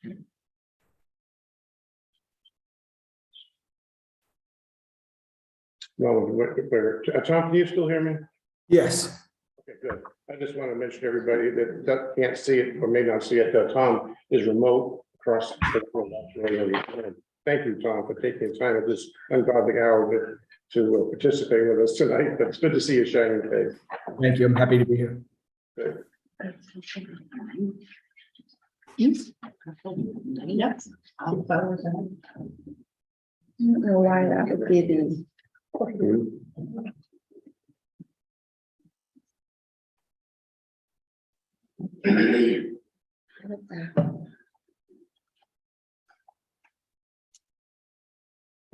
Tom, can you still hear me? Yes. Okay, good. I just want to mention to everybody that can't see it or may not see it, that Tom is remote across the world. Thank you, Tom, for taking time at this ungodly hour to participate with us tonight. But it's good to see you shining face. Thank you. I'm happy to be here. Good. Yes. I don't know why that would be the. Oh,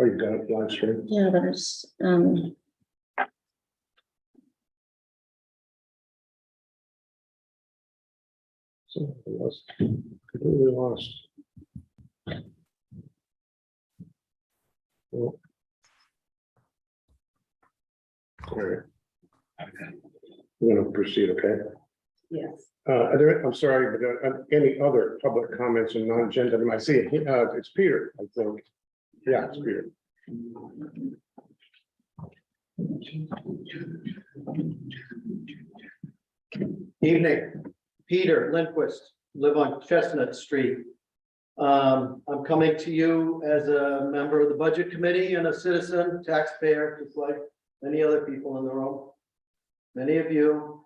you got it live stream. Yeah, there's So I lost, completely lost. Well, all right. We're going to proceed, okay? yes. I'm sorry, but any other public comments and non-agenda? I see it. It's Peter, I think. Yeah, it's Peter. Evening, Peter Lindquist, live on Chestnut Street. I'm coming to you as a member of the Budget Committee and a citizen, taxpayer, just like many other people in the room. Many of you.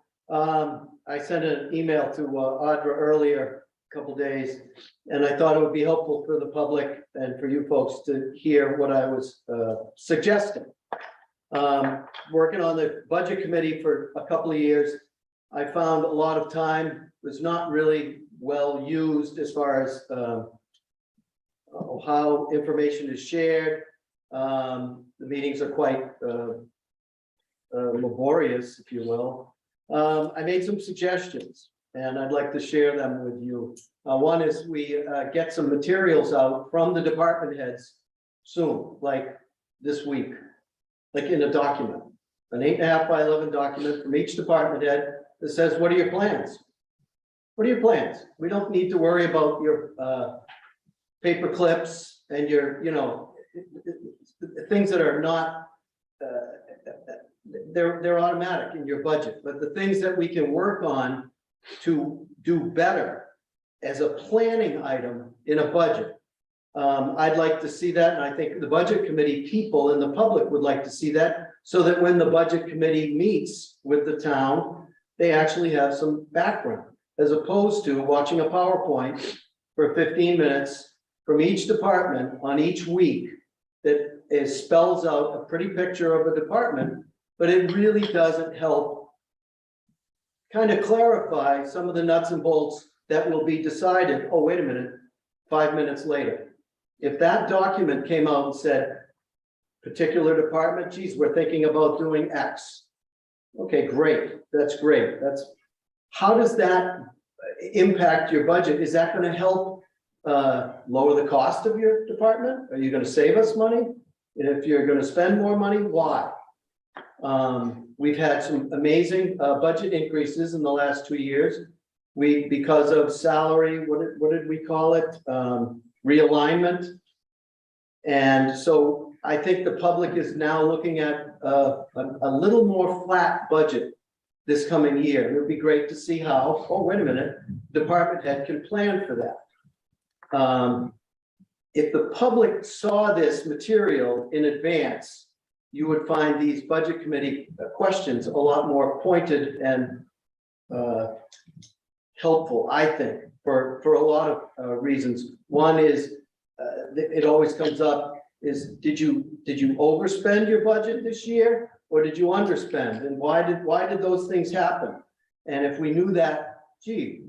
I sent an email to Audra earlier, a couple days, and I thought it would be helpful for the public and for you folks to hear what I was suggesting. Working on the Budget Committee for a couple of years, I found a lot of time was not really well used as far as how information is shared. The meetings are quite laborious, if you will. I made some suggestions and I'd like to share them with you. One is we get some materials out from the department heads soon, like this week, like in a document, an 8.5 by 11 document from each department head that says, what are your plans? What are your plans? We don't need to worry about your paper clips and your, things that are not, they're automatic in your budget, but the things that we can work on to do better as a planning item in a budget. I'd like to see that, and I think the Budget Committee people and the public would like to see that, so that when the Budget Committee meets with the town, they actually have some background, as opposed to watching a PowerPoint for 15 minutes from each department on each week that spells out a pretty picture of a department, but it really doesn't help kind of clarify some of the nuts and bolts that will be decided. Oh, wait a minute, 5 minutes later. If that document came out and said, particular department, geez, we're thinking about doing X. Okay, great. That's great. How does that impact your budget? Is that going to help lower the cost of your department? Are you going to save us money? And if you're going to spend more money, why? We've had some amazing budget increases in the last 2 years. Because of salary, what did we call it? Realignment. And so I think the public is now looking at a little more flat budget this coming year. It would be great to see how, oh, wait a minute, department head can plan for that. If the public saw this material in advance, you would find these Budget Committee questions a lot more pointed and helpful, I think, for a lot of reasons. One is, it always comes up, is did you overspend your budget this year, or did you underspend? And why did those things happen? And if we knew that, gee,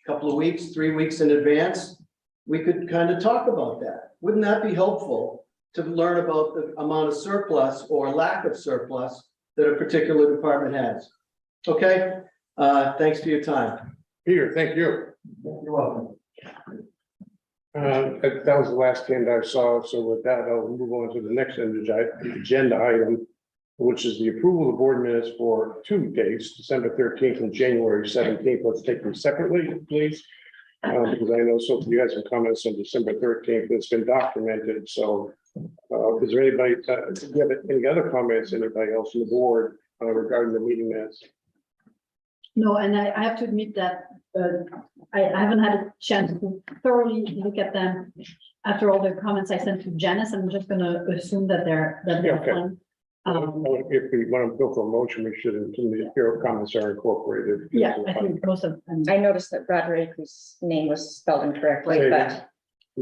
a couple of weeks, 3 weeks in advance, we could kind of talk about that. Wouldn't that be helpful to learn about the amount of surplus or lack of surplus that a particular department has? Okay, thanks for your time. Peter, thank you. You're welcome. That was the last hand I saw. So with that, I'll move on to the next agenda item, which is the approval of board minutes for 2 dates, December 13th and January 17th. Let's take them separately, please. Because I know some of you had some comments on December 13th, it's been documented, so. Is there anybody, do you have any other comments, anybody else on the board regarding the meeting minutes? No, and I have to admit that I haven't had a chance to thoroughly look at them after all the comments I sent to Janice. I'm just gonna assume that they're Okay. fine. If we want to go for a motion, we should, include the your comments are incorporated. Yeah, I think most of them. I noticed that Roger Akeley's name was spelled incorrectly, Say but again.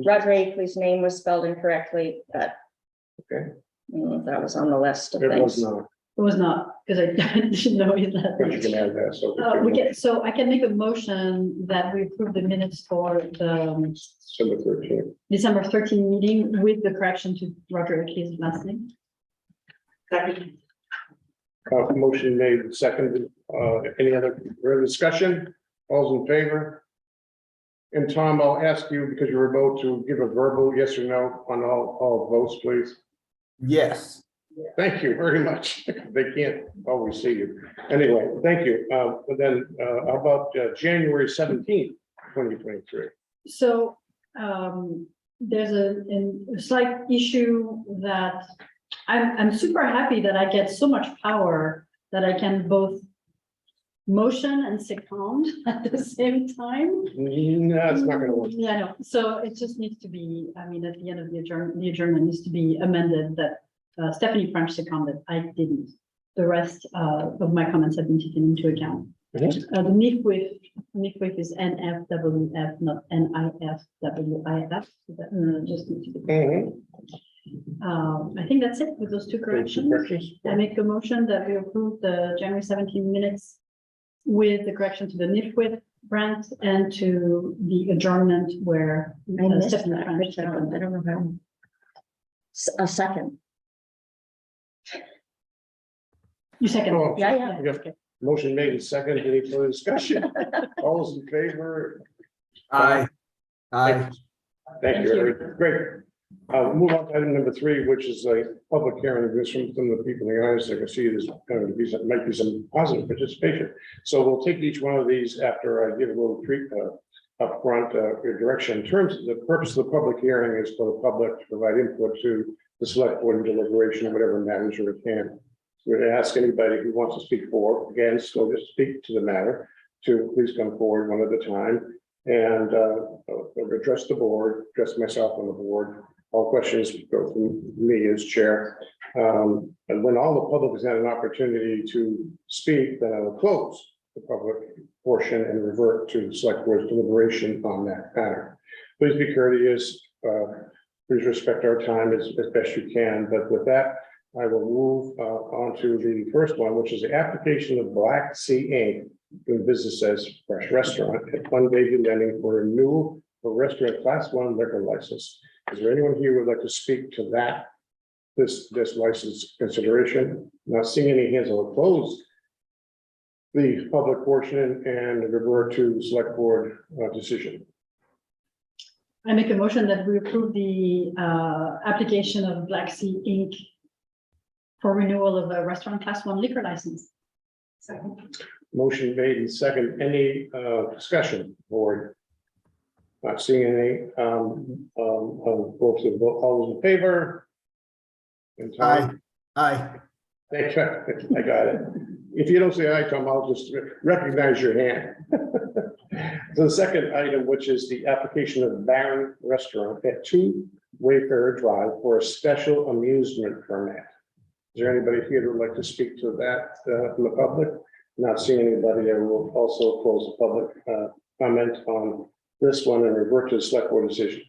Roger Akeley's name was spelled incorrectly, but. Okay. That was on the list of It was things. not, It was not, because I didn't know but you that. can add that, so. So I can make a motion that we approve the minutes for the December 13th. December 13 meeting with the correction to Roger Akeley's last name. Motion made, seconded, any other further discussion? All's in favor? And Tom, I'll ask you, because you're about to give a verbal yes or no on all votes, please. Yes. Thank you very much. They can't always see you. Anyway, thank you. But then, how about January 17th, 2023? So there's a slight issue that I'm super happy that I get so much power that I can both motion and second at the same time. No, it's not gonna work. Yeah, no. So it just needs to be, I mean, at the end of the adjournment needs to be amended that Stephanie French seconded. I didn't. The rest of my comments have been taken into account. Mhm. The NIFWIF is NFWF, not NIFWIF. So that just needs to be. Mhm. I think that's it with those two corrections. I make a motion that we approve the January 17 minutes with the correction to the NIFWIF grant and to the adjournment where I missed Stephanie that. French I don't know how. A second. You second. Oh, Yeah. Okay. Motion made and seconded. Any further discussion? All those in favor? Aye. Aye. Thank you, Eric. Great. Move on to item number 3, which is a public hearing. There's some of the people in the audience that can see this, might be some positive participation. So we'll take each one of these after I give a little treat upfront your direction. In terms of the purpose of the public hearing is for the public to provide input to the select board and deliberation of whatever matters are at hand. We're going to ask anybody who wants to speak for, against, or just speak to the matter to please come forward one at a time and address the board, address myself on the board. All questions go through me as chair. And when all the public has had an opportunity to speak, then I will close the public portion and revert to select board's deliberation on that matter. Please be courteous. Please respect our time as best you can. But with that, I will move on to the first one, which is the application of Black Sea Inc. doing business as Fresh Restaurant at One Baby Landing for renewal for restaurant class 1 liquor license. Is there anyone here who would like to speak to that? This license consideration? Not seeing any hands, I'll close the public portion and revert to select board decision. I make a motion that we approve the application of Black Sea Inc. for renewal of a restaurant class 1 liquor license. Second. Motion made and second. Any discussion, board? Not seeing any. Folks, all those in favor? And Tom? Aye. Thank you. I got it. If you don't say aye, Tom, I'll just recognize your hand. So the second item, which is the application of Baron Restaurant at 2 Wayfarer Drive for a special amusement permit. Is there anybody here who would like to speak to that from the public? Not seeing anybody, I will also close the public comment on this one and revert to the select board decision.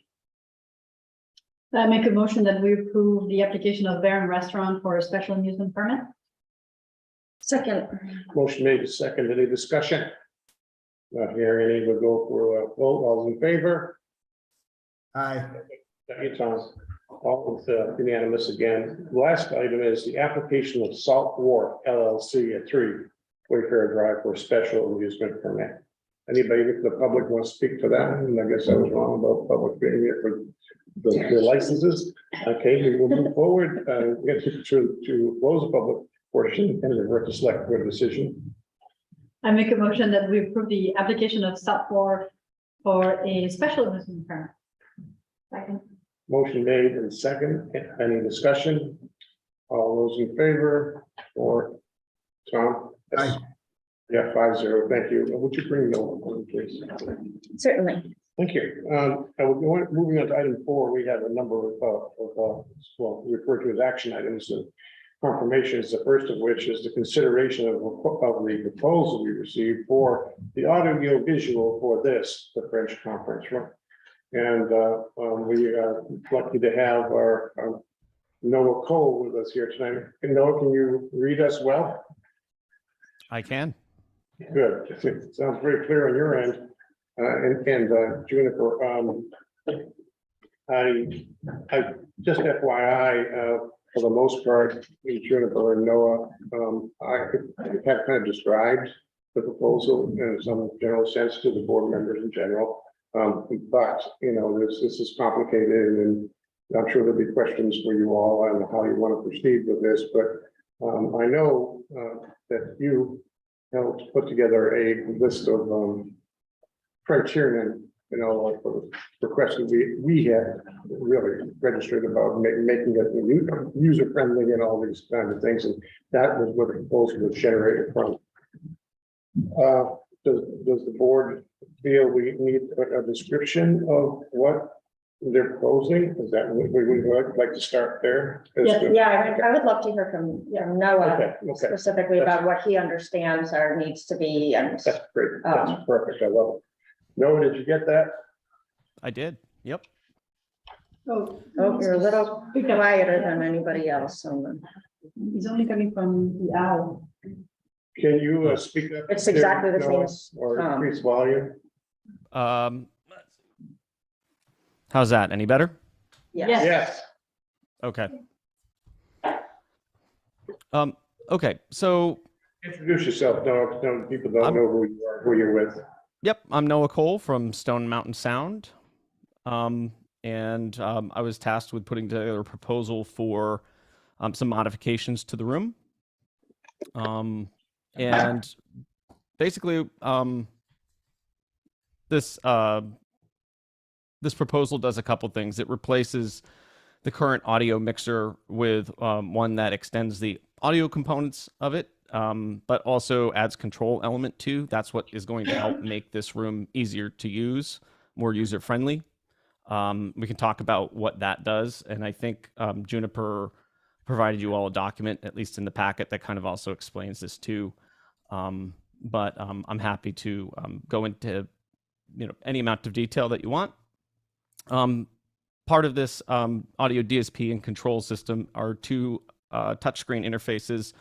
I make a motion that we approve the application of Baron Restaurant for a special amusement permit. Second. Motion made and second. Any discussion? Not hearing any, we'll go for a vote. All those in favor? Aye. Thank you, Tom. All unanimous again. The last item is the application of Salt Wharf LLC at 3 Wayfarer Drive for a special amusement permit. Anybody in the public wants to speak to that? And I guess I was wrong about public being here for the licenses. Okay, we will move forward to close the public portion and revert to select board decision. I make a motion that we approve the application of South Wharf for a special amusement permit. Second. Motion made and second. Any discussion? All those in favor or Tom? Yes. Aye. Yeah, 5-0. Thank you. Would you bring Noah, on, please? Certainly. Thank you. Moving on to item 4, we have a number of, well, referred to as action items and confirmations, the first of which is the consideration of the proposal we received for the audio visual for this, the French conference room. And we are lucky to have our Noah Cole with us here tonight. And Noah, can you read us well? I can. Good. It sounds very clear on your end. Juniper, I just FYI, for the most part, Juniper and Noah, I have kind of described the proposal in some general sense to the board members in general. But, you know, this is complicated, and I'm sure there'll be questions for you all on how you want to proceed with this, but I know that you helped put together a list of criterion, you know, for the requests that we had really registered about making it user friendly and all these kinds of things, and that was what the proposal was generated from. Does the board feel we need a description of what they're proposing? Is that what we would like to start there? Yeah, I would love to hear from Noah Okay, specifically about what he understands or needs to be. And that's great. That's perfect. I love it. Noah, did you get that? I did. Yep. oh, you're a little quieter than anybody else. He's only coming from the owl. Can you speak up? It's exactly the same Noah, as or Tom. increase volume? How's that? Any better? Yes. Yes. Okay. Okay. So, Introduce yourself, Noah. No, people don't know who you are, who you're with. yep, I'm Noah Cole from Stone Mountain Sound. I was tasked with putting together a proposal for some modifications to the room. And basically, this proposal does a couple things. It replaces the current audio mixer with one that extends the audio components of it, but also adds control element too. That's what is going to help make this room easier to use, more user-friendly. We can talk about what that does. And I think Juniper provided you all a document, at least in the packet, that kind of also explains this too. But I'm happy to go into any amount of detail that you want. Part of this audio DSP and control system are two touchscreen interfaces.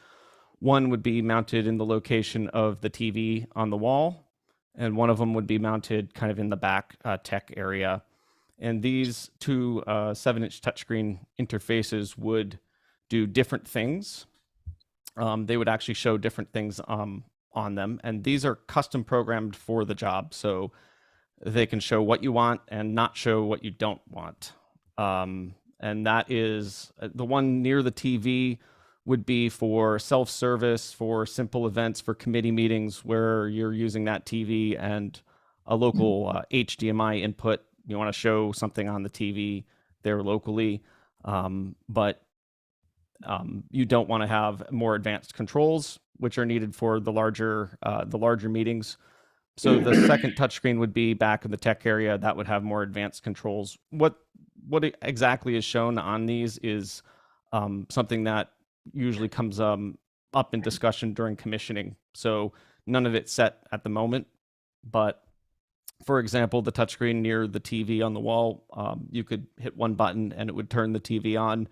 One would be mounted in the location of the TV on the wall, and one of them would be mounted kind of in the back tech area. And these two 7-inch touchscreen interfaces would do different things. They would actually show different things on them, and these are custom programmed for the job, so they can show what you want and not show what you don't want. And that is the one near the TV would be for self-service, for simple events, for committee meetings where you're using that TV and a local HDMI input. You want to show something on the TV there locally, but you don't want to have more advanced controls, which are needed for the larger meetings. So the second touchscreen would be back in the tech area that would have more advanced controls. What exactly is shown on these is something that usually comes up in discussion during commissioning. So none of it's set at the moment, but for example, the touchscreen near the TV on the wall, you could hit one button and it would turn the TV on.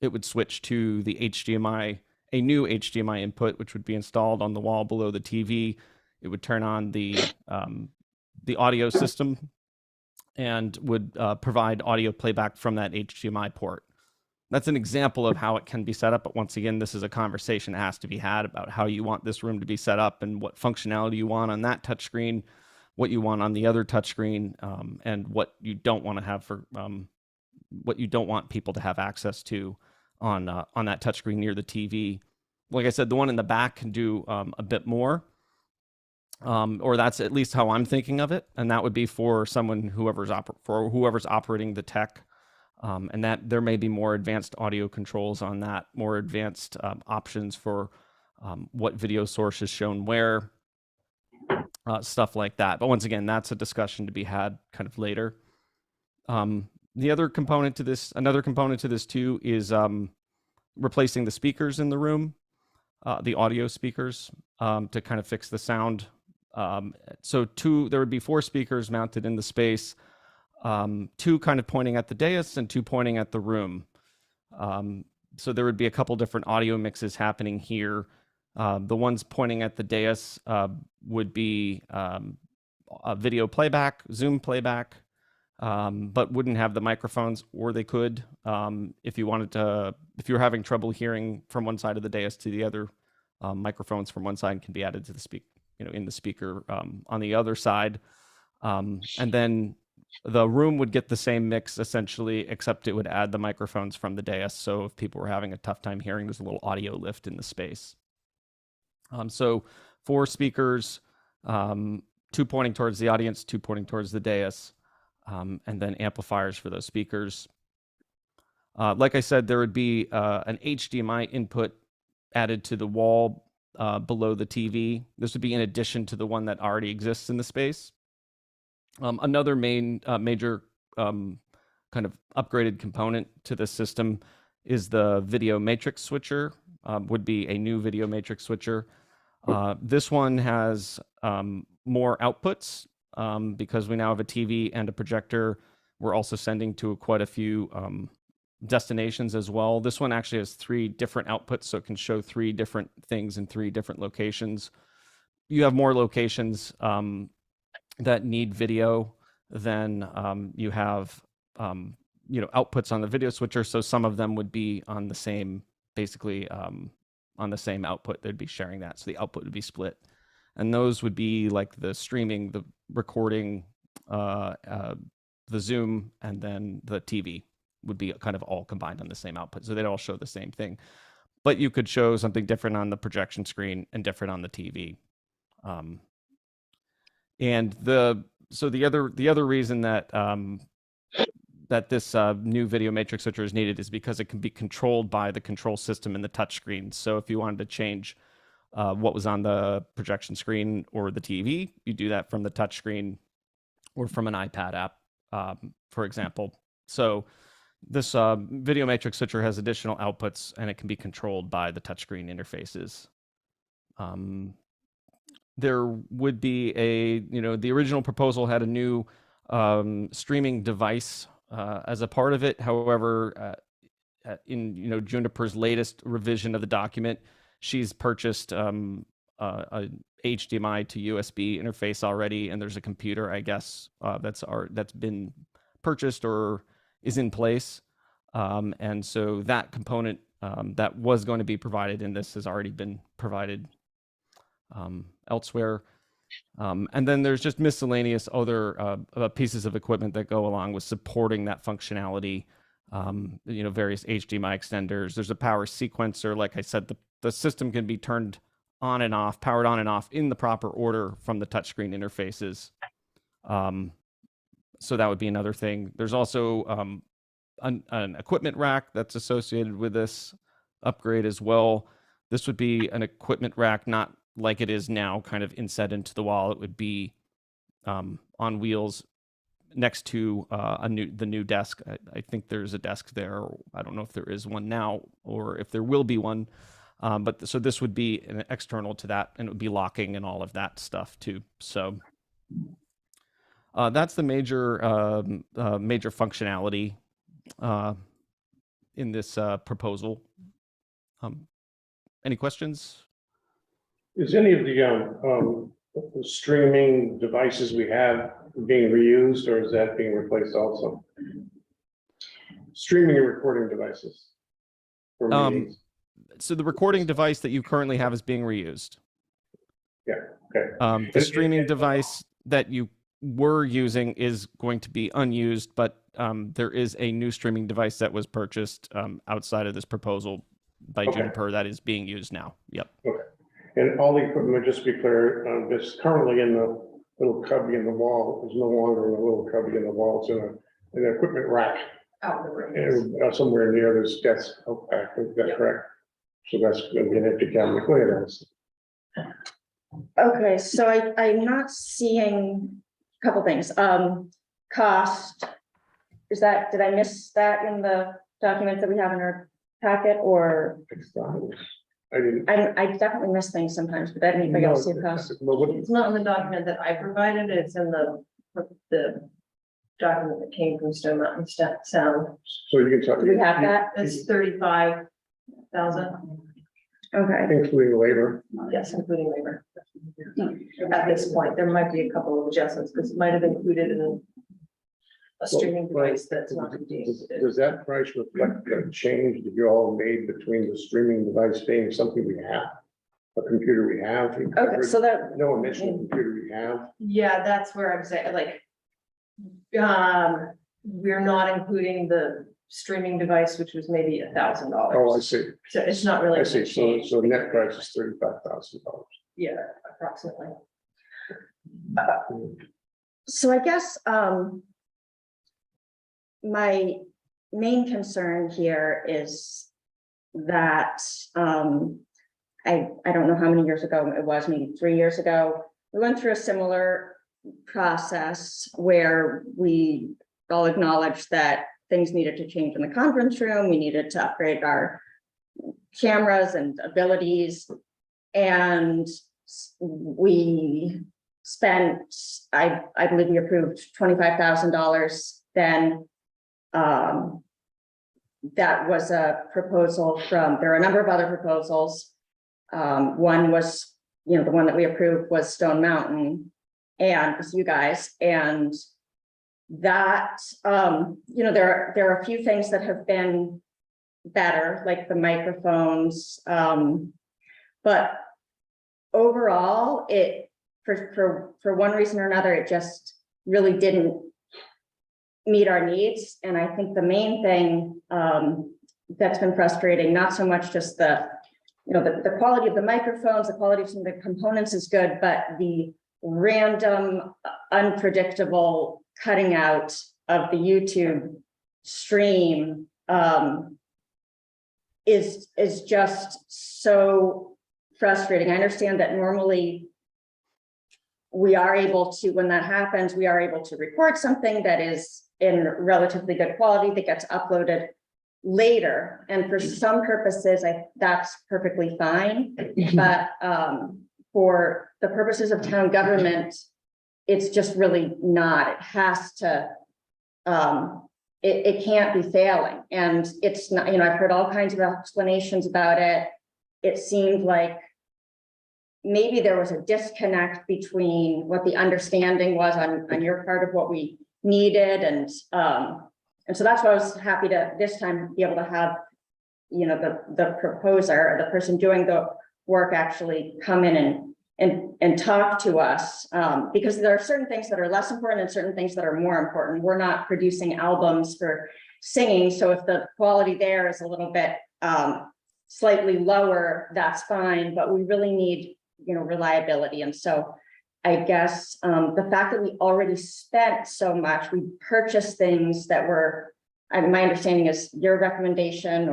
It would switch to the HDMI, a new HDMI input, which would be installed on the wall below the TV. It would turn on the audio system and would provide audio playback from that HDMI port. That's an example of how it can be set up. But once again, this is a conversation that has to be had about how you want this room to be set up and what functionality you want on that touchscreen, what you want on the other touchscreen, and what you don't want to have for what you don't want people to have access to on that touchscreen near the TV. Like I said, the one in the back can do a bit more. or that's at least how I'm thinking of it. And that would be for someone, whoever's operating the tech. And that there may be more advanced audio controls on that, more advanced options for what video source is shown where, stuff like that. But once again, that's a discussion to be had kind of later. The other component to this, another component to this too, is replacing the speakers in the room, the audio speakers, to kind of fix the sound. So there would be 4 speakers mounted in the space, 2 kind of pointing at the dais and 2 pointing at the room. So there would be a couple different audio mixes happening here. The ones pointing at the dais would be a video playback, Zoom playback, but wouldn't have the microphones, or they could. If you were having trouble hearing from one side of the dais to the other, microphones from one side can be added to the in the speaker on the other side. And then the room would get the same mix essentially, except it would add the microphones from the dais. So if people were having a tough time hearing, there's a little audio lift in the space. So 4 speakers, 2 pointing towards the audience, 2 pointing towards the dais, and then amplifiers for those speakers. Like I said, there would be an HDMI input added to the wall below the TV. This would be in addition to the one that already exists in the space. Another major kind of upgraded component to this system is the video matrix switcher. Would be a new video matrix switcher. This one has more outputs because we now have a TV and a projector. We're also sending to quite a few destinations as well. This one actually has 3 different outputs, so it can show 3 different things in 3 different locations. You have more locations that need video than you have outputs on the video switcher. So some of them would be on the same, basically on the same output. They'd be sharing that, so the output would be split. And those would be like the streaming, the recording, the Zoom, and then the TV would be kind of all combined on the same output. So they'd all show the same thing, but you could show something different on the projection screen and different on the TV. And the other reason that that this new video matrix switcher is needed is because it can be controlled by the control system in the touchscreen. So if you wanted to change what was on the projection screen or the TV, you do that from the touchscreen or from an iPad app, for example. So this video matrix switcher has additional outputs, and it can be controlled by the touchscreen interfaces. There would be the original proposal had a new streaming device as a part of it. However, in Juniper's latest revision of the document, she's purchased a HDMI to USB interface already, and there's a computer, I guess, that's been purchased or is in place. And so that component that was going to be provided in this has already been provided elsewhere. And then there's just miscellaneous other pieces of equipment that go along with supporting that functionality. Various HDMI extenders. There's a power sequencer. Like I said, the system can be turned on and off, powered on and off in the proper order from the touchscreen interfaces. So that would be another thing. There's also an equipment rack that's associated with this upgrade as well. This would be an equipment rack, not like it is now, kind of inset into the wall. It would be on wheels next to the new desk. I think there's a desk there. I don't know if there is one now or if there will be one. So this would be an external to that, and it would be locking and all of that stuff too. So that's the major functionality in this proposal. Any questions? Is any of the streaming devices we have being reused, or is that being replaced also? Streaming and recording devices. for meetings? So the recording device that you currently have is being reused. Yeah, okay. The streaming device that you were using is going to be unused, but there is a new streaming device that was purchased outside of this proposal by Okay. Juniper that is being used now. Yep. And all the equipment, just to be clear, this currently in the little cubby in the wall is no longer in a little cubby in the wall, it's in an equipment rack. Out the room. And somewhere near this desk out back, is that correct? So that's gonna be an empty cabinet, go ahead, Alice. Okay, so I'm not seeing a couple things. Cost. Is that, did I miss that in the document that we have in our packet, or I didn't. I definitely miss things sometimes, but anybody else see the cost? Well, what- It's not in the document that I provided, it's in the document that came from Stone Mountain Sound. So you can talk, Do we have that? It's 35,000, Okay, including labor. yes, including labor. At this point, there might be a couple of adjustments, because it might have included in a streaming device that's not being. Does that price reflect the change that you all made between the streaming device being something we have? A computer we have? okay, so that, No initial computer we have? Yeah, that's where I'm saying, like, we're not including the streaming device, which was maybe $1,000. Oh, I see, So it's not really. I gonna see, so, change. so net price is $35,000. Yeah, approximately. so I guess, my main concern here is that, I don't know how many years ago it was, maybe 3 years ago, we went through a similar process where we all acknowledged that things needed to change in the conference room, we needed to upgrade our cameras and abilities. And we spent, I believe we approved $25,000 then. That was a proposal from, there are a number of other proposals. One was, the one that we approved was Stone Mountain, and it was you guys, and that, there are a few things that have been better, like the microphones, but overall, it, for one reason or another, it just really didn't meet our needs. And I think the main thing that's been frustrating, not so much just the quality of the microphones, the quality of some of the components is good, but the random, unpredictable cutting out of the YouTube stream is just so frustrating. I understand that normally we are able to, when that happens, we are able to record something that is in relatively good quality that gets uploaded later. And for some purposes, that's perfectly fine. But for the purposes of town government, it's just really not. It has to, it can't be failing. And it's not, I've heard all kinds of explanations about it. It seemed like maybe there was a disconnect between what the understanding was on your part of what we needed. And so that's why I was happy to this time be able to have, the proposer or the person doing the work actually come in and talk to us, because there are certain things that are less important and certain things that are more important. We're not producing albums for singing. So if the quality there is a little bit slightly lower, that's fine, but we really need, reliability. And so I guess the fact that we already spent so much, we purchased things that were, my understanding is your recommendation,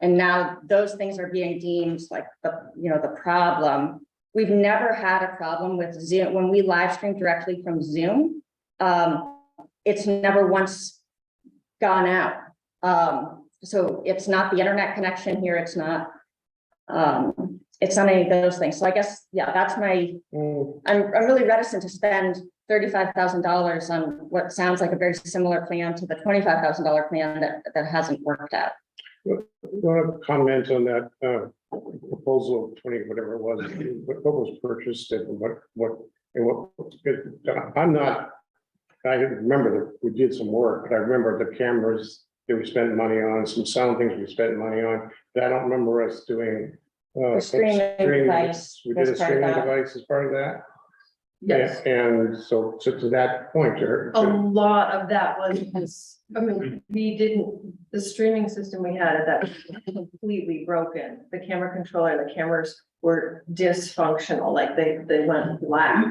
and now those things are being deemed like the problem. We've never had a problem with Zoom. When we live stream directly from Zoom, it's never once gone out. So it's not the internet connection here. It's not any of those things. So I guess, yeah, that's my, I'm really reticent to spend $35,000 on what sounds like a very similar plan to the $25,000 plan that hasn't worked out. Want to comment on that proposal of 20, whatever it was, what was purchased and what, I'm not, I remember that we did some work, but I remember the cameras that we spent money on, some sound things we spent money on, but I don't remember us doing. The streaming device We did a was part of streaming that. device as part of that. Yes. And so to that point, A lot of that was, I mean, the streaming system we had at that was completely broken. The camera controller, the cameras were dysfunctional, like they went black.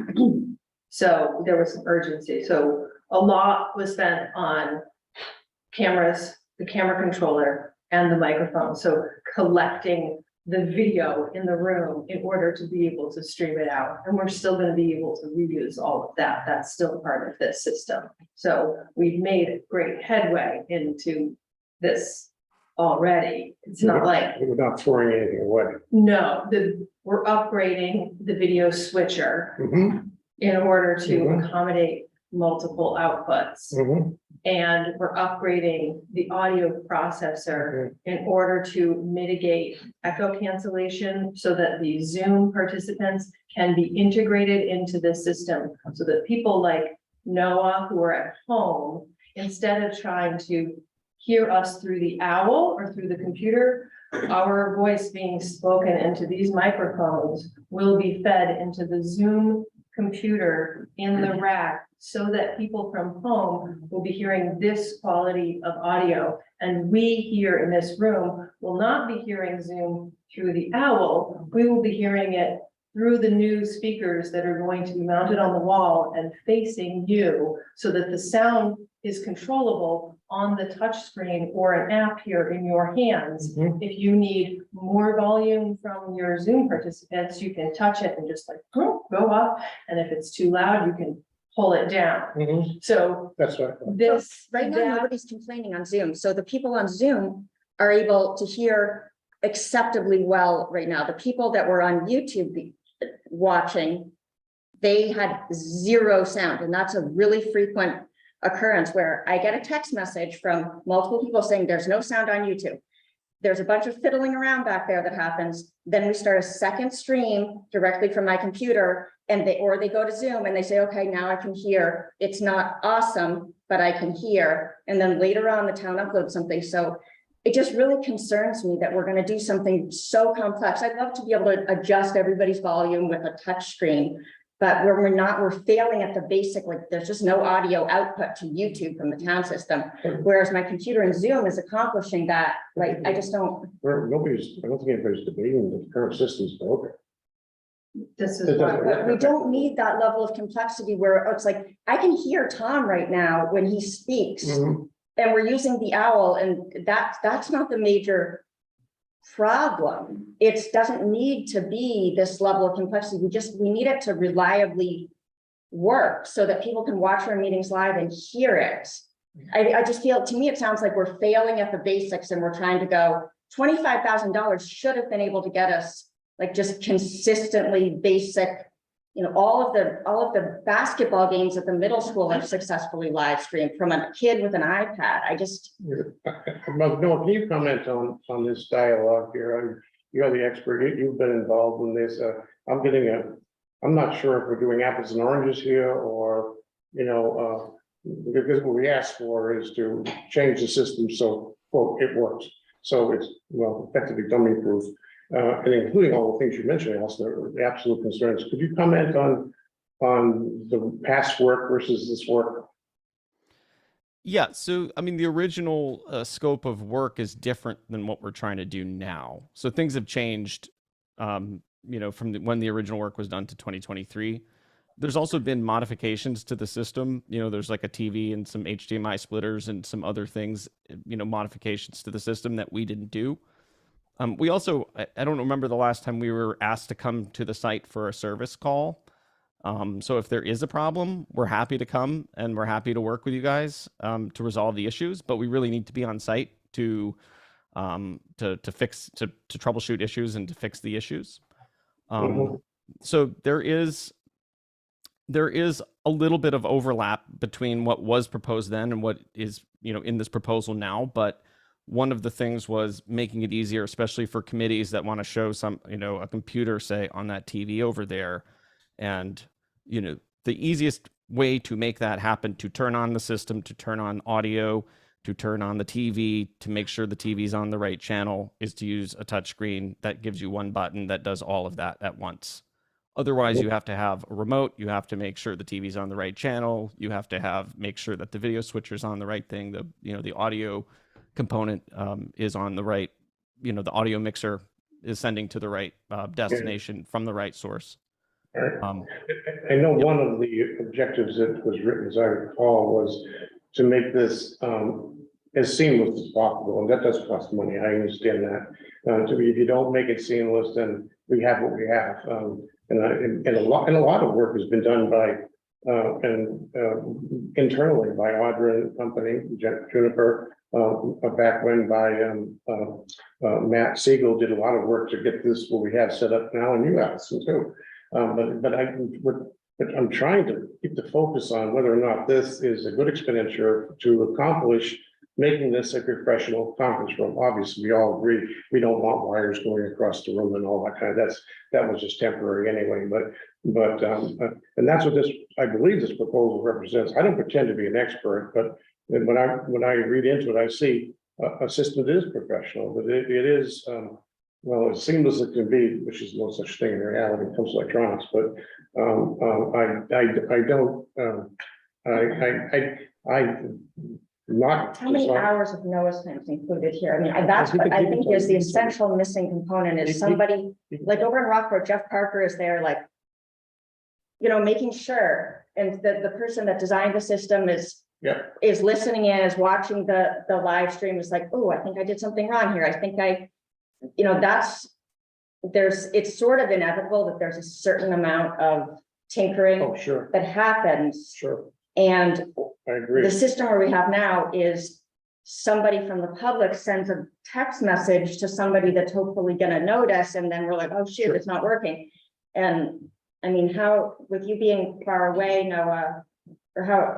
So there was some urgency. So a lot was spent on cameras, the camera controller and the microphone. So collecting the video in the room in order to be able to stream it out. And we're still going to be able to reuse all of that. That's still part of this system. So we've made great headway into this already. It's not like, we're not throwing anything away. no, we're upgrading the video switcher Mhm, in order to Mhm. accommodate multiple outputs. mhm. And we're upgrading the audio processor in order to mitigate echo cancellation so that the Zoom participants can be integrated into the system. So that people like Noah who are at home, instead of trying to hear us through the owl or through the computer, our voice being spoken into these microphones will be fed into the Zoom computer in the rack so that people from home will be hearing this quality of audio. And we here in this room will not be hearing Zoom through the owl. We will be hearing it through the new speakers that are going to be mounted on the wall and facing you so that the sound is controllable on the touch screen or an app here in your hands. Mhm. If you need more volume from your Zoom participants, you can touch it and just like go up. And if it's too loud, you can pull it down. Mhm. So That's right. this, Right now, that, nobody's complaining on Zoom, so the people on Zoom are able to hear acceptably well right now. The people that were on YouTube watching, they had zero sound, and that's a really frequent occurrence where I get a text message from multiple people saying there's no sound on YouTube. There's a bunch of fiddling around back there that happens. Then we start a second stream directly from my computer and they go to Zoom and they say, okay, now I can hear. It's not awesome, but I can hear. And then later on the town uploads something. So it just really concerns me that we're going to do something so complex. I'd love to be able to adjust everybody's volume with a touch screen. But when we're not, we're failing at the basic, like there's just no audio output to YouTube from the town system. Whereas my computer and Zoom is accomplishing that. Like, I just don't. I don't think anybody's debating that the current system's broken. this It is why. doesn't- But we don't need that level of complexity where it's like, I can hear Tom right now when he speaks. Mhm. And we're using the owl, and that's not the major problem. It doesn't need to be this level of complexity. We need it to reliably work so that people can watch our meetings live and hear it. I just feel, to me, it sounds like we're failing at the basics and we're trying to go, $25,000 should have been able to get us like just consistently basic. You know, all of the basketball games at the middle school are successfully live streamed from a kid with an iPad. I just, Noah, can you comment on this dialogue here? You're the expert, you've been involved in this. I'm not sure if we're doing apples and oranges here or, because what we asked for is to change the system so, quote, it works. So it's, well, effectively dummy proof. And including all the things you mentioned, also the absolute concerns. Could you comment on the past work versus this work? Yeah, so I mean, the original scope of work is different than what we're trying to do now. So things have changed, from when the original work was done to 2023. There's also been modifications to the system. There's like a TV and some HDMI splitters and some other things, modifications to the system that we didn't do. We also, I don't remember the last time we were asked to come to the site for a service call. So if there is a problem, we're happy to come and we're happy to work with you guys to resolve the issues. But we really need to be on site to troubleshoot issues and to fix the issues. So there is a little bit of overlap between what was proposed then and what is in this proposal now, but one of the things was making it easier, especially for committees that want to show a computer, say, on that TV over there. And, the easiest way to make that happen, to turn on the system, to turn on audio, to turn on the TV, to make sure the TV's on the right channel, is to use a touchscreen that gives you one button that does all of that at once Otherwise, you have to have a remote. You have to make sure the TV's on the right channel. You have to make sure that the video switcher's on the right thing. The audio component is on the right. The audio mixer is sending to the right destination from the right source. I know one of the objectives that was written, as I recall, was to make this as seamless as possible, and that does cost money. I understand that. If you don't make it seamless, then we have what we have. And a lot of work has been done by internally by Audra and company, Juniper, back when by Matt Siegel did a lot of work to get this what we have set up now, and you guys too. But I'm trying to keep the focus on whether or not this is a good expenditure to accomplish making this a professional conference room. Obviously, we all agree, we don't want wires going across the room and all that kind of, that was just temporary anyway, but and that's what this, I believe this proposal represents. I don't pretend to be an expert, but when I read into it, I see a system that is professional, but it is, well, as seamless as it can be, which is no such thing in reality when it comes to electronics, but not. How many hours of notice is included here? I mean, that's what I think is the essential missing component is somebody, like over in Rockport, Jeff Parker is there, like, making sure, and the person that designed the system is listening in, is watching the live stream, is like, oh, I think I did something wrong here. I think it's sort of inevitable that there's a certain amount of tinkering Oh, sure, that happens. sure, And I agree. the system where we have now is somebody from the public sends a text message to somebody that's hopefully gonna notice, and then we're like, oh shoot, it's not working. And I mean, how, with you being far away, Noah, or how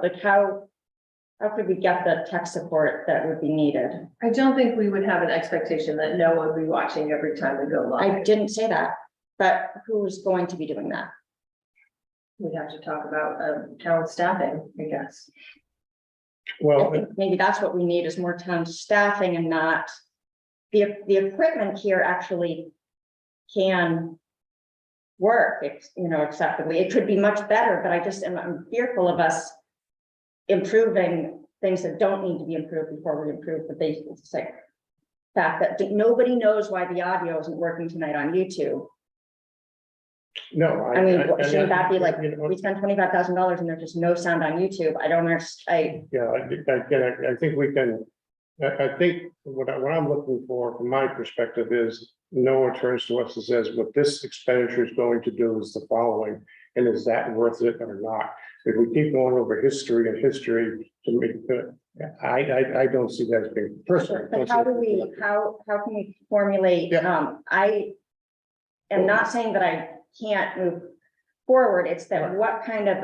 could we get the tech support that would be needed? I don't think we would have an expectation that no one would be watching every time we go I live. didn't say that, but who's going to be doing that? We'd have to talk about town staffing, I guess. I Well, think maybe that's what we need is more town staffing and not, the equipment here actually can work, acceptably. It could be much better, but I'm fearful of us improving things that don't need to be improved before we improve, but it's like fact that nobody knows why the audio isn't working tonight on YouTube. no. I mean, shouldn't that be like, we spent $25,000 and there's just no sound on YouTube? I don't understand. Yeah, I think we can, I think what I'm looking for from my perspective is Noah turns to us and says, what this expenditure is going to do is the following, and is that worth it or not? If we keep going over history to make the, I don't see that as being personal. But how can we formulate, I am not saying that I can't move forward, it's that what kind of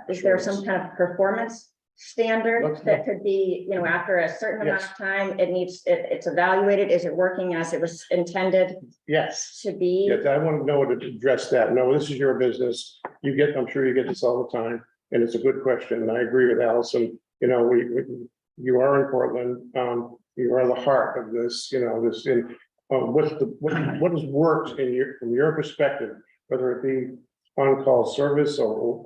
is there some kind of performance standard that could be, after a certain amount of time, it's evaluated, is it working as it was intended Yes. to be? Yes, I want to know to address that. No, this is your business. I'm sure you get this all the time, and it's a good question, and I agree with Allison. You are in Portland, you are the heart of this, what has worked from your perspective, whether it be on-call service or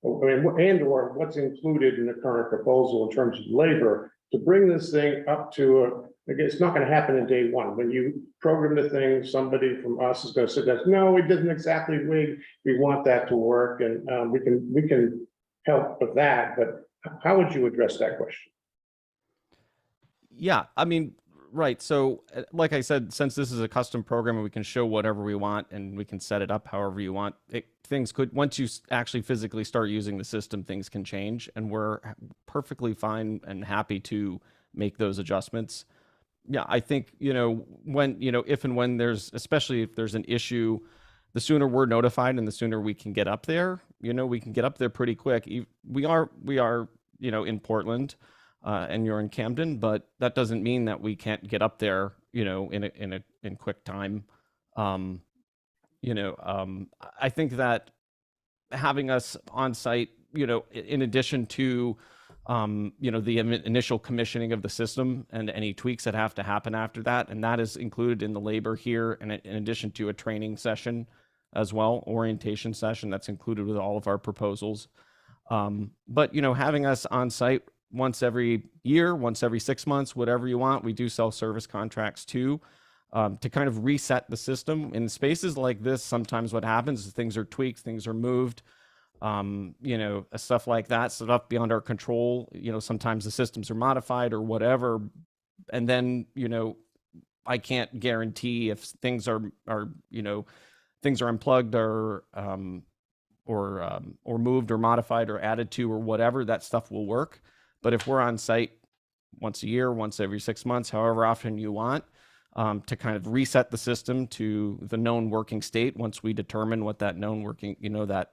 what's included in the current proposal in terms of labor to bring this thing up to again, it's not going to happen in day one. When you program the thing, somebody from us is going to sit there, no, it doesn't exactly, we want that to work, and we can help with that, but how would you address that question? Yeah, I mean, right. So like I said, since this is a custom program and we can show whatever we want and we can set it up however you want, things could, once you actually physically start using the system, things can change, and we're perfectly fine and happy to make those adjustments. Yeah, I think, if and when especially if there's an issue, the sooner we're notified and the sooner we can get up there, we can get up there pretty quick. We are, in Portland, and you're in Camden, but that doesn't mean that we can't get up there, in quick time. I think that having us on site, in addition to, the initial commissioning of the system and any tweaks that have to happen after that, and that is included in the labor here, and in addition to a training session as well, orientation session that's included with all of our proposals. But, you know, having us on site once every year, once every 6 months, whatever you want, we do sell service contracts too, to kind of reset the system. In spaces like this, sometimes what happens is things are tweaked, things are moved, you know, stuff like that, stuff beyond our control. You know, sometimes the systems are modified or whatever. And then, you know, I can't guarantee if things are, you know, things are unplugged or moved or modified or added to or whatever, that stuff will work. But if we're on site once a year, once every 6 months, however often you want, to kind of reset the system to the known working state, once we determine what that known working, you know, that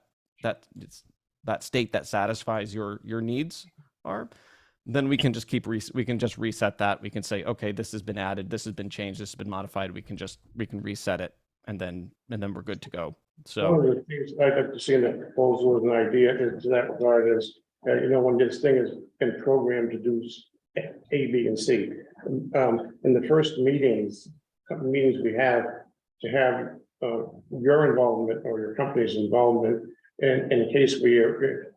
state that satisfies your needs are, then we can just we can just reset that. We can say, okay, this has been added, this has been changed, this has been modified. We can reset it, and then we're good to go. So one of the things I'd like to see in that proposal as an idea is in that regard is, you know, when this thing has been programmed to do A, B, and C. In the first meetings we have, to have your involvement or your company's involvement in case we are,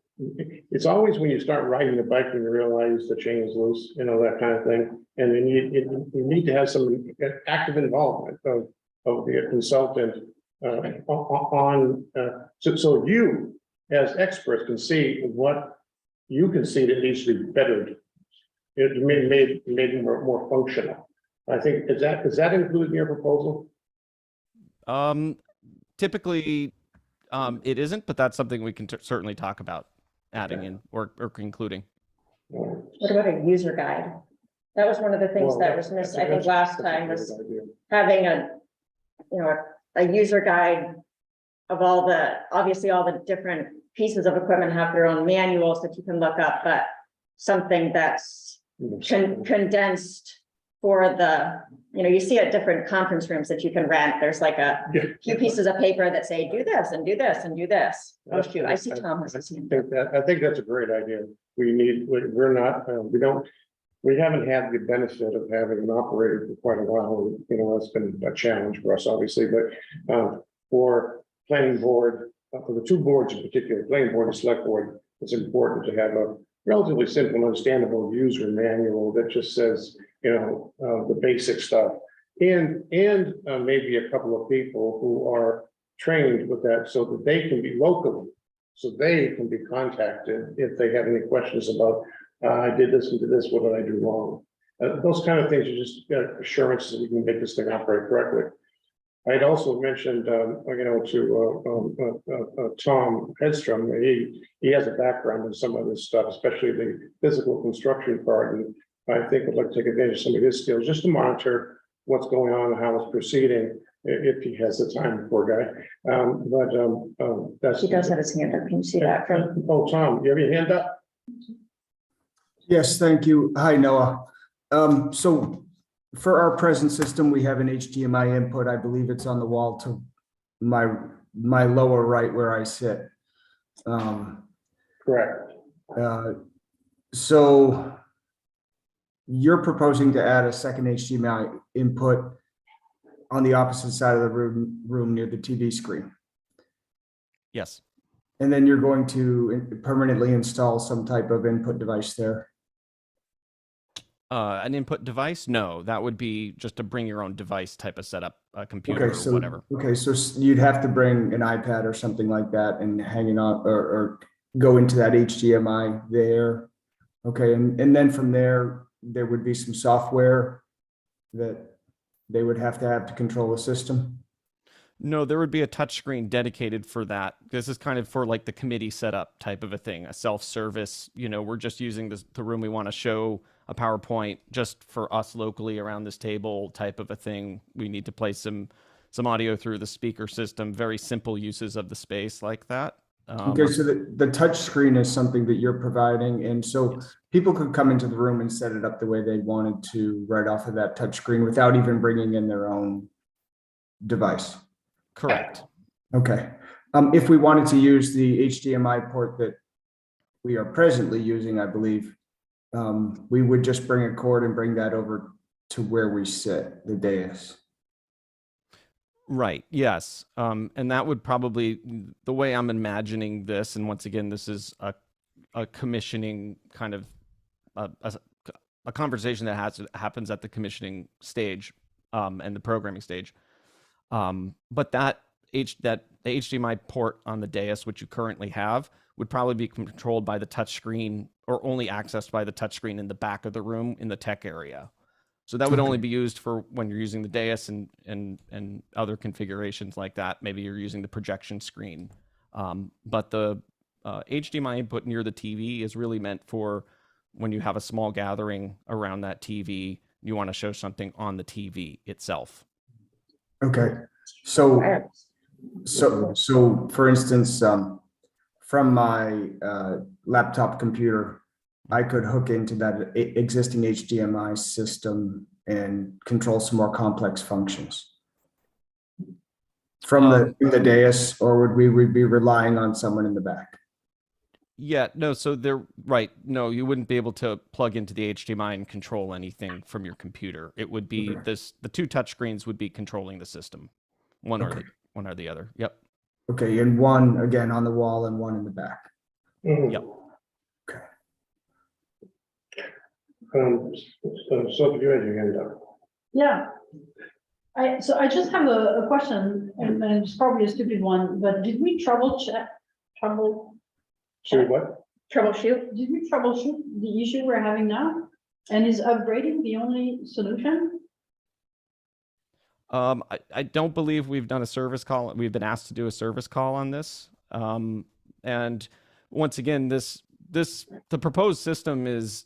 it's always when you start riding the bike when you realize the chain is loose, you know, that kind of thing. And then you need to have some active involvement of the consultant so you as experts can see what you can see that needs to be bettered. It made more functional. I think, is that included in your proposal? Typically, it isn't, but that's something we can certainly talk about adding in or including. What about a user guide? That was one of the things that was missed, I think, last time, was having a user guide of obviously all the different pieces of equipment have their own manuals that you can look up, but something that's condensed for you see at different conference rooms that you can rent, there's like a few pieces of paper that say, do this and do this and do this. Oh shoot, I see Tom has his hand. I think that's a great idea. We haven't had the benefit of having an operator for quite a while. You know, that's been a challenge for us, obviously, but for planning board, for the two boards in particular, planning board and select board, it's important to have a relatively simple and understandable user manual that just says, you know, the basic stuff, and maybe a couple of people who are trained with that so that they can be locally, so they can be contacted if they have any questions about, I did this and did this, what did I do wrong? Those kind of things are just assurances that we can make this thing operate correctly. I'd also mentioned, you know, to Tom Hedstrom, he has a background in some of this stuff, especially the physical construction part, and I think I'd like to take advantage of some of his skills just to monitor what's going on and how it's proceeding, if he has the time, poor guy. That's. He does have his hand up. Can you see that from? Oh, Tom, you have your hand up? Yes, thank you. Hi, Noah. So for our present system, we have an HDMI input. I believe it's on the wall to my lower right where I sit. Correct. So you're proposing to add a second HDMI input on the opposite side of the room near the TV screen. Yes. And then you're going to permanently install some type of input device there. An input device? No, that would be just to bring your own device type of setup, a computer or whatever. Okay, so you'd have to bring an iPad or something like that and hang it on or go into that HDMI there. Okay, and then from there would be some software that they would have to control the system. No, there would be a touchscreen dedicated for that. This is kind of for like the committee setup type of a thing, a self-service, you know, we're just using the room we want to show a PowerPoint just for us locally around this table type of a thing. We need to play some audio through the speaker system, very simple uses of the space like that. Okay, so the touch screen is something that you're providing, and so yes. People could come into the room and set it up the way they wanted to right off of that touch screen without even bringing in their own device. Correct. Okay. If we wanted to use the HDMI port that we are presently using, I believe, we would just bring a cord and bring that over to where we sit, the dais. Right, yes. And that would probably, the way I'm imagining this, and once again, this is a commissioning kind of, a conversation that happens at the commissioning stage, and the programming stage. But that the HDMI port on the dais, which you currently have, would probably be controlled by the touchscreen or only accessed by the touchscreen in the back of the room in the tech area. So that would only be used for when you're using the dais and other configurations like that. Maybe you're using the projection screen. But the HDMI input near the TV is really meant for when you have a small gathering around that TV, you want to show something on the TV itself. Okay, so for instance, from my laptop computer, I could hook into that existing HDMI system and control some more complex functions from the dais, or would we be relying on someone in the back? Yeah, no, so they're right. No, you wouldn't be able to plug into the HDMI and control anything from your computer. It would be the two touchscreens would be controlling the system, one or the other. Yep. Okay, and one again on the wall and one in the back. Yep. Okay. So you had your hand up. Yeah. So I just have a question, and it's probably a stupid one, but did we Sorry, what? Troubleshoot? did we troubleshoot the issue we're having now? And is upgrading the only solution? I don't believe we've done a service call. We've been asked to do a service call on this. And once again, the proposed system is,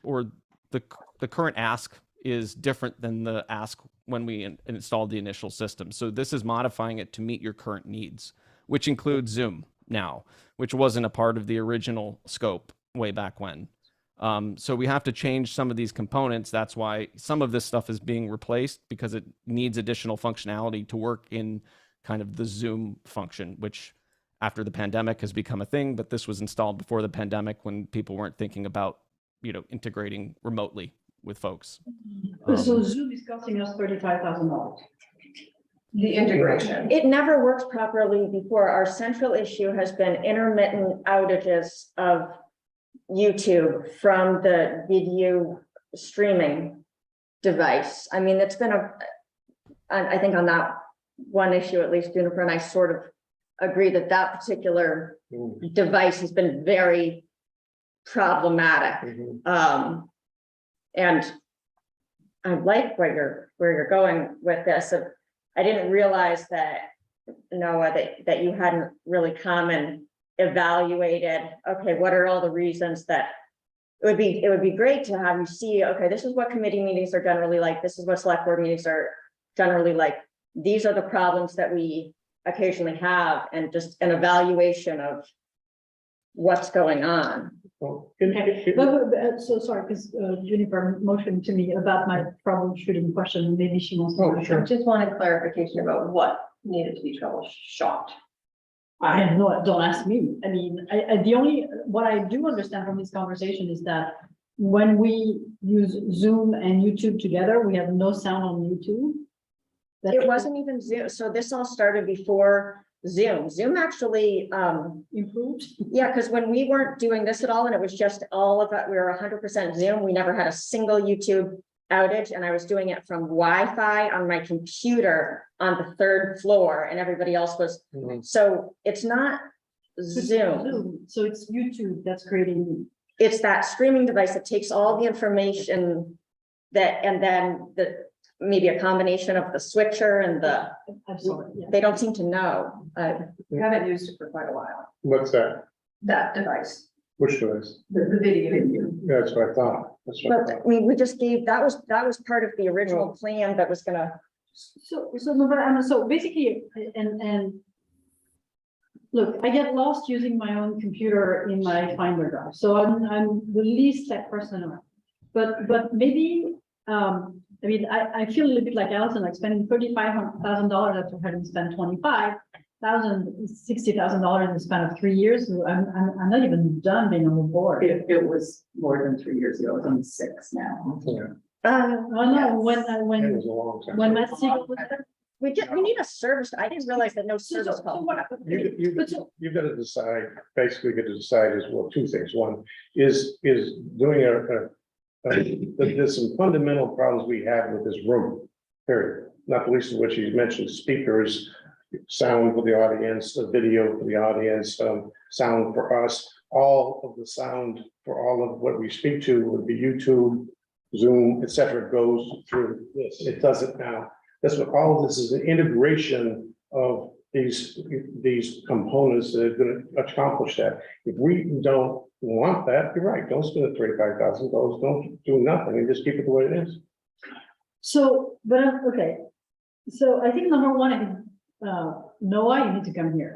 or the current ask is different than the ask when we installed the initial system. So this is modifying it to meet your current needs, which includes Zoom now, which wasn't a part of the original scope way back when. So we have to change some of these components. That's why some of this stuff is being replaced, because it needs additional functionality to work in kind of the Zoom function, which after the pandemic has become a thing, but this was installed before the pandemic when people weren't thinking about, integrating remotely with folks. So Zoom is costing us $35,000. The integration. It never worked properly before. Our central issue has been intermittent outages of YouTube from the video streaming device. I mean, it's been I think on that one issue, at least Juniper and I sort of agree that that particular device has been very problematic. And I like where you're going with this. I didn't realize that, Noah, that you hadn't really come and evaluated, okay, what are all the reasons that it would be great to have you see, okay, this is what committee meetings are generally like, this is what select board meetings are generally like, these are the problems that we occasionally have, and just an evaluation of what's going on. So sorry, because Juniper motioned to me about my troubleshooting question. Maybe she wants to. Oh, sure. I just wanted clarification about what needed to be troubleshot. I have don't ask me. I mean, what I do understand from this conversation is that when we use Zoom and YouTube together, we have no sound on YouTube. It wasn't even Zoom, so this all started before Zoom. Zoom actually, improved. yeah, because when we weren't doing this at all, and it was just all of it, we were 100% Zoom, we never had a single YouTube outage, and I was doing it from Wi-Fi on my computer on the 3rd floor, and everybody else was, so it's not Zoom. So it's YouTube that's creating. It's that streaming device that takes all the information and then maybe a combination of the switcher and I'm sorry. Yeah. they don't seem to know. We haven't used it for quite a while, What's that? that device, Which device? the video. Yeah, that's what I thought. That's what I But thought. I mean, we just gave, that was part of the original plan that was gonna, So no, but so basically, and look, I get lost using my own computer in my Finder drive, so I'm the least tech person around. But maybe, I mean, I feel a little bit like Allison, like spending $35,000 after having spent $25,000, $60,000 in the span of 3 years. I'm not even done being on the board. It was more than 3 years ago, it was only 6 now. Yeah, Oh no, it when was a long time. Matt Siegel was there, we need a service. I didn't realize that no service call. You've got to decide, basically get to decide is, well, two things. One is doing there's some fundamental problems we have with this room, period. Not the least of which you mentioned speakers, sound for the audience, the video for the audience, sound for us. All of the sound for all of what we speak to would be YouTube, Zoom, etc. goes through this. It doesn't now. That's what all of this is, an integration of these components that are going to accomplish that. If we don't want that, you're right, don't spend the $35,000, don't do nothing and just keep it the way it is. So, okay, so I think number one, I think, Noah, you need to come here.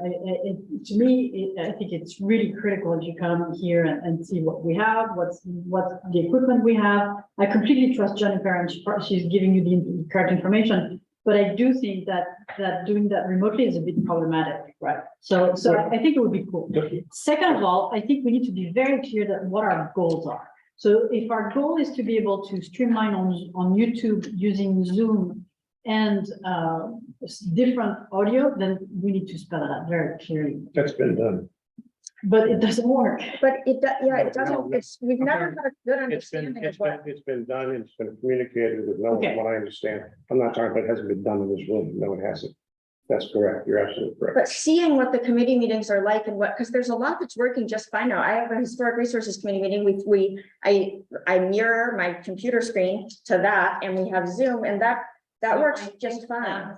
To me, I think it's really critical that you come here and see what we have, what's the equipment we have. I completely trust Jennifer, and she's giving you the correct information. But I do think that doing that remotely is a bit problematic, right? So I think it would be cool. Second of all, I think we need to be very clear that what our goals are. So if our goal is to be able to streamline on YouTube using Zoom and different audio, then we need to spell it out very clearly. That's been done. But it doesn't work. But it doesn't, we've never had a good It's understanding of what. been done, it's been communicated with no one, Okay. what I understand. I'm not talking about it hasn't been done in this room. No, it hasn't. That's correct. You're absolutely correct. But seeing what the committee meetings are like and what, because there's a lot that's working just fine now. I have a historic resources committee meeting. I mirror my computer screen to that, and we have Zoom, and that works just fine.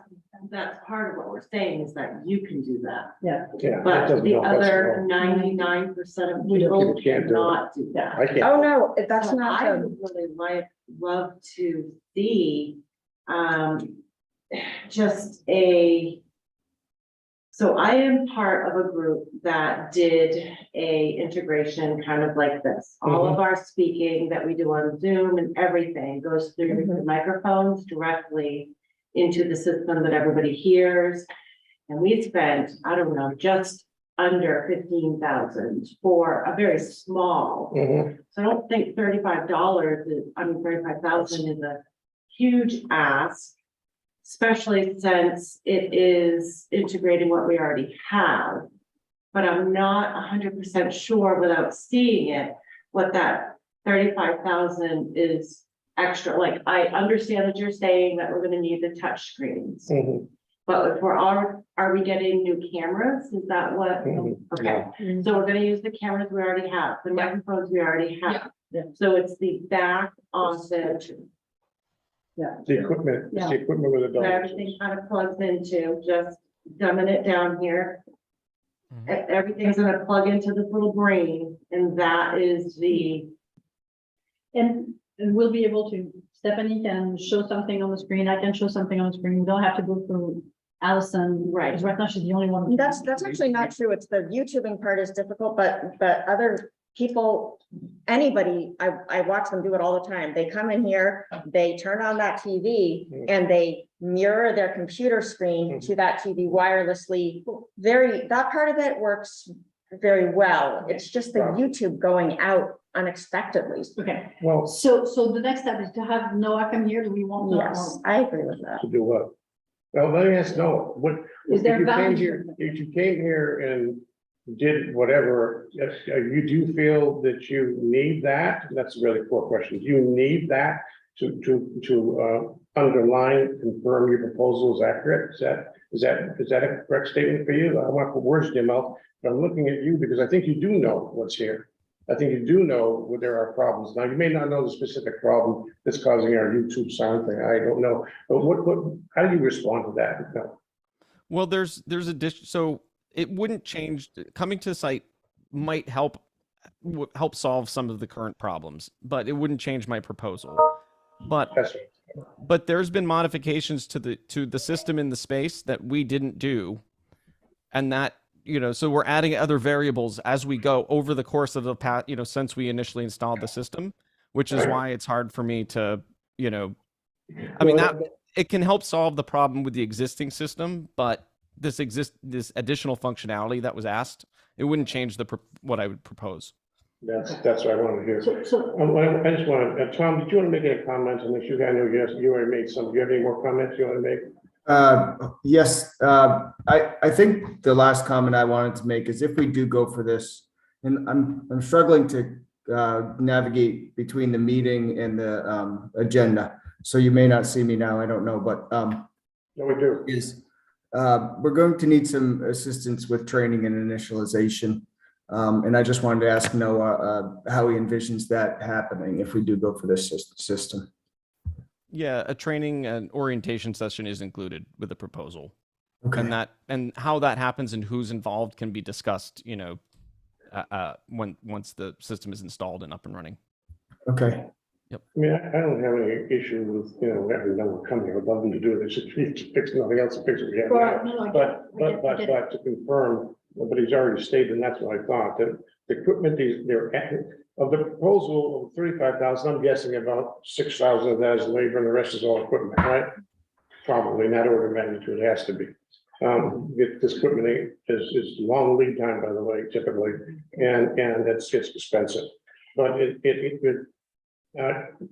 That's part of what we're saying is that you can do that, Yeah. Yeah. but that doesn't the help us at other all. 99% of We don't- people People can't do it. cannot do that. I can't. Oh, no, that's So not I the, would really love to see, just so I am part of a group that did a integration kind of like this. All of our speaking that we do on Zoom and everything goes through the microphones directly into the system that everybody hears. And we spent, I don't know, just under 15,000 for a very small. Mhm. So I don't think $35 is, 35,000 is a huge ask, especially since it is integrating what we already have. But I'm not 100% sure without seeing it, what that 35,000 is extra. Like, I understand that you're saying that we're gonna need the touch screens. Mhm. But if are we getting new cameras? Is that what? Mhm. Okay, so we're gonna use the cameras we already have, the microphones we already have. Yeah. So it's the back office Yeah. The equipment, it's the equipment with the that dollars. everything kind of plugs into, just dumbing it down here. Everything's gonna plug into this little brain, and that is the, And we'll be able to, Stephanie can show something on the screen, I can show something on the screen, we don't have to go through Allison. Right. Because right now she's the only one. that's actually not true. It's the YouTubing part is difficult, but other people, anybody, I watch them do it all the time. They come in here, they turn on that TV and they mirror their computer screen to that TV wirelessly. That part of it works very well. It's just the YouTube going out unexpectedly. Okay, Well, so the next step is to have Noah come here, do we want Noah? Yes, I agree with that. to do what? Well, let me ask Noah, what? Is there if you came value? here- If you came here and did whatever, you do feel that you need that? That's a really poor question. Do you need that to underline, confirm your proposal is accurate? Is that a correct statement for you? I want to put words in your mouth, but I'm looking at you because I think you do know what's here. I think you do know where there are problems. Now, you may not know the specific problem that's causing our YouTube sound thing. I don't know. But how do you respond to that? No. Well, there's so it wouldn't change. Coming to the site might help solve some of the current problems, but it wouldn't change my proposal. But That's right. but there's been modifications to the system in the space that we didn't do, and that, so we're adding other variables as we go over the course of the past, since we initially installed the system, which is why it's hard for me to, I mean, that it can help solve the problem with the existing system, but this additional functionality that was asked, it wouldn't change what I would propose. That's what I wanted to hear. So, I just want to, Tom, did you want to make any comments on this? I know you already made some. Do you have any more comments you want to make? Yes, I think the last comment I wanted to make is if we do go for this, and I'm struggling to navigate between the meeting and the agenda. So you may not see me now, I don't know, but No, we do. we're going to need some assistance with training and initialization. And I just wanted to ask Noah how he envisions that happening if we do go for this system. Yeah, a training and orientation session is included with the proposal. Okay. And how that happens and who's involved can be discussed, once the system is installed and up and running. Okay. I mean, I don't have any issue with, having no one coming. I'd love them to do it. They should fix nothing else to fix what we have Well, now. no, I But get it. to confirm, but he's already stated, and that's what I thought, that the equipment, of the proposal of 35,000, I'm guessing about 6,000 of that is labor and the rest is all equipment, right? Probably in that order of magnitude, it has to be. This equipment is long lead time, by the way, typically, and it's expensive. But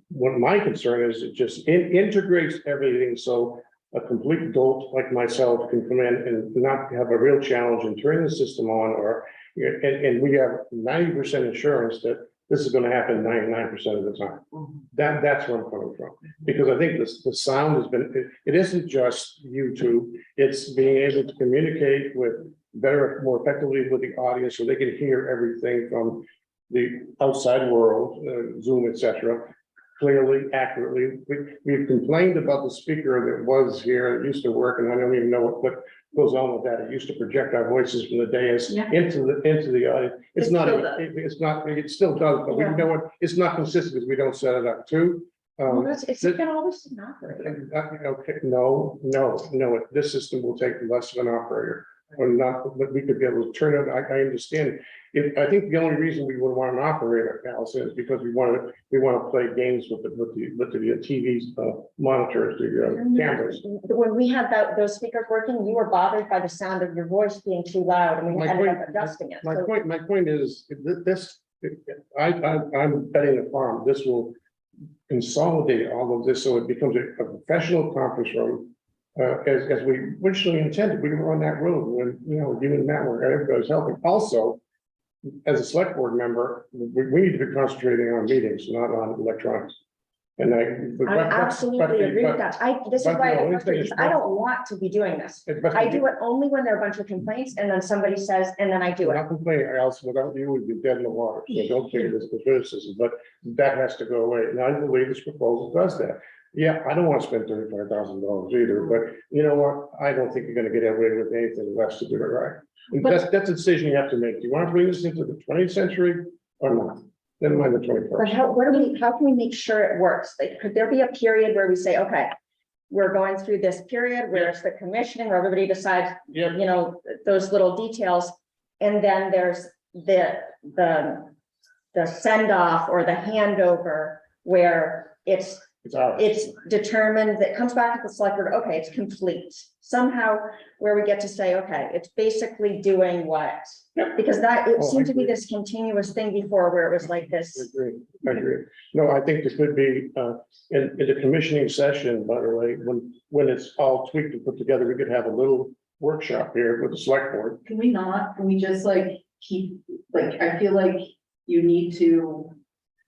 what my concern is, it just integrates everything, so a complete dolt like myself can come in and not have a real challenge in turning the system on, and we have 90% assurance that this is going to happen 99% of the time. That's where I'm coming from, because I think the sound has been, it isn't just YouTube, it's being able to communicate with better, more effectively with the audience so they can hear everything from the outside world, Zoom, etc., clearly, accurately. We've complained about the speaker that was here, it used to work, and I don't even know what goes on with that. It used to project our voices from the dais Yeah. into the audience. It's It not, still does. it still does, but we Yeah. know what, it's not consistent because we don't set it up too. Well, it's been always an operator. Okay, no, this system will take less of an operator. Or not, but we could be able to turn it, I understand. I think the only reason we would want an operator, Allison, is because we want to play games with the TVs, monitors, the cameras. When we had those speakers working, you were bothered by the sound of your voice being too loud, and we My ended point- up adjusting it. My So point is, this, I'm betting the farm, this will consolidate all of this, so it becomes a professional conference room. As we originally intended, we were on that road when, you and Matt were, everybody's helping. Also, as a select board member, we need to be concentrating on meetings, not on electronics. And I absolutely agree with that. This is but why no, I let me finish. I don't want to be doing this. I do it only when there are a bunch of complaints and then somebody says, and then I do We're it. not complaining, else without you, we'd be dead in the water, so don't take this as criticism, but that has to go away. Now, I believe this proposal does that. Yeah, I don't want to spend $35,000 either, but you know what? I don't think you're gonna get away with anything less to do it right. And But- that's a decision you have to make. Do you want to bring this into the 20th century or not? Never mind the But 21st. how can we make sure it works? Like, could there be a period where we say, okay, we're going through this period where it's the commissioning, where everybody decides, Yeah, those little details. And then there's the send off or the handover where it's ours. it's determined that comes back to the select board, okay, it's complete. Somehow where we get to say, okay, it's basically doing what? Yep. Because it Oh, I seemed to be agree. this continuous thing before where it was like I this. agree. No, I think there could be, in the commissioning session, by the way, when it's all tweaked and put together, we could have a little workshop here with the select board. Can we just keep, I feel like you need to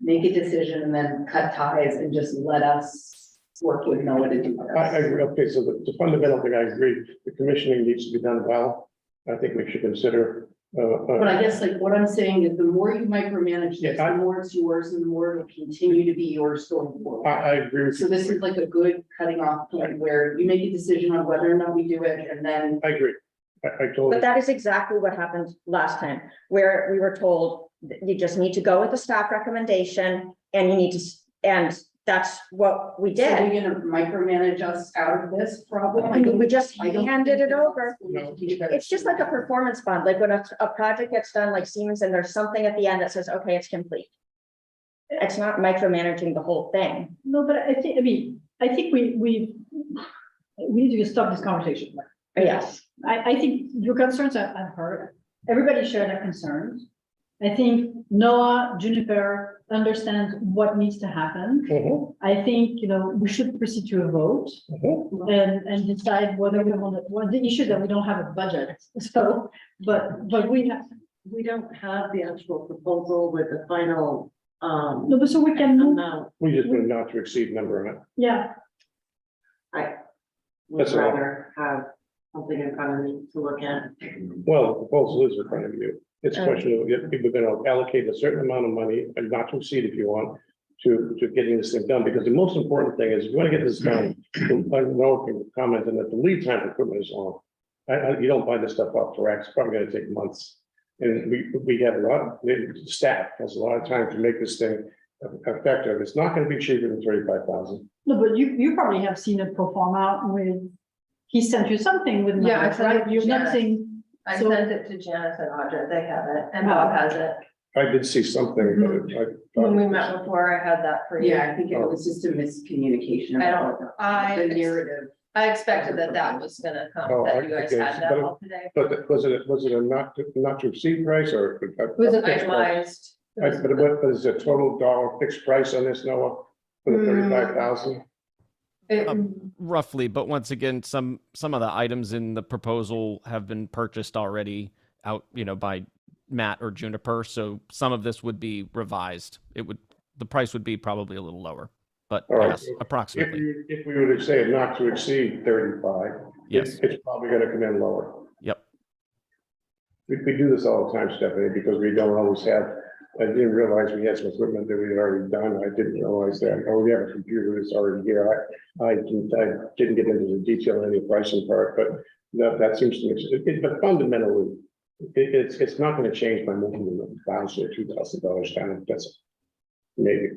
make a decision and then cut ties and just let us work with Noah to do I this. agree. Okay, so the fundamental thing, I agree, the commissioning needs to be done well. I think we should consider, But I guess what I'm saying is the more you micromanage this, Yeah, the more it's yours and the more it'll continue to be yours going forward. I agree with So you. this is a good cutting off point where you make a decision on whether or not we do it and then. I agree. I totally. But that is exactly what happened last time, where we were told that you just need to go with the staff recommendation and you need to, and that's what we So did. you're gonna micromanage us out of this problem? I mean, we just I don't handed think it that over. No. It's just like a performance bond, like when a project gets done, like Siemens, and there's something at the end that says, okay, it's complete. It's not micromanaging the whole thing. No, but I think we need to stop this conversation. Yes. I think your concerns I've heard. Everybody shared their concerns. I think Noah, Juniper understands what needs to happen. Mhm, I think, we should proceed to a vote mhm. and decide whether we want to, well, the issue that we don't have a budget. So, but we have, We don't have the actual proposal with the final, no, but so we can move, amount. We just put a not to exceed number on it. yeah, I would That's all. rather have something in front of me to look at. Well, the proposal is in front of you. It's a question of, if we're gonna allocate a certain amount of money, and not to exceed if you want, to getting this thing done, because the most important thing is, if you wanna get this done, I know from commenting that the lead time for equipment is long. You don't buy this stuff off the rack, it's probably gonna take months. And we have a lot, the staff has a lot of time to make this thing effective. It's not gonna be cheaper than 35,000. no, but you probably have seen a pro forma with, he sent you something with Yeah, I numbers, sent it right? to You're not Janice. saying, I So- sent it to Janice and Audra, they have it, and Bob has it. I did see something, but I. When we met before, I had that for you. Yeah, I think it was just a miscommunication. I don't, The narrative. I expected that was gonna come, Oh, that you guys okay, had that but- all today. But was it a not to exceed price or? It was an itemized. But what is the total dollar fixed price on this, Noah? For the 35,000? Roughly, but once again, some of the items in the proposal have been purchased already out, by Matt or Juniper. So some of this would be revised. The price would be probably a little lower, but All right. yes, approximately. If we were to say not to exceed 35. Yes. It's probably gonna come in lower. Yep. We do this all the time, Stephanie, because we don't always have, I didn't realize we had some equipment that we had already done. I didn't realize that. Oh, we have a computer that's already here. I didn't get into the detail in the pricing part, but that seems to me, but fundamentally, it's not gonna change by moving the $1,000 or $2,000 down. That's maybe.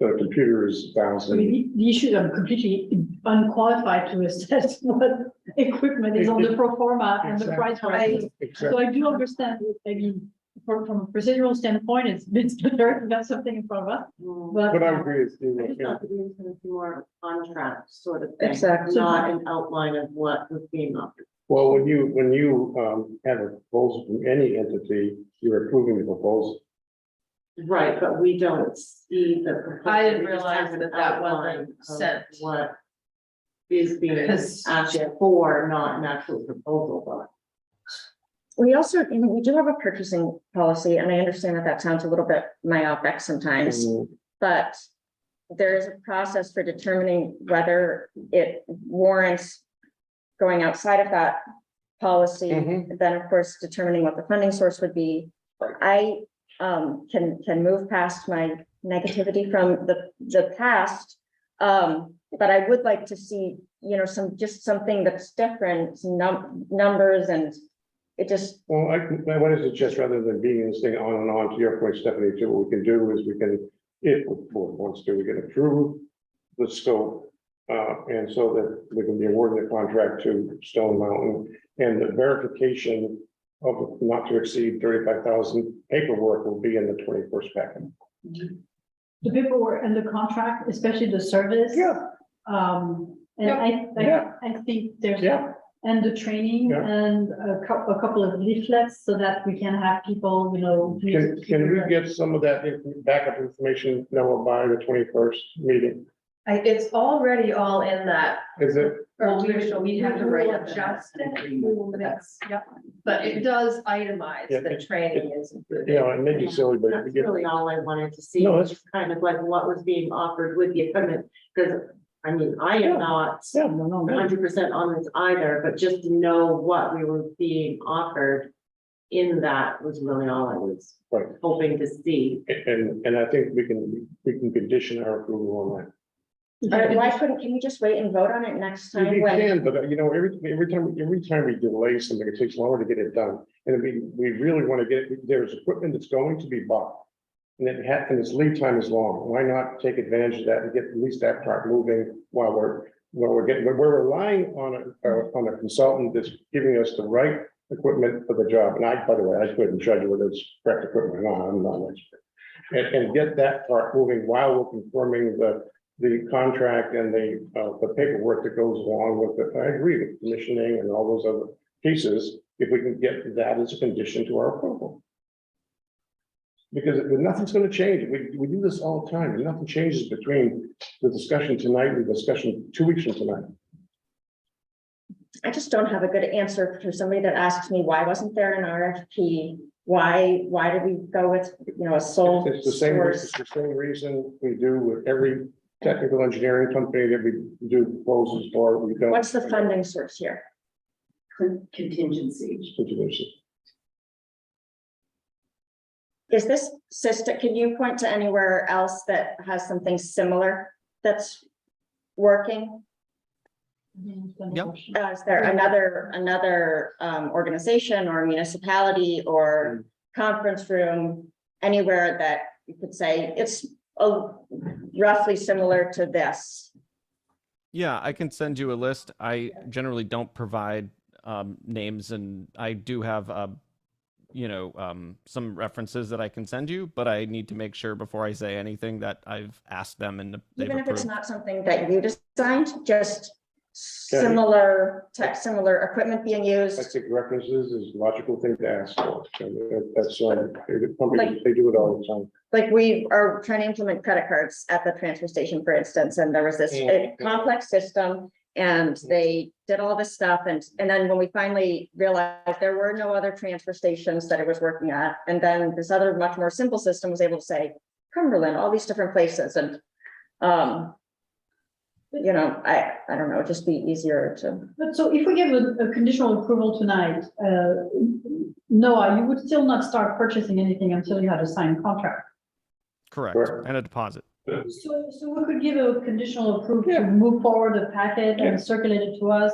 The computer is I $1,000. mean, the issue is I'm completely unqualified to assess what equipment is on the pro forma and the price range. So I do understand, I mean, from a procedural standpoint, it's better to have something in front of us, But I but. agree with you. I just thought that we was gonna do more of a contract sort of thing. Exactly. Not an outline of what was being offered. Well, when you have a proposal from any entity, you're approving the proposal. Right, but we don't see the. proposal. I didn't We just realize have an that that outline wasn't of sent. What is being Because- asked for, not an actual proposal, but. we also, we do have a purchasing policy, and I understand that sounds a little bit myopic sometimes. But there is a process for determining whether it warrants going outside of that policy. Mhm. Then, of course, determining what the funding source would be. I can move past my negativity from the past. But I would like to see, something that's different, numbers, and it just, Well, I want to suggest, rather than being this thing on and on, to your point, Stephanie, too, what we can do is we can, if the board wants to, we can approve the scope. And so that we can be awarding the contract to Stone Mountain, and the verification of not to exceed 35,000 paperwork will be in the 21st packet. The paperwork and the contract, especially the service. Yeah. And Yeah. I think there's. Yeah. And the training Yeah. and a couple of leaflets so that we can have people, Can we get some of that backup information, Noah, by the 21st meeting? It's already all in that. Is it? Or we have to write will up the adjust it, agreement. we will mix, yep, but it does itemize Yeah, that training is included. You know, it may be silly, but. That's really all I wanted to see, No, was that's- kind of like what was being offered with the equipment, because, I mean, I am not Yeah, no. 100% on this either, but just to know what we were being offered in that was really all I was Right. hoping to see. And I think we can condition our approval on that. why can we just wait and vote on it next time? We when? can, but every time we delay something, it takes longer to get it done. And we really want to there's equipment that's going to be bought. And and its lead time is long. Why not take advantage of that and get at least that part moving while we're relying on a consultant that's giving us the right equipment for the job. And by the way, I couldn't judge whether it's correct equipment or not. I'm not an expert. And get that part moving while we're confirming the contract and the paperwork that goes along with it. I agree with commissioning and all those other pieces, if we can get that as a condition to our approval. Because nothing's gonna change. We do this all the time, and nothing changes between the discussion tonight and the discussion 2 weeks from tonight. I just don't have a good answer for somebody that asks me, why wasn't there an RFP? Why did we go with, a sole It's the same, source? it's the same reason we do with every technical engineering company that we do proposals for. We don't. What's the funding source here? Contingency. Is this system, can you point to anywhere else that has something similar that's working? Yep. Is there another organization or municipality or conference room anywhere that you could say it's roughly similar to this? Yeah, I can send you a list. I generally don't provide names, and I do have some references that I can send you, but I need to make sure before I say anything that I've asked them and they've Even if it's approved. not something that you designed, just similar tech, similar equipment being I used. think references is a logical thing to ask for. That's, companies, they do it all the time. Like we are trying to implement credit cards at the transfer station, for instance, and there was this complex system. And they did all this stuff, and then when we finally realized there were no other transfer stations that it was working at, and then this other much more simple system was able to say Cumberland, all these different places, and I don't know, it'd just be easier to. But so if we give a conditional approval tonight, Noah, you would still not start purchasing anything until you had a signed contract. Correct, Correct. and a deposit. So we could give a conditional approval to move forward the packet and circulate it to us,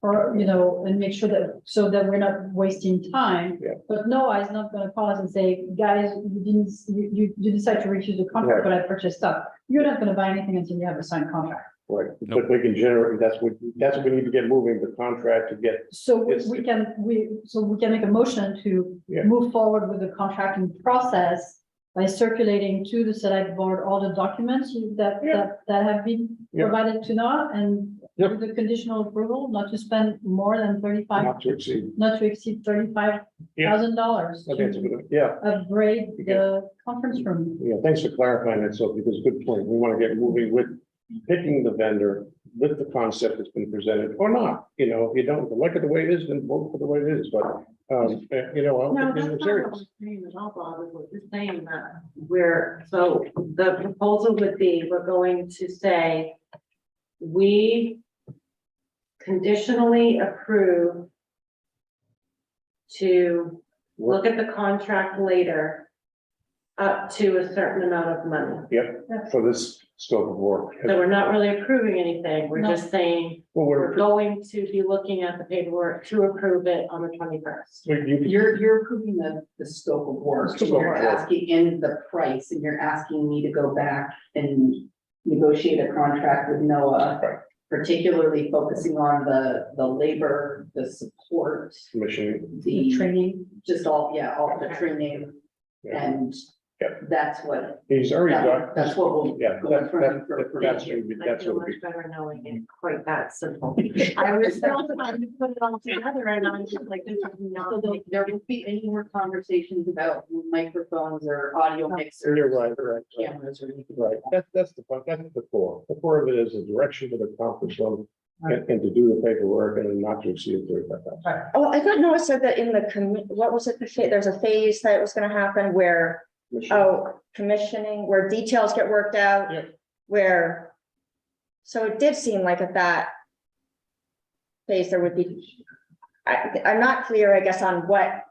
or, and make sure that, so that we're not wasting time. Yeah. But Noah is not gonna call us and say, guys, you decide to refuse the contract, but I purchased stuff. You're not gonna buy anything until you have a signed contract. Right, Nope. but we can generate, that's what we need to get moving, the contract to get. So Yes. we can make a motion to Yeah. move forward with the contracting process by circulating to the select board all the documents that have been Yeah. provided to Noah, and Yep. with the conditional approval, not to spend more than Not to exceed. not to exceed $35,000 I think it's a to good, yeah, upgrade the conference room. yeah, thanks for clarifying that, Sophie, because good point. We want to get moving with picking the vendor with the concept that's been presented or not. If you don't like it the way it is, then vote for the way it is, but, No, I'm that's being not what I'm serious. saying at all, Bob, is what you're saying that so the proposal would be, we're going to say, we conditionally approve to look at the contract later up to a certain amount of money. Yep, for this scope of work. So we're not really approving anything. We're No. just saying Well, we're going to be looking at the paperwork to approve it on the 21st. You're approving the scope of work, and Scope of you're work. asking in the price, and you're asking me to go back and negotiate a contract with Noah. Right. Particularly focusing on the labor, the support, Commission, The the, training. just all the training, yeah, and that's what, he's already got. that's what we'll Yeah, go in front of you for that's, approval. that's I feel what we. much better knowing it quite that simple. I was still trying to put it all together and I'm just like, this is So not. there won't be any more conversations about microphones or audio mixers. You're right. Cameras or anything. Right, that's the point, that's the core. The core of it is a direction to the conference room and to do the paperwork and not to exceed 35,000. Oh, I thought Noah said that in the what was it? There's a phase that was gonna happen where, commissioning, where details get worked out. Yeah. So it did seem like at that phase there would be, I'm not clear, I guess, on what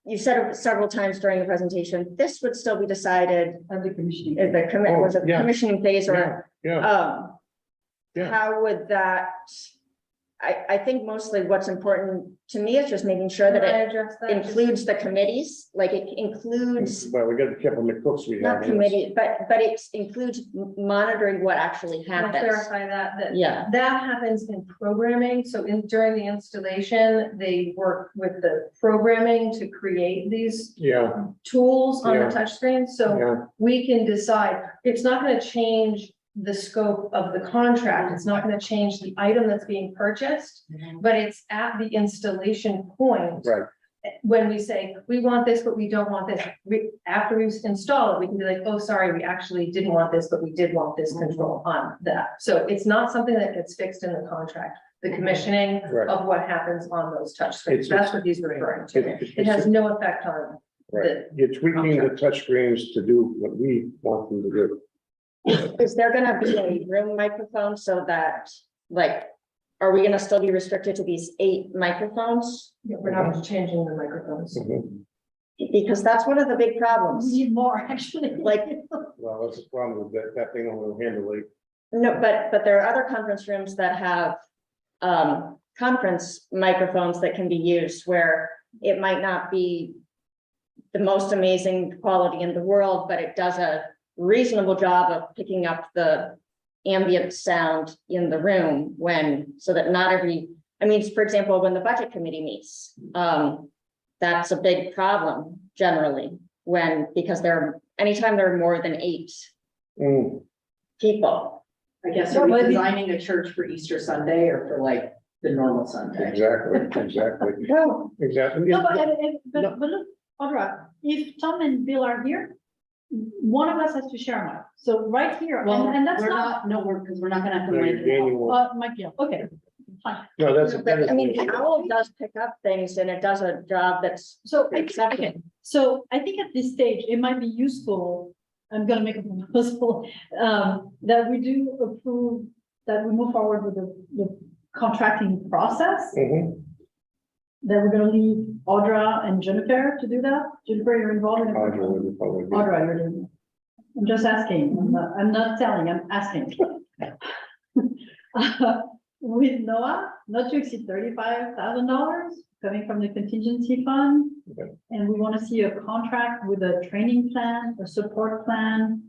you said several times during the presentation. This would still be decided Of the commissioning. in the was it yeah. commissioning phase or, Yeah, Yeah. how would that? I think mostly what's important to me is just making sure that it includes the committees, like it includes, well, we got to keep on the cooks we have. not committee, but it includes monitoring what actually Can I happens. clarify that Yeah, that happens in programming, so during the installation, they work with the programming to create these Yeah, tools on the Yeah. touchscreen, so yeah, we can decide, it's not gonna change the scope of the contract, it's not gonna change the item that's being purchased, but it's at the installation point. right. when we say, we want this, but we don't want this, after we install it, we can be like, oh, sorry, we actually didn't want this, but we did want this control on that. So it's not something that gets fixed in the contract, the commissioning Right. of what happens on those touch screens. It's- That's what he's referring to. It has no effect on Right, you're tweaking the touchscreens to do what we want them to do. Is there gonna be a room microphone so that, like, are we gonna still be restricted to these 8 microphones? We're not changing the microphones. Mhm. Because that's one of the big We problems. need more, actually. Like, Well, that's the problem with that thing will handle it. no, but there are other conference rooms that have conference microphones that can be used where it might not be the most amazing quality in the world, but it does a reasonable job of picking up the ambient sound in the room when, so that not every, I mean, for example, when the budget committee meets, that's a big problem generally because anytime there are more than 8 Mm, people. I guess, No, are we but- designing a church for Easter Sunday or for like the normal Sunday? exactly, No, exactly. No, but look, Audra, if Tom and Bill are here, one of us has to share a mic. So right here, Well, and that's we're not, not, no, because we're not gonna have to. No, you're link it all. gaining one. Mike, yeah, okay, fine. No, that's. but I mean, Owl does pick up things and it does a job that's So, acceptable. okay, so I think at this stage, it might be useful, I'm gonna make a proposal, that we do approve, that we move forward with the contracting process, Mhm. that we're gonna leave Audra and Jennifer to do that. Jennifer, you're involved in it. Audra would probably be- Audra, you're doing it. I'm just asking, I'm not telling, I'm asking. With Noah, not to exceed $35,000 coming from the contingency fund. Okay. And we want to see a contract with a training plan, a support plan,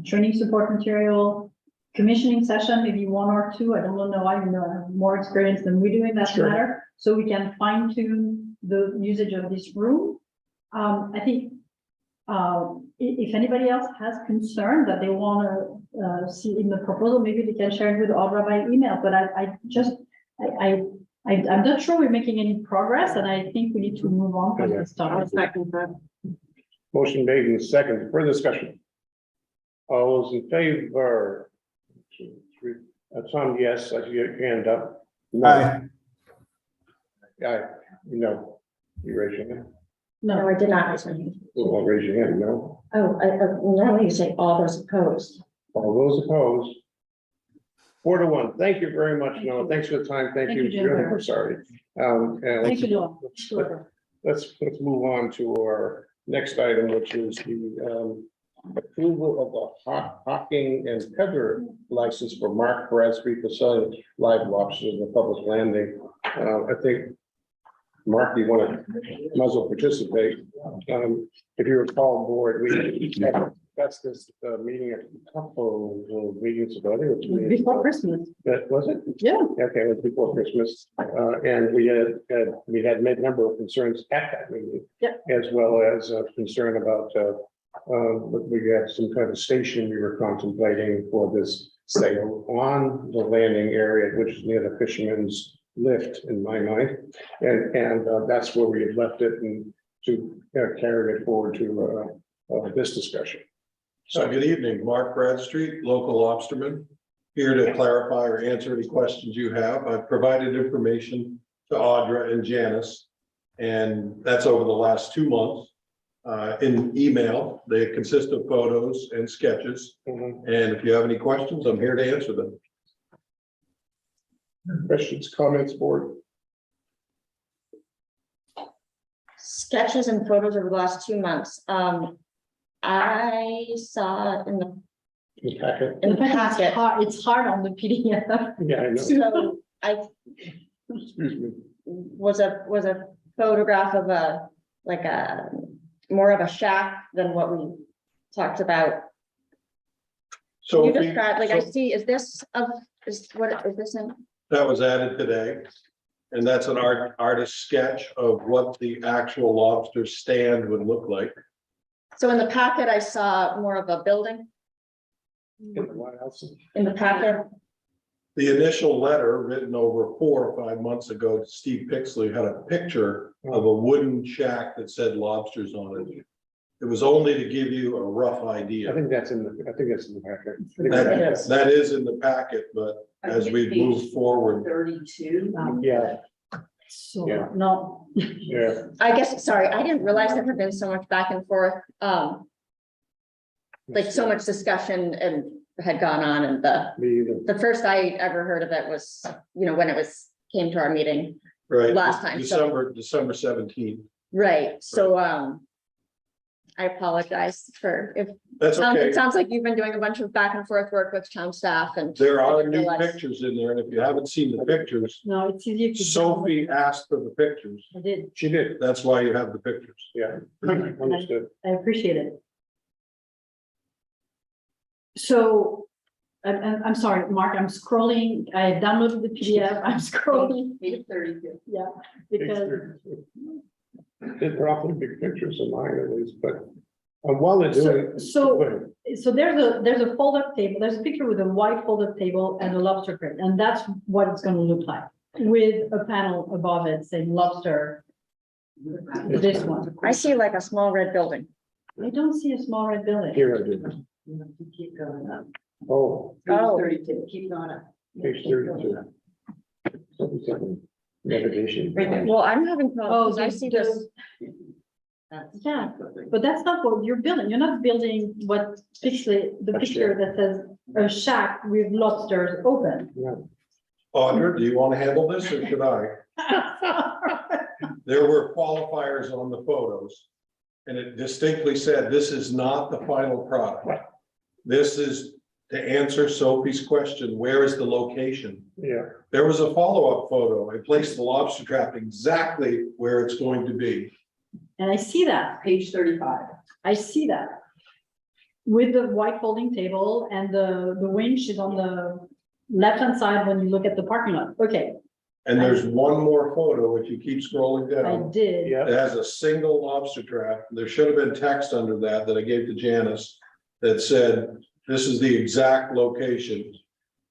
training support material, commissioning session, maybe 1 or 2. I don't know, I have more experience than we do in that Sure. matter. So we can fine tune the usage of this room. I think if anybody else has concern that they want to see in the proposal, maybe they can share it with Audra by email, but I'm not sure we're making any progress, and I think we need to move on from this topic. Motion made in second, further discussion. All those in favor? 2, 3. Tom, yes, I see your hand up. No. Aye. Aye, no, you raise your hand. No, I did not raise my hand. Well, raise your hand, no. Oh, normally you say all those opposed. All those opposed? 4-1. Thank you very much, Noah. Thanks for the time. Thank Thank you. you, Jennifer. I'm sorry. And Thank you, Noah. let's move on to our next item, which is the approval of the hawking and peddler license for Mark Bradstreet for selling live lobsters in the public landing. I think, Mark, you want to, might as well participate. If you recall, board, we discussed this meeting a couple of meetings ago. I think it was 2 meetings Before ago. Christmas. That was it? Yeah. Okay, it was before Christmas, and we had made a number of concerns at that meeting. Yeah. As well as concern about, we had some kind of station we were contemplating for this sale on the landing area, which is near the fisherman's lift in my mind. And that's where we had left it and to carry it forward to this discussion. So good evening, Mark Bradstreet, local lobsterman, here to clarify or answer any questions you have. I've provided information to Audra and Janice, and that's over the last 2 months. In email, they consist of photos and sketches, Mhm. and if you have any questions, I'm here to answer them. Questions, comments, board? Sketches and photos over the last 2 months. I saw in the The packet? packet. It's hard on the PDF. Yeah, I know. So I Excuse me. was a photograph of more of a shack than what we talked about. So You if we- described, like, I so see, is this what is this in? that was added today, and that's an artist sketch of what the actual lobster stand would look like. So in the packet, I saw more of a building In the White House. in the packet. The initial letter written over 4 or 5 months ago to Steve Pixley had a picture of a wooden shack that said lobsters on it. It was only to give you a rough I idea. think that's in the packet. That is in the packet, but as we move forward, 32. Yeah, So, Yeah. no. yeah. I guess, sorry, I didn't realize there had been so much back and forth, like so much discussion and had gone on, and Me either. the first I ever heard of it was, when it came to our meeting. right? Last time, so- December 17th. Right, so, I apologize for if, That's okay. it sounds like you've been doing a bunch of back and forth work with town staff and. There I are didn't new realize. pictures in there, and if you haven't seen the pictures, No, it's easier to. Sophie asked for the pictures. I did, She did, That's why you have the pictures. yeah. Understood. I appreciate it. So, I'm sorry, Mark, I'm scrolling, I downloaded the PDF, I'm scrolling, Page 32. yeah, because, They're awfully big pictures of mine at least, but while they're doing. so- Go ahead. so there's a fold-up table, there's a picture with a white fold-up table and a lobster crate, and that's what it's gonna look like. With a panel above it saying lobster, this one. I see like a small red building. I don't see a small red building. Here I do. You have to keep going up. Oh, Oh. 32, keep going up. page 32. 77. Navigation. Well, I'm having problems, Oh, I see this. Yeah, but that's not what you're building. You're not building what picture, the That's picture that says a shack with lobsters open. Audra, do you want to handle this or should I? There were qualifiers on the photos. And it distinctly said, this is not the final product. This is to answer Sophie's question, where is the location? Yeah, There was a follow-up photo. I placed the lobster trap exactly where it's going to be. And I see that, Page 35. I see that. With the white folding table and the winch is on the left-hand side when you look at the parking lot. Okay, And there's one more photo, if you keep scrolling I down. did. yeah. It has a single lobster trap. There should have been text under that I gave to Janice that said, this is the exact location.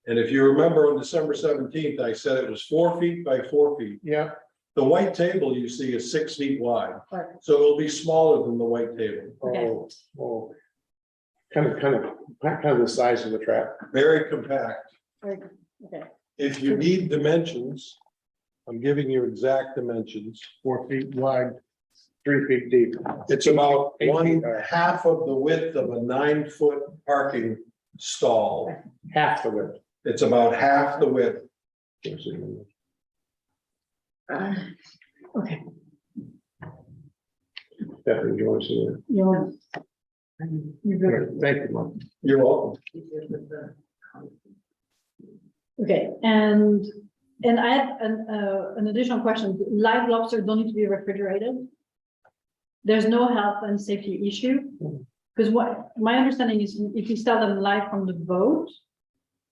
And if you remember on December 17th, I said it was 4 feet by 4 feet. Yeah, The white table you see is 6 feet wide, Right. so it'll be smaller than the white table. oh. Kind of the size of the trap. Very compact. Okay, If you need dimensions, I'm giving you exact dimensions. 4 feet wide, 3 feet deep. It's about 8 feet one high. half of the width of a 9-foot parking stall. Half the width. It's about half the width. okay. Definitely, you want to see it. You're good. Thank you, Mark. You're welcome. Okay, and I had an additional question. Live lobster don't need to be refrigerated? There's no health and safety issue? Because what, my understanding is if you sell them live from the boat,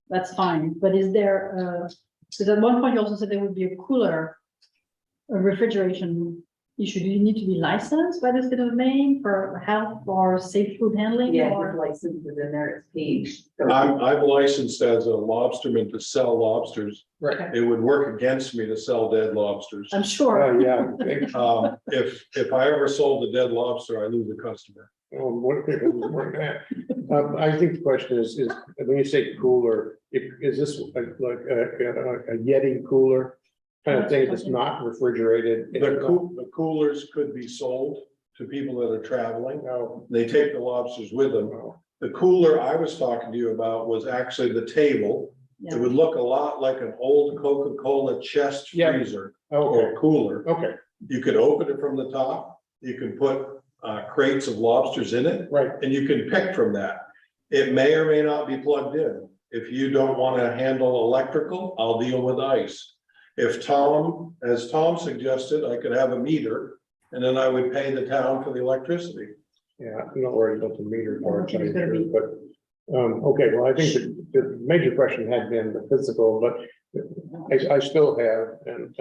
that's fine, but is there, because at one point you also said there would be a cooler, a refrigeration issue. Do you need to be licensed by the state of Maine for health or safe food handling? Yeah, or- his license is in there, it's page. 30. I'm licensed as a lobsterman to sell lobsters. Right. It would work against me to sell dead lobsters. I'm sure. Oh, yeah. Thank you. If I ever sold a dead lobster, I lose a customer. What if it was more than that? I think the question is when you say cooler, is this like a Yeti cooler? Kind of thing that's not refrigerated? The coolers could be sold to people that are traveling. No, They take the lobsters with them. no. The cooler I was talking to you about was actually the table. It Yeah. would look a lot like an old Coca-Cola chest Yeah. freezer Okay, or cooler. okay, You could open it from the top. You can put crates of lobsters in it, right. and you can pick from that. It may or may not be plugged in. If you don't want to handle electrical, I'll deal with ice. If Tom, as Tom suggested, I could have a meter, and then I would pay the town for the electricity. Yeah, I'm not worried about the meter part, Okay, it's gonna be- but, okay, well, I think the major question had been the physical, but I still have, and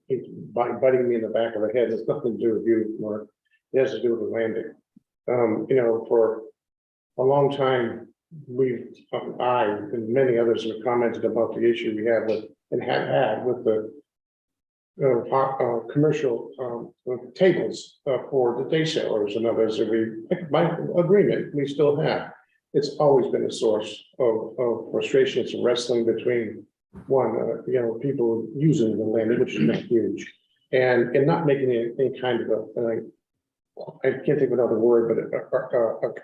it's biting me in the back of the head, it's nothing to do with you, Mark. It has to do with the landing. For a long time, I and many others have commented about the issue we have with, and have had with the commercial tables for the day sailors and others that by agreement, we still have. It's always been a source of frustration. It's a wrestling between people using the land, which is not huge, and not making any kind of I can't think of another word, but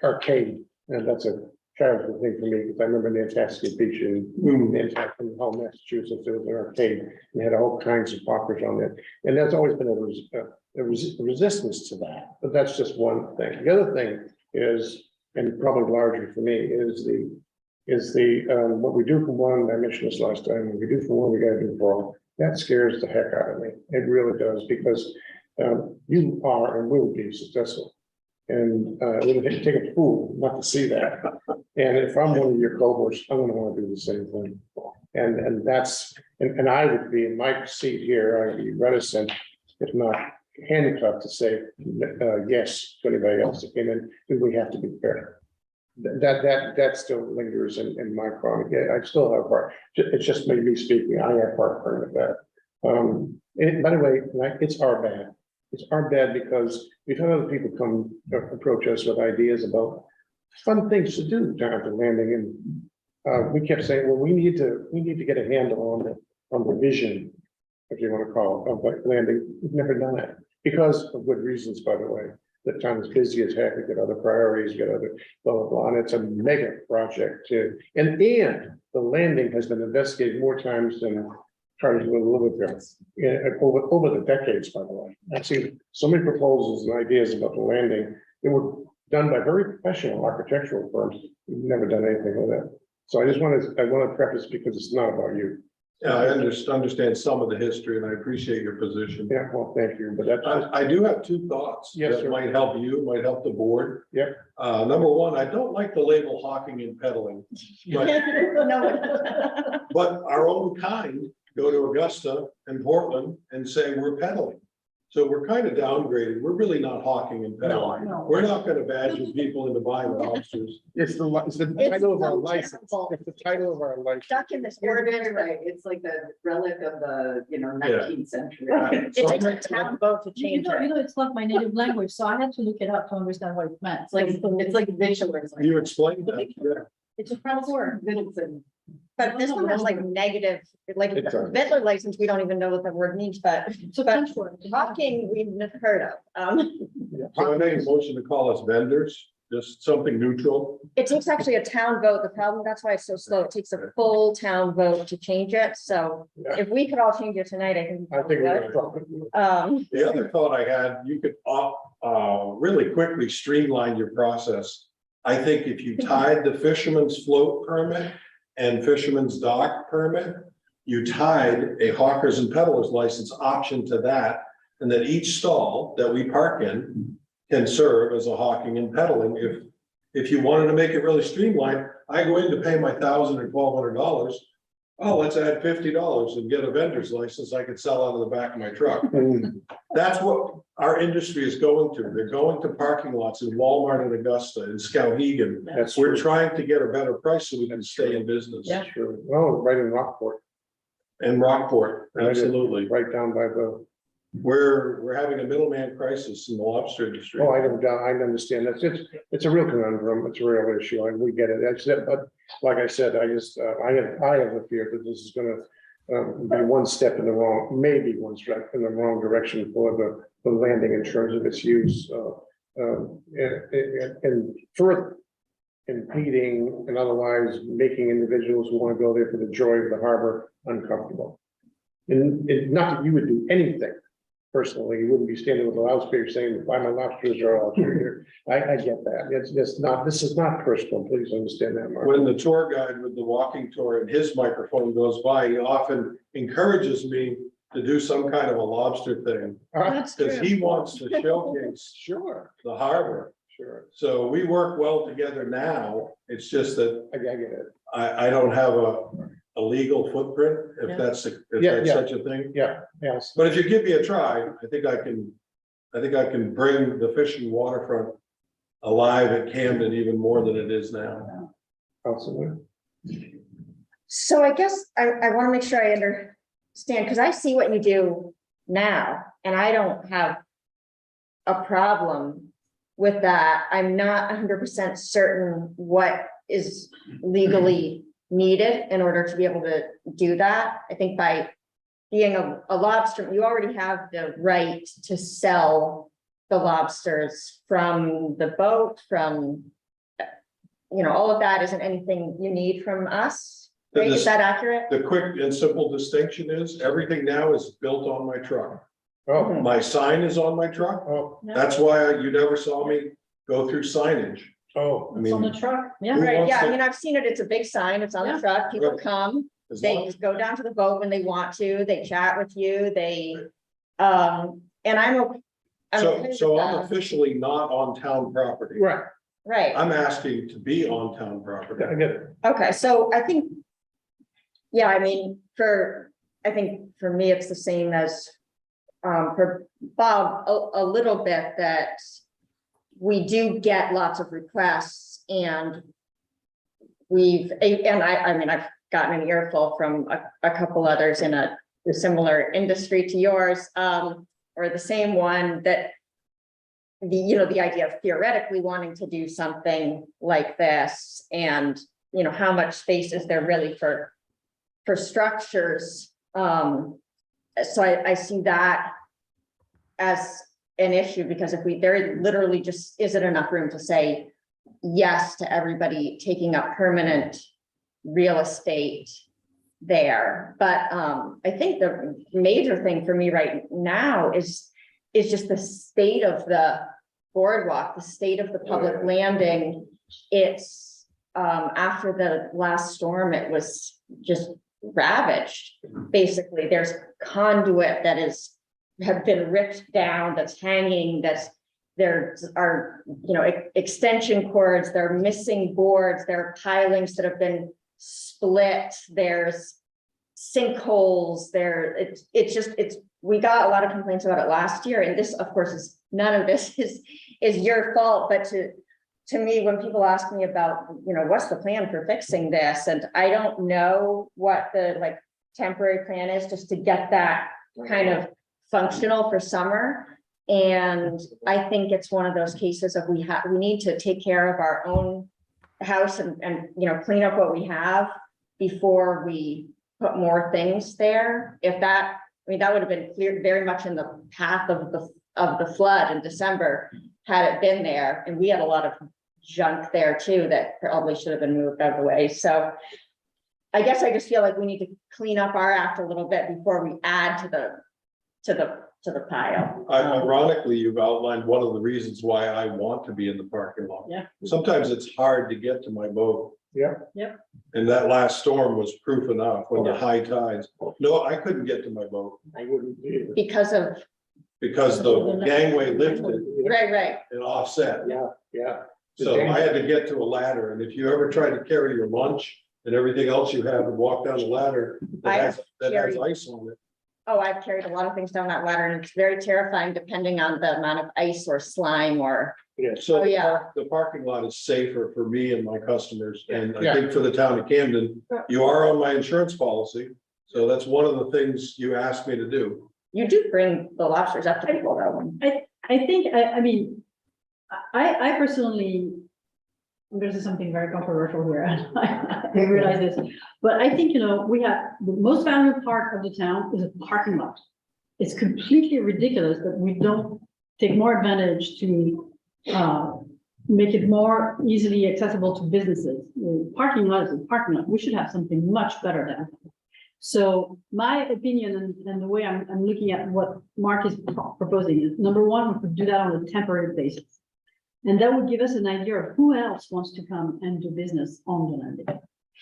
arcade, and that's a childhood thing for me, because I remember Nantasket Beach in Massachusetts, there was an arcade, and had all kinds of poppers on it, and there's always been a resistance to that, but that's just one thing. The other thing is, and probably larger for me, is what we do for one, I mentioned this last time, what we do for one, we gotta do for all. That scares the heck out of me. It really does, because you are and will be successful. And it would take a fool not to see that. And if I'm one of your cohorts, I'm gonna wanna do the same thing. And that's, and I would be in my seat here, I'd be reticent, if not handcuffed, to say yes to anybody else that came in, because we have to be fair. That still lingers in my chronic. Yeah, I still have part. It's just me speaking. I have part of that. And by the way, it's our bad. It's our bad because we've had other people come approach us with ideas about fun things to do down at the landing, and we kept saying, well, we need to get a handle on the vision, if you want to call it, of the landing. We've never done it because of good reasons, by the way. The town is busy as heck. We got other priorities, got other blah, blah, blah. And it's a mega project too. And the landing has been investigated more times than trying to do a little bit there. Over the decades, by the way. I've seen so many proposals and ideas about the landing. They were done by very professional architectural firms. We've never done anything with it. So I want to preface, because it's not about you. Yeah, I understand some of the history, and I appreciate your position. Yeah, well, thank you, but that's. I do have two thoughts. Yes, that sir. might help you, might help the board. Yep. Number one, I don't like the label hawking and peddling, but, but our own kind go to Augusta and Portland and say we're peddling. So we're kind of downgraded. We're really not hawking and peddling. No. We're not going to badger people into buying lobsters. It's the title of our license. It's the title of our license. Stuck in this You're ordinary, very right. It's like the relic of the, Yeah. 19th century. it takes a town vote to change You it. know, it's not my native language, so I had to look it up to understand what it meant. It's like victualers. You explained that, yeah. It's a proud word. Vinson. But this one has like negative, like It does. Bitler license, we don't even know what the word means, but So French word. talking, we've never heard of. So I make a motion to call us vendors, just something neutral. It takes actually a town vote. The problem, that's why it's so slow. It takes a full town vote to change it. So Yeah. if we could all change it tonight, I think. I think we're gonna. The other thought I had, you could really quickly streamline your process. I think if you tied the fisherman's float permit and fisherman's dock permit, you tied a hawkers and peddlers license option to that, and that each stall that we park in can serve as a hawking and peddling. If you wanted to make it really streamlined, I go in to pay my $1,000 or $1,200. Oh, let's add $50 and get a vendor's license I could sell out of the back of my truck. That's what our industry is going to. They're going to parking lots in Walmart and Augusta and Skowhegan. That's We're true. trying to get a better price so we can stay in business. Yeah. Sure. Well, right in Rockport, And Rockport, absolutely. right down by the, We're having a middleman crisis in the lobster industry. I understand. It's a real conundrum. It's a real issue, and we get it. But like I said, I have a fear that this is gonna be one step in the wrong, maybe one step in the wrong direction for the landing in terms of its use. And further impeding and otherwise making individuals who want to go there for the joy of the harbor uncomfortable. And not that you would do anything personally, you wouldn't be standing with a loudspeaker saying, "Buy my lobsters are all here." I get that. It's just not, this is not personal. Please understand that, Mark. When the tour guide with the walking tour and his microphone goes by, he often encourages me to do some kind of a lobster thing. That's Because true. he wants to showcase Sure, the harbor. sure. So we work well together now. It's just that I get it. I don't have a legal footprint, if Yeah. that's Yeah. such a thing. Yeah, yes. But if you give me a try, I think I can bring the fishing waterfront alive at Camden even more than it is now. Councilman. So I guess I want to make sure I understand, because I see what you do now, and I don't have a problem with that. I'm not 100% certain what is legally needed in order to be able to do that. I think by being a lobster, you already have the right to sell the lobsters from the boat, from, all of that isn't anything you need from us, right? Is that accurate? The quick and simple distinction is everything now is built on my truck. Oh, My sign is on my truck. oh, That's why you never saw me go through signage. oh. I It's on the mean, truck, yeah. Who Right, wants yeah, I to- mean, I've seen it, it's a big sign, it's on the Yeah. truck, people Right. come, as long they as- go down to the boat when they want to, they chat with you, and I'm okay. So I'm officially not on town property. Right, Right, I'm asking to be on town property. I get it. okay, so I think, yeah, I mean, I think for me, it's the same as, for Bob, a little bit that we do get lots of requests, and I mean, I've gotten an earful from a couple others in a similar industry to yours, or the same one, that the idea of theoretically wanting to do something like this, and how much space is there really for structures? So I see that as an issue, because there literally just isn't enough room to say yes to everybody taking up permanent real estate there. But I think the major thing for me right now is just the state of the boardwalk, the state of the public landing. It's after the last storm, it was just ravaged. Basically, there's conduit that have been ripped down, that's hanging, there are, extension cords, there are missing boards, there are pilings that have been split, there's sinkholes there. We got a lot of complaints about it last year, and this, of course, none of this is your fault, but to me, when people ask me about, what's the plan for fixing this, and I don't know what the temporary plan is, just to get that kind of functional for summer. And I think it's one of those cases of we need to take care of our own house and clean up what we have before we put more things there. That would have been clear, very much in the path of the flood in December, had it been there. And we had a lot of junk there too that probably should have been moved out of the way. So I guess I just feel like we need to clean up our act a little bit before we add to the pile. Ironically, you've outlined one of the reasons why I want to be in the parking lot. Yeah. Sometimes it's hard to get to my boat. Yeah. Yep. And that last storm was proof enough when the high tides. No, I couldn't get to my boat I wouldn't either. Because of, because the gangway lifted right. and offset. Yeah. So I had to get to a ladder, and if you ever try to carry your lunch and everything else you have and walk down the ladder that has ice on it. Oh, I've carried a lot of things down that ladder, and it's very terrifying depending on the amount of ice or slime or, Yeah, So Oh, yeah. the parking lot is safer for me and my customers, and I Yeah. think for the town of Camden, you are on my insurance policy. So that's one of the things you asked me to do. you do bring the lobsters up to people though. I think, I mean, I personally, this is something very controversial here, and I realize this, but I think, we have, the most valuable part of the town is a parking lot. It's completely ridiculous that we don't take more advantage to make it more easily accessible to businesses. The parking lot is a parking lot. We should have something much better than that. So my opinion and the way I'm looking at what Mark is proposing is, number one, we could do that on a temporary basis. And that would give us an idea of who else wants to come and do business on the landing.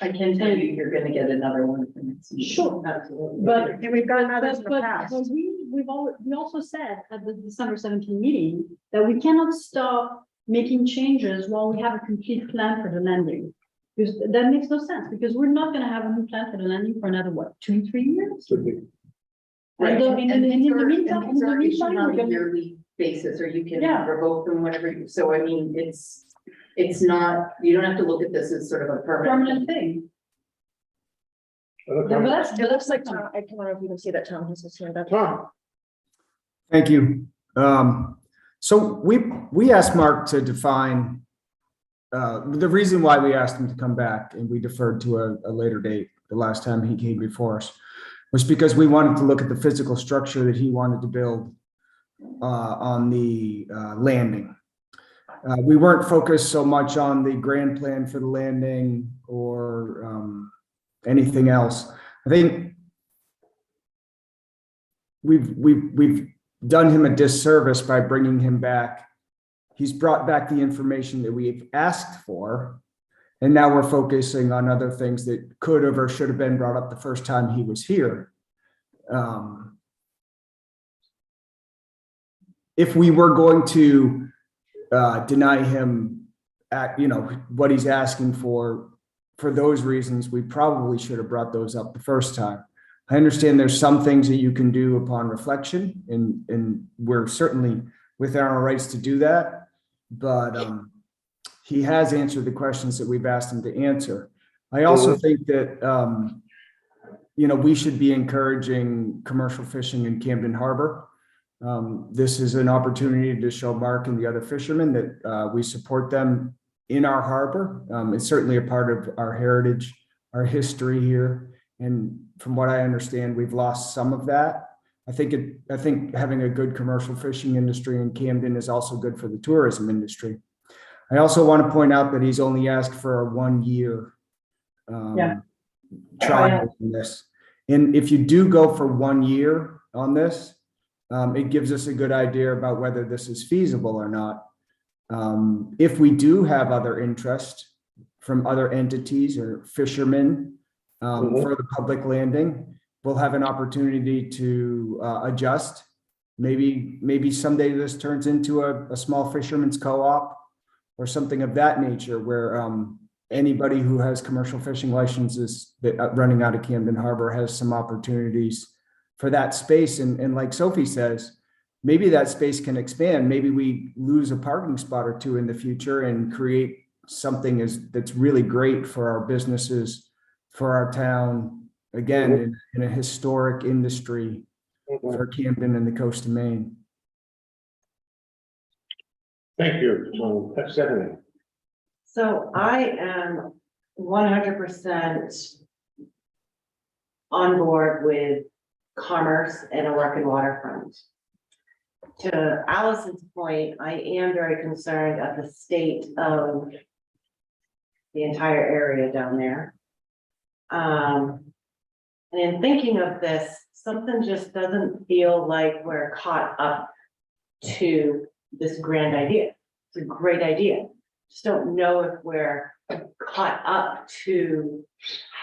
I can tell you, you're gonna get another one from next meeting. Sure. Absolutely. But And we've gotten others in the But past. we also said at the December 17 meeting that we cannot stop making changes while we have a complete plan for the landing. Because that makes no sense, because we're not gonna have a new plan for the landing for another, 2-3 years? should be. Right, And in the meantime, these are issued we're on a gonna- yearly basis, or you can Yeah. revoke them whenever you, so I mean, it's It's not, you don't have to look at this as sort of a Permanent thing. Other Yeah, but comments? that's, It looks like Tom, I don't know if you can see that Tom has his hand up. Tom, Thank you. So we asked Mark to define, the reason why we asked him to come back and we deferred to a later date, the last time he came before us, was because we wanted to look at the physical structure that he wanted to build on the landing. We weren't focused so much on the grand plan for the landing or anything else. I think we've done him a disservice by bringing him back. He's brought back the information that we've asked for, and now we're focusing on other things that could have or should have been brought up the first time he was here. If we were going to deny him, what he's asking for those reasons, we probably should have brought those up the first time. I understand there's some things that you can do upon reflection, and we're certainly within our rights to do that. But he has answered the questions that we've asked him to answer. I also think that, we should be encouraging commercial fishing in Camden Harbor. This is an opportunity to show Mark and the other fishermen that we support them in our harbor. It's certainly a part of our heritage, our history here. And from what I understand, we've lost some of that. I think having a good commercial fishing industry in Camden is also good for the tourism industry. I also want to point out that he's only asked for a 1 year trial in this. And if you do go for 1 year on this, it gives us a good idea about whether this is feasible or not. If we do have other interest from other entities or fishermen for the public landing, we'll have an opportunity to adjust. Maybe someday this turns into a small fisherman's co-op or something of that nature, where anybody who has commercial fishing licenses that running out of Camden Harbor has some opportunities for that space. And like Sophie says, maybe that space can expand. Maybe we lose a parking spot or two in the future and create something that's really great for our businesses, for our town, again, in a historic industry for Camden and the coast of Maine. thank you, Tom. That's Stephanie. So I am 100% on board with commerce and a working waterfront. To Allison's point, I am very concerned at the state of the entire area down there. And in thinking of this, something just doesn't feel like we're caught up to this grand idea. It's a great idea. Just don't know if we're caught up to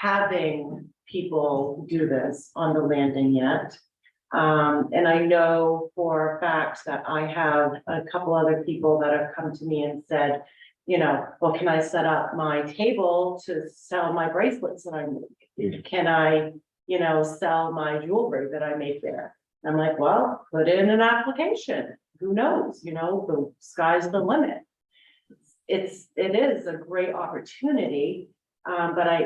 having people do this on the landing yet. And I know for a fact that I have a couple other people that have come to me and said, well, can I set up my table to sell my bracelets that I make? Can I, sell my jewelry that I make there? I'm like, well, put in an application. Who knows? The sky's the limit. It is a great opportunity. But I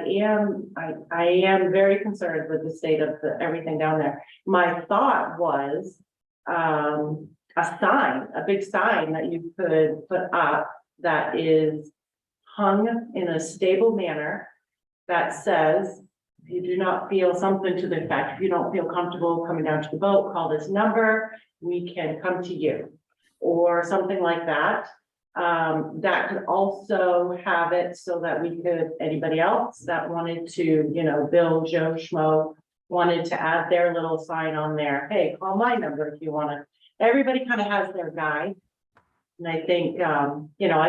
am very concerned with the state of everything down there. My thought was a big sign that you could put up that is hung in a stable manner that says, if you do not feel something to the effect, if you don't feel comfortable coming down to the boat, call this number, we can come to you, or something like that. That could also have it so that we could, anybody else that wanted to, Bill, Joe, Schmo, wanted to add their little sign on there. Hey, call my number if you want to. Everybody kind of has their guy. And I think, I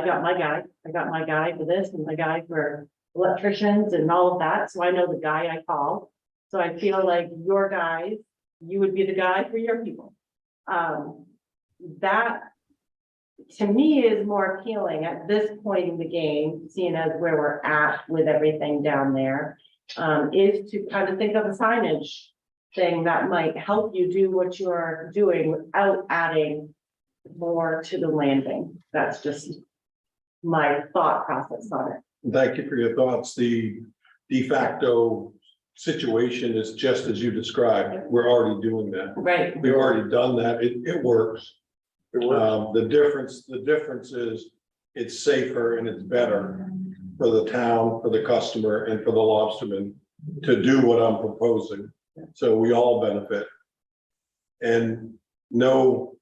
got my guy for this and my guy for electricians and all of that. So I know the guy I call. So I feel like your guys, you would be the guy for your people. That to me is more appealing at this point in the game, seeing as where we're at with everything down there, is to kind of think of a signage thing that might help you do what you're doing without adding more to the landing. That's just my thought process on it. Thank you for your thoughts. The de facto situation is just as you described. We're already doing that. Right. We've already done that. It works. The difference is it's safer and it's better for the town, for the customer, and for the lobsterman to do what I'm proposing. So we all benefit. And no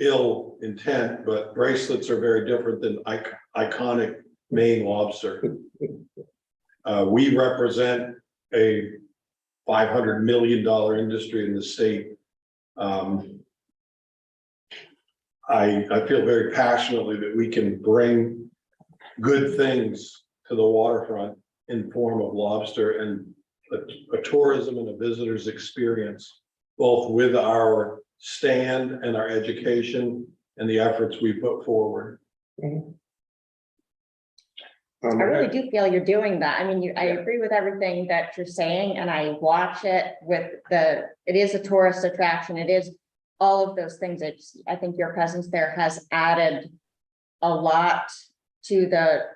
ill intent, but bracelets are very different than iconic Maine lobster. We represent a $500 million industry in the state. I feel very passionately that we can bring good things to the waterfront in form of lobster and a tourism and a visitor's experience, both with our stand and our education and the efforts we put forward. I really do feel you're doing that. I mean, I agree with everything that you're saying, and I watch it with it is a tourist attraction. It is all of those things. I think your presence there has added a lot to the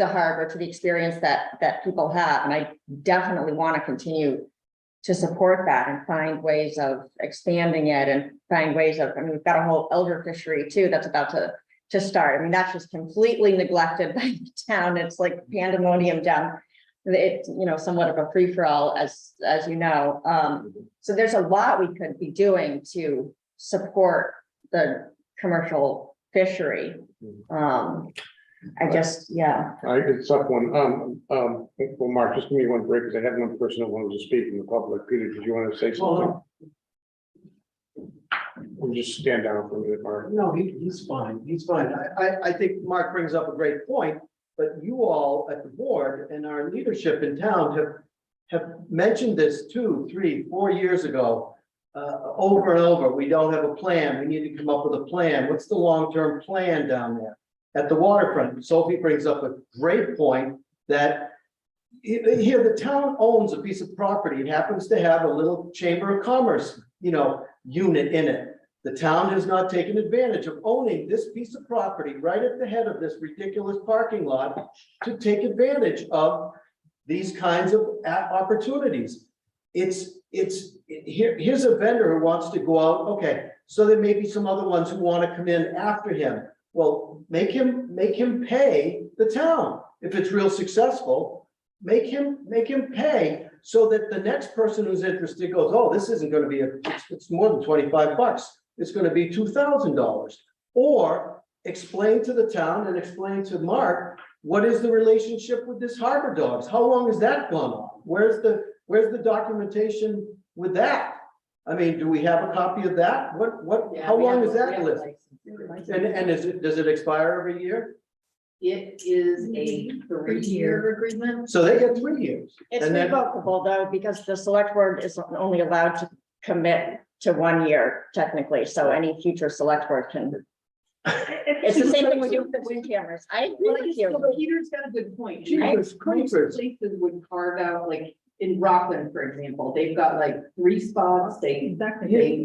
harbor, to the experience that people have. And I definitely want to continue to support that and find ways of expanding it and find ways of, I mean, we've got a whole elder fishery too that's about to start. I mean, that's just completely neglected by the town. It's like pandemonium down. It's, somewhat of a free-for-all, as you know. So there's a lot we could be doing to support the commercial fishery. It's a tough one. Well, Mark, just give me one break, because I have one person that wanted to speak in the public. Peter, did you want to say something? We'll just stand down for a minute, Mark. No, he's fine. He's fine. I think Mark brings up a great point, but you all at the board and our leadership in town have mentioned this 2, 3, 4 years ago, over and over. We don't have a plan. We need to come up with a plan. What's the long-term plan down there at the waterfront? Sophie brings up a great point that here the town owns a piece of property. It happens to have a little chamber of commerce, unit in it. The town has not taken advantage of owning this piece of property right at the head of this ridiculous parking lot to take advantage of these kinds of opportunities. Here's a vendor who wants to go out. Okay, so there may be some other ones who want to come in after him. Well, make him pay the town. If it's real successful, make him pay, so that the next person who's interested goes, oh, this isn't going to be it's more than $25. It's going to be $2,000. Or explain to the town and explain to Mark, what is the relationship with this harbor dogs? How long has that gone on? Where's the documentation with that? I mean, do we have a copy of that? How long is that list? And does it expire every year? It is a 3-year agreement. So they get 3 years. It's And then- revocable though, because the select board is only allowed to commit to 1 year technically. So any future select board can. It's the same thing we do with the wind cameras. I agree with you. But Peter's got a good point. Jeepers Most creepers. places would carve out, like in Rockland, for example, they've got like 3 spots. They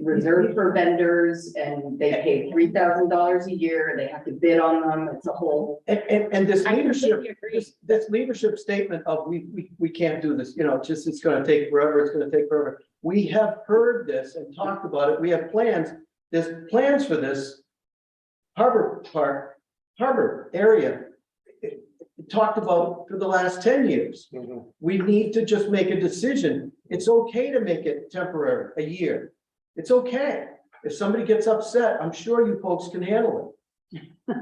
reserve for vendors and they pay $3,000 a year. They have to bid on them. It's a whole. And this I leadership, completely agree. this leadership statement of we can't do this, it's gonna take forever, it's gonna take forever. We have heard this and talked about it. We have plans. There's plans for this harbor area. Talked about for the last 10 years. We need to just make a decision. It's okay to make it temporary, a year. It's okay. If somebody gets upset, I'm sure you folks can handle it. I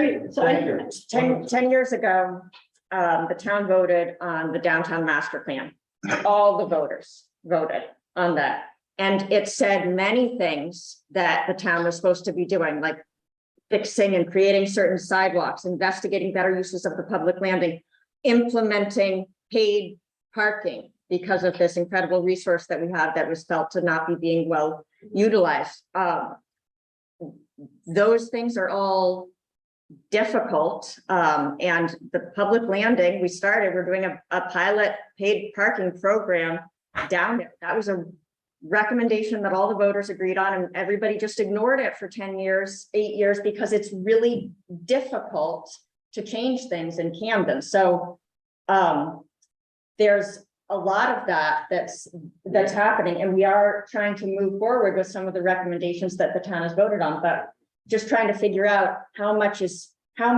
mean, so I, 10 years ago, the town voted on the downtown master plan. All the voters voted on that. And it said many things that the town was supposed to be doing, like fixing and creating certain sidewalks, investigating better uses of the public landing, implementing paid parking because of this incredible resource that we have that was felt to not be being well utilized. Those things are all difficult. And the public landing, we're doing a pilot paid parking program down there. That was a recommendation that all the voters agreed on, and everybody just ignored it for 10 years, 8 years, because it's really difficult to change things in Camden. So there's a lot of that's happening, and we are trying to move forward with some of the recommendations that the town has voted on, but just trying to figure out how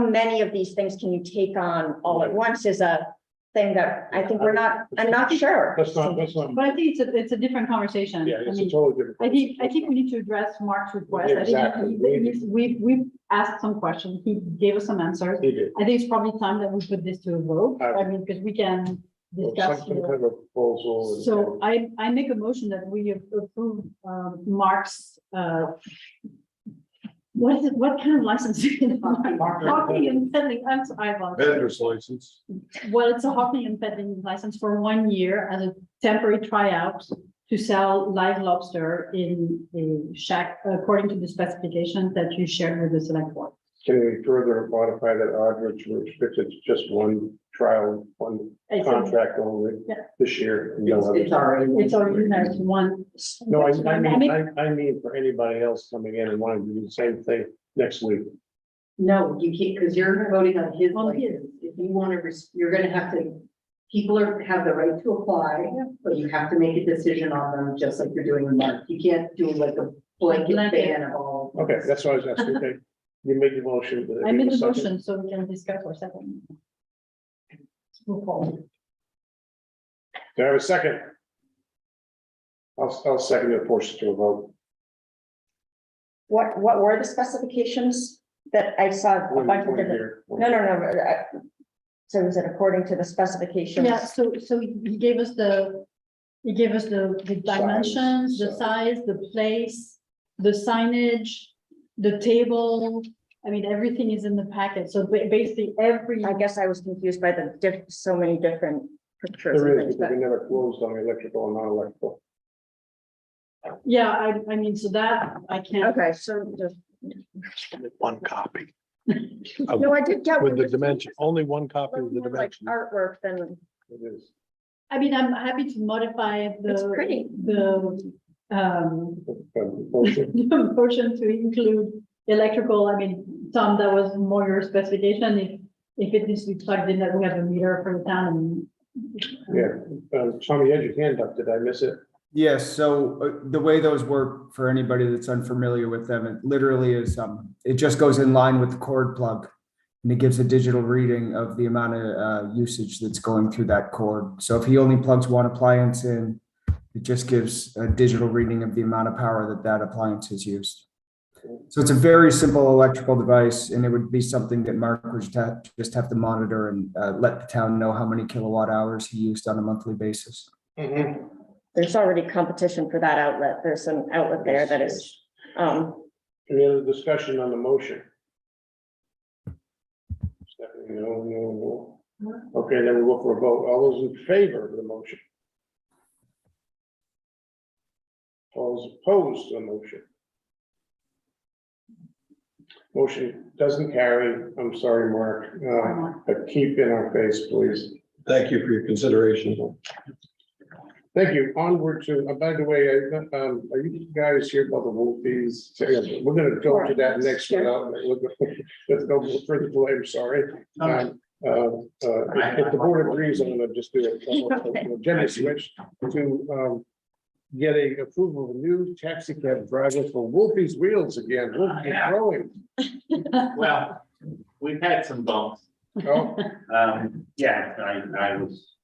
many of these things can you take on all at once is a thing that I think I'm not sure. That's not, But I think it's a different conversation. yeah, I it's a mean, totally different. I think we need to address Mark's request. I Exactly. think we've asked some questions. He gave us some answers. He did. I think it's probably time that we put this to a vote. I mean, because we can discuss. Some kind of proposal. and- So I make a motion that we approve Mark's what kind of license? Hockey and peddling, I'm sorry, I apologize. Vendor's license. Well, it's a hockey and peddling license for 1 year as a temporary tryout to sell live lobster in a shack according to the specifications that you shared with the select board. Can we further modify that, Audra, to restrict it to just one trial, one It's a- contract only Yeah. this year? and no It's other? already. It's already there's one. No, I mean for anybody else coming in and wanting to do the same thing next week. No, you can't, because you're voting on his On his. license. If you want to, you're gonna have to, have the right to apply, but you have to make a decision on them, just like you're doing with Mark. You can't do like a blanket ban of all. Okay, that's what I was asking. Okay, you made the motion. but I made the second. motion, so we can discuss for a second. Move forward. Do I have a second? I'll second it, force it to a vote. What were the specifications that I saw a bunch of different? No. So is it according to the specifications? Yeah, so he gave us the dimensions, the size, the place, the signage, the table. I mean, everything is in the packet. So basically I guess I was confused by so many different pictures. and There is, things, because but- we never closed on electrical and non-electrical. Yeah, I mean, so that I can't. Okay, so just, One copy. no, I did get. With one, the just dimension, only one copy with the more like dimension. artwork than, It is. I mean, I'm happy to modify It's pretty. the Motion. motion to include electrical. I mean, Tom, that was more your specification. If it needs to be plugged in, that we have a meter for the town and. Yeah, Tommy, you had your hand up. Did I miss it? Yes, so the way those work, for anybody that's unfamiliar with them, it literally is, it just goes in line with the cord plug. And it gives a digital reading of the amount of usage that's going through that cord. So if he only plugs one appliance in, it just gives a digital reading of the amount of power that appliance has used. So it's a very simple electrical device, and it would be something that Mark would just have to monitor and let the town know how many kilowatt hours he used on a monthly basis. Mm-hmm. there's already competition for that outlet. There's an outlet there that is, Any other discussion on the motion? Stephanie, no. Okay, then we'll go for a vote. All those in favor of the motion? All those opposed to the motion? Motion doesn't carry. I'm sorry, Mark, but keep in our face, please. Thank you for your consideration. Thank you. Onward to, by the way, are you guys here about the Wolfies? We're gonna go to that next one. Let's go further delay, I'm sorry. If the board agrees, I'm gonna just do a agenda switch to get a approval of a new taxi cab driver for Wolfie's Wheels again. Wolfie's growing. Well, we've had some bumps. Oh, Yeah, I was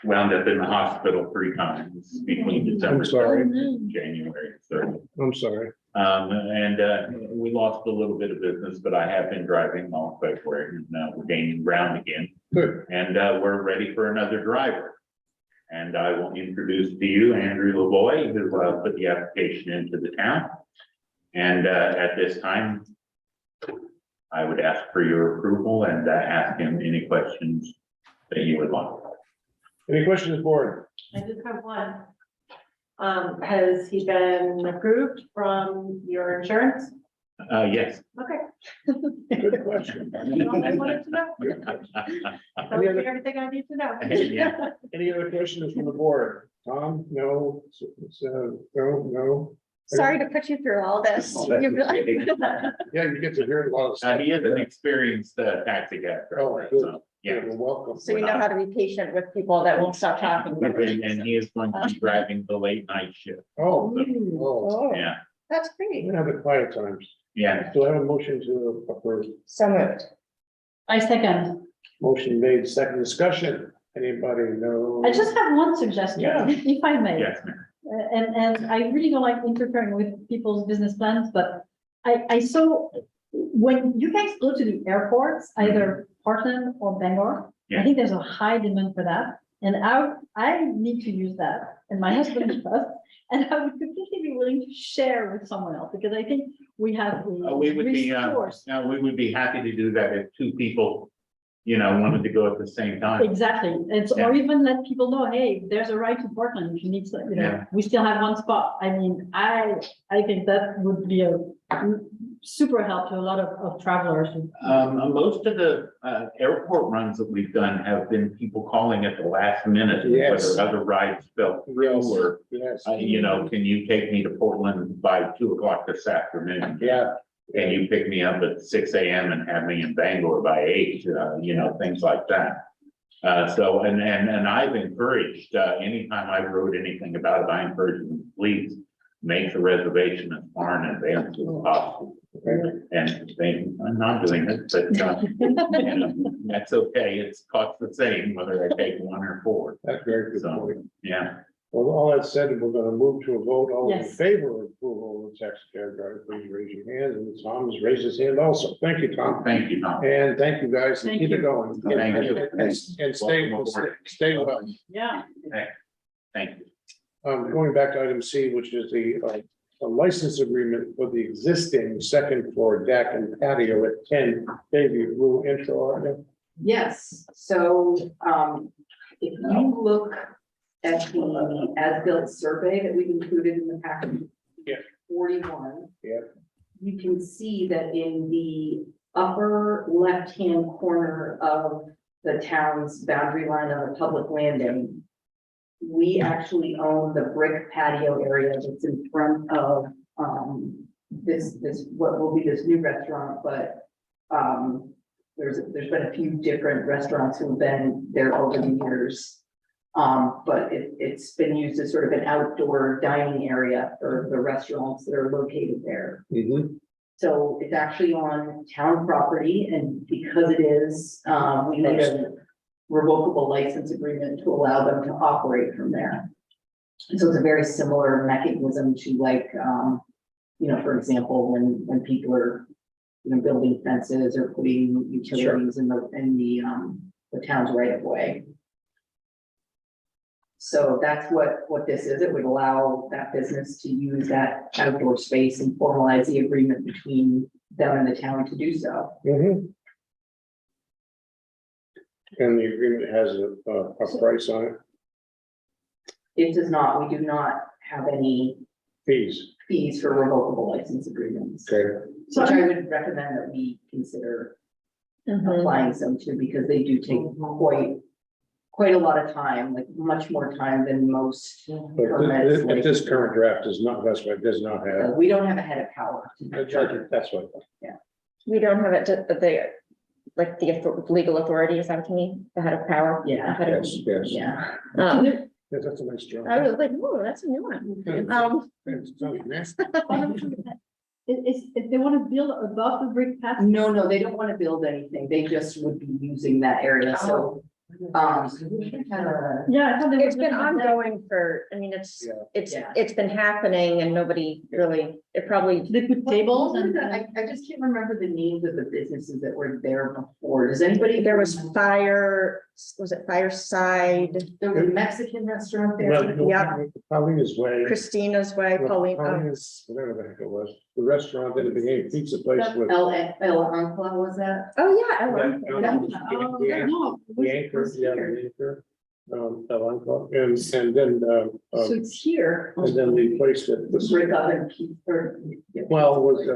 wound up in the hospital 3 times between December I'm sorry. 3rd and January 3rd. I'm sorry. And we lost a little bit of business, but I have been driving all quick where now we're gaining ground again. Good. And we're ready for another driver. And I will introduce to you Andrew Lavoy, who put the application into the town. And at this time, I would ask for your approval and ask him any questions that you would like. Any questions, board? I just have one. Has he been approved from your insurance? Yes. Okay. Good question. I wanted to know. Told me everything I need to know. Yeah. Any other questions from the board? Tom, no, no. Sorry to put you through all this. Oh, that's You'd be like- okay. Yeah, you get to hear a lot of stuff. He is an experienced taxi cab Oh, driver, good. so, yeah. You're welcome. So you know how to be patient with people that won't stop talking. And he is going to be driving the late night shift, Oh, oh, Oh, yeah, that's great. you have the quiet times. yeah. Do I have a motion to approve? So moved. I second. Motion made, second discussion. Anybody know? I just have one suggestion, Yeah. if I may. Yes, ma'am. And I really don't like interfering with people's business plans, but I saw when you guys go to the airports, either Portland or Bangor, I Yeah. think there's a high demand for that. And I need to use that, and my husband does, and I would completely be willing to share with someone else, because I think we have a We would be, resource. now, we would be happy to do that if two people, wanted to go at the same time. Exactly, or even let people know, hey, there's a ride to Portland, if you need, Yeah. we still have one spot. I mean, I think that would be a super help to a lot of travelers. Most of the airport runs that we've done have been people calling at the last minute, Yes. whether other rides fell through or, Yes, can you take me to Portland by 2 o'clock this afternoon? yeah, Can you pick me up at 6 a.m. and have me in Bangor by 8, things like that. And I've encouraged, anytime I wrote anything about it, I encourage them, please make the reservation as far in advance as possible. And I'm not doing it, but, that's okay. It's cost the same whether I take 1 or 4. that's very good So, point. yeah. Well, all that said, we're gonna move to a vote. All in Yes. favor of approval of the taxi cab driver, please raise your hand. And Tom has raised his hand also. Thank you, Tom. Thank you, Tom. And thank you, guys. Thank Keep it you. going. Thank you. And stay, Welcome aboard. stay well. Yeah. Thank you. Going back to item C, which is the a license agreement for the existing second floor deck and patio at 10 Bayview Blue Intro. Arden. Yes, so, if you look at the as-built survey that we've included in the package. Yeah. 41. Yeah. You can see that in the upper left-hand corner of the town's boundary line on the public landing, we actually own the brick patio area that's in front of, this, what will be this new restaurant, but, there's been a few different restaurants who have been there over the years. But it's been used as sort of an outdoor dining area for the restaurants that are located there. So it's actually on town property, and because it is, we made a revocable license agreement to allow them to operate from there. And so it's a very similar mechanism to like, for example, when people are, building fences or putting utilities in the town's right of way. So that's what this is. It would allow that business to use that outdoor space and formalize the agreement between them and the town to do so. And the agreement has a price on it, It does not, we do not have any fees. fees for revocable license agreements, Okay, So which I would recommend that we consider Mhm. applying some to, because they do take quite a lot of time, like much more time than most but permits. if this current draft does not, that's what it does not have. We don't have a head of power. That's what. We don't have it to the, like the legal authority, is that what you mean? The head of power? Yeah. Head of- Yes, Yeah, yes, that's a nice job. I was like, oh, that's a new one. It's only nasty. if they want to build above the brick patio. no, they don't want to build anything. They just would be using that area, so. Yeah, I thought they were It's been looking at that. ongoing for, I mean, Yeah. Yeah. it's been happening and nobody really, it probably, They put tables and. I just can't remember the names of the businesses that were there before. Does anybody? there was Fireside, There was a Mexican restaurant there. Well, Yeah. Paulina's Way. Christina's Way, Pauline. Paulina's, whatever the heck it was, the restaurant that it became pizza place with. El Ancla, was that? Oh, yeah, I love Yeah, it. yeah. No, it was- The anchor, yeah, the anchor, and then, So it's here. and then the place that was, Brick oven, or- well, was,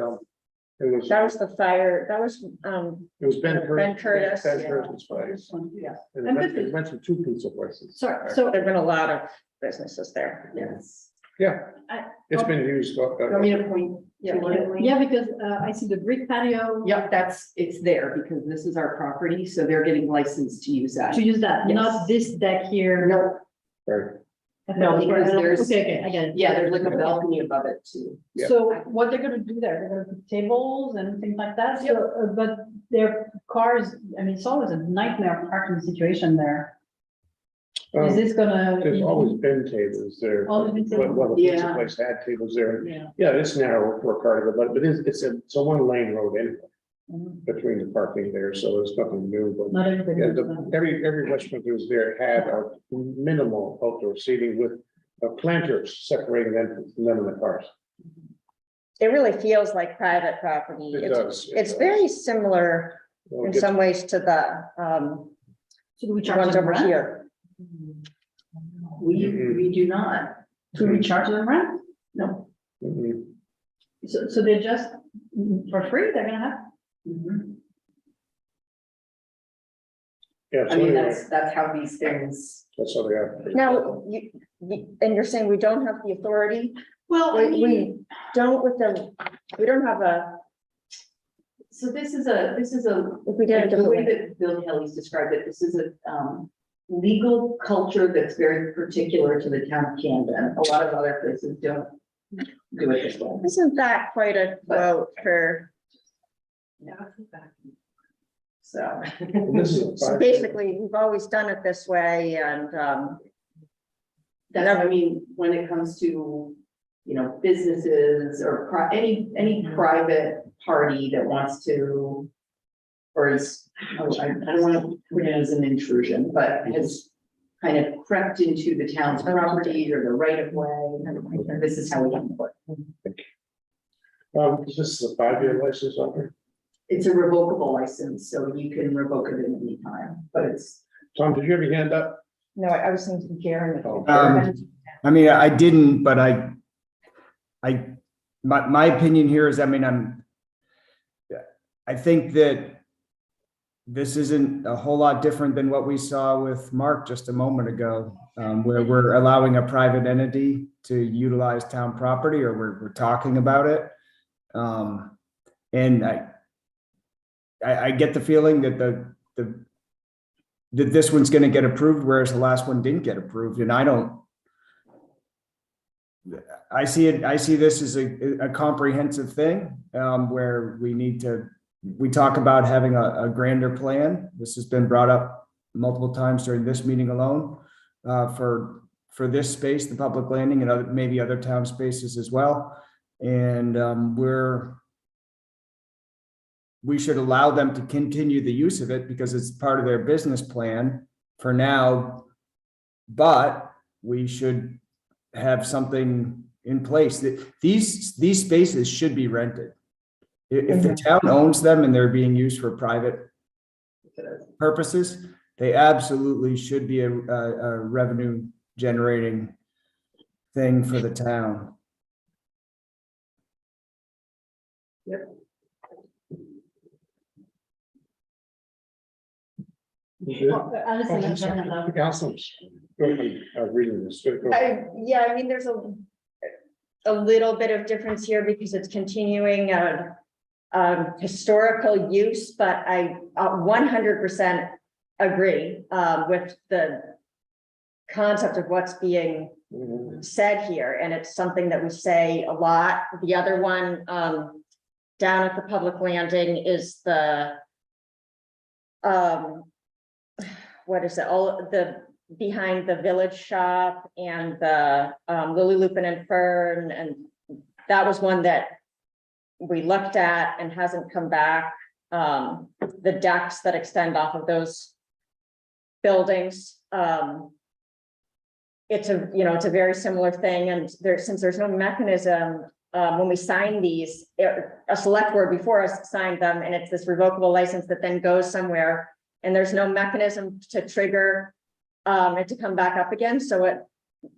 That was the fire, that was, It was Ben Curtis. Ben Curtis. Ben Curtis' place. Yeah. And And it went to two pizza places. So there've been a lot of businesses there. Yes. Yeah, I- it's been used. Want me to point? Yeah, to it? yeah, because I see the brick patio. Yep, it's there because this is our property, so they're getting licensed to use that. To use that, Yes. not this deck here. No, Right. No, because there's- Okay, I get it. yeah, there's like a balcony above it too. Yeah. So what they're gonna do there, they're gonna put tables and things like that, so, but their cars, I mean, it's always a nightmare parking situation there. Is this gonna? There's always been tables there. Always been tables. Well, the pizza Yeah. place had tables there. Yeah. Yeah, it's narrow for a car, but it's a one lane road anyway, between the parking there, so there's nothing new, but. Not everybody. Yeah, knows that. every restaurant that was there had a minimal outdoor seating with planters separating them from them in the cars. It really feels like private property. It It's, does. it it's does. very similar Well, in it gets- some ways to the, So do we charge ones them over rent? here. We do not. Do we charge them rent? No, Mhm. so they're just for free, they're gonna have? Yeah, I so mean, anyway, that's how these things. that's how they are. Now, and you're saying we don't have the authority? Well, I We mean, don't with the, we don't have a, so this is a, if we did like it the different way way. that Bill Kelly's described it, this is a, legal culture that's very particular to the town of Camden. A lot of other places don't do it this way. Isn't that quite a vote for, So. This is a so private- basically, we've always done it this way and, That's, what I mean, when it comes to, you know, businesses or any private party that wants to. Or is, I don't want to put it as an intrusion, but has kind of crept into the town's property or the right of way. This is how we handle it. This is a 5-year license on there. It's a revocable license, so you can revoke it at any time, but it's. Tom, did you have your hand up? no, I was thinking Karen. I mean, I didn't, but my opinion here is, I mean, I think that this isn't a whole lot different than what we saw with Mark just a moment ago, where we're allowing a private entity to utilize town property, or we're talking about it. And I get the feeling that that this one's gonna get approved, whereas the last one didn't get approved, and I see this as a comprehensive thing, where we talk about having a grander plan. This has been brought up multiple times during this meeting alone, for this space, the public landing, and maybe other town spaces as well. And we should allow them to continue the use of it because it's part of their business plan for now. But we should have something in place that these spaces should be rented. If the town owns them and they're being used for private purposes, they absolutely should be a revenue generating thing for the town. Alison, that's not allowed. Councilors, reading this. Go ahead. Yeah, I mean, there's a little bit of difference here because it's continuing historical use, but I 100% agree with the concept of what's being said here, and it's something that we say a lot. The other one down at the public landing is the what is it? All the behind the village shop and the Lily Lupin and Fern, and that was one that we looked at and hasn't come back. The decks that extend off of those buildings. It's a very similar thing, and since there's no mechanism when we sign these, a select board before us signed them, and it's this revocable license that then goes somewhere, and there's no mechanism to trigger it to come back up again. So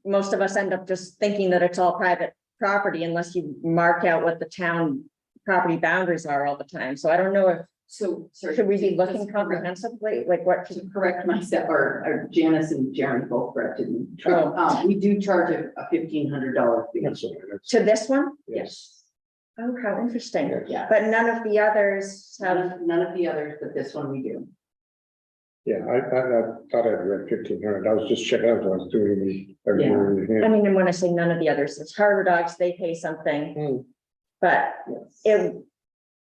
most of us end up just thinking that it's all private property unless you mark out what the town property boundaries are all the time. So I don't know if, So, sorry. should we be just looking correct- comprehensively, like what? To correct myself, or Janice and Jaren both corrected me. Oh. We do charge a $1,500 fee. That's all right. That's- To this one? Yes, Oh, how interesting. yeah. But none of the others have, None of the others, but this one we do. Yeah, I thought I'd read 1,500. I was just checking out what I was doing. I mean, and when I say none of the others, it's Harbor Dogs, they pay something. Hmm. But Yes.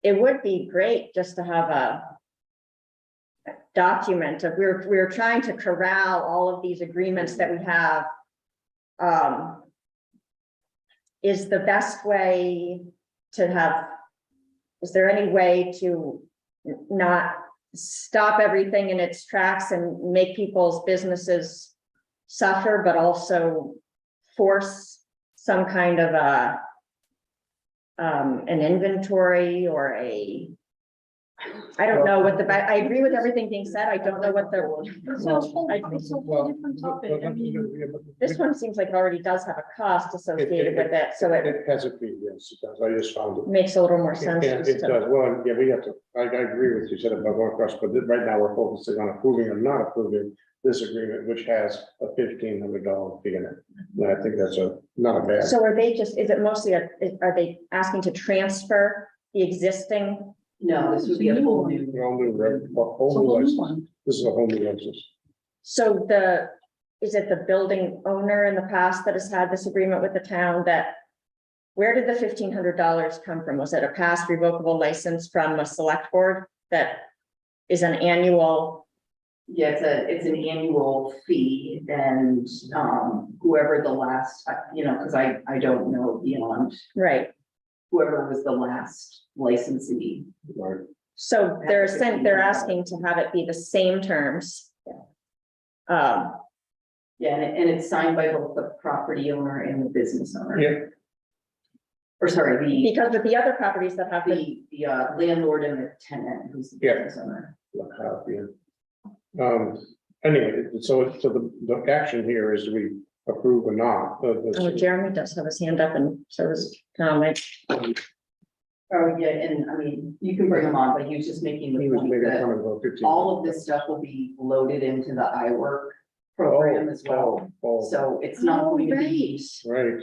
it would be great just to have a document of, we're trying to corral all of these agreements that we have. Is the best way to have, is there any way to not stop everything in its tracks and make people's businesses suffer, but also force some kind of an inventory or I don't know what I agree with everything being said. I don't know what It's a whole different topic. I mean, this one seems like it already does have a cost associated with it, so it It has a fee, yes, it does. I just found it. makes a little more sense. Yeah, just it to- does. Well, yeah, we have to, I agree with you, said about going across, but right now we're focusing on approving or not approving this agreement, which has a $1,500 fee in it. And I think that's not a bad. So are they just, is it mostly, are they asking to transfer the existing? No, this would be a whole new. Whole new, it's a whole new whole new license. one. This is a whole new license. So is it the building owner in the past that has had this agreement with the town that? Where did the $1,500 come from? Was it a past revocable license from a select board that is an annual? Yeah, it's an annual fee and, whoever the last, because I don't know beyond Right, whoever was the last licensee. Right. so they're asking to have it be the same terms. Yeah, and it's signed by both the property owner and the business owner. Yeah. Or sorry, Because with the other properties that have the, the landlord and the tenant, who's the Yeah. business owner. Anyway, so the action here is we approve or not. oh, Jeremy does have his hand up and so does Tom. Oh, yeah, and I mean, you can bring him on, but he was just making He the was point making a that comment about 15. all of this stuff will be loaded into the iWork program as well. Oh, So it's not Oh, going to be, right,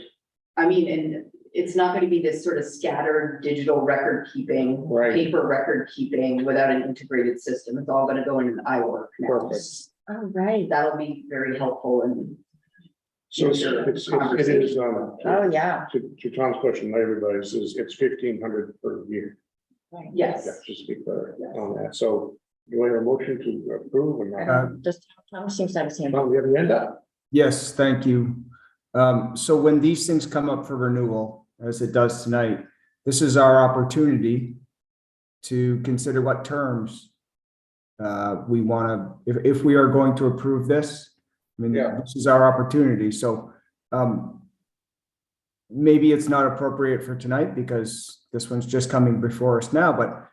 I mean, and it's not going to be this sort of scattered digital record keeping, right. paper record keeping without an integrated system. It's all going to go into the iWork now. Perfect. Oh, right. That'll be very helpful and So Future it is, Oh, yeah. to Tom's question, everybody says it's 1,500 per year. Yeah, yes. just to be clear on that. So do I have a motion to approve or not? Just, Tom seems to have his hand up. Tom, you have your hand up? Yes, thank you. So when these things come up for renewal, as it does tonight, this is our opportunity to consider what terms we want to, if we are going to approve this, I mean, Yeah. this is our opportunity. So maybe it's not appropriate for tonight because this one's just coming before us now, but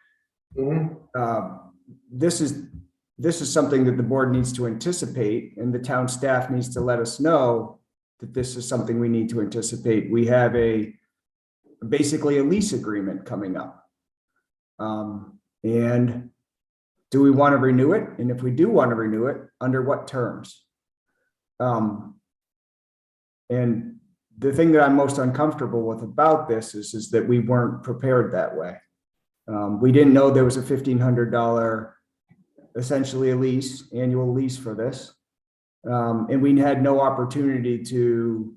this is something that the board needs to anticipate and the town staff needs to let us know that this is something we need to anticipate. We have basically a lease agreement coming up. And do we want to renew it? And if we do want to renew it, under what terms? And the thing that I'm most uncomfortable with about this is that we weren't prepared that way. We didn't know there was a $1,500, essentially a lease, annual lease for this. And we had no opportunity to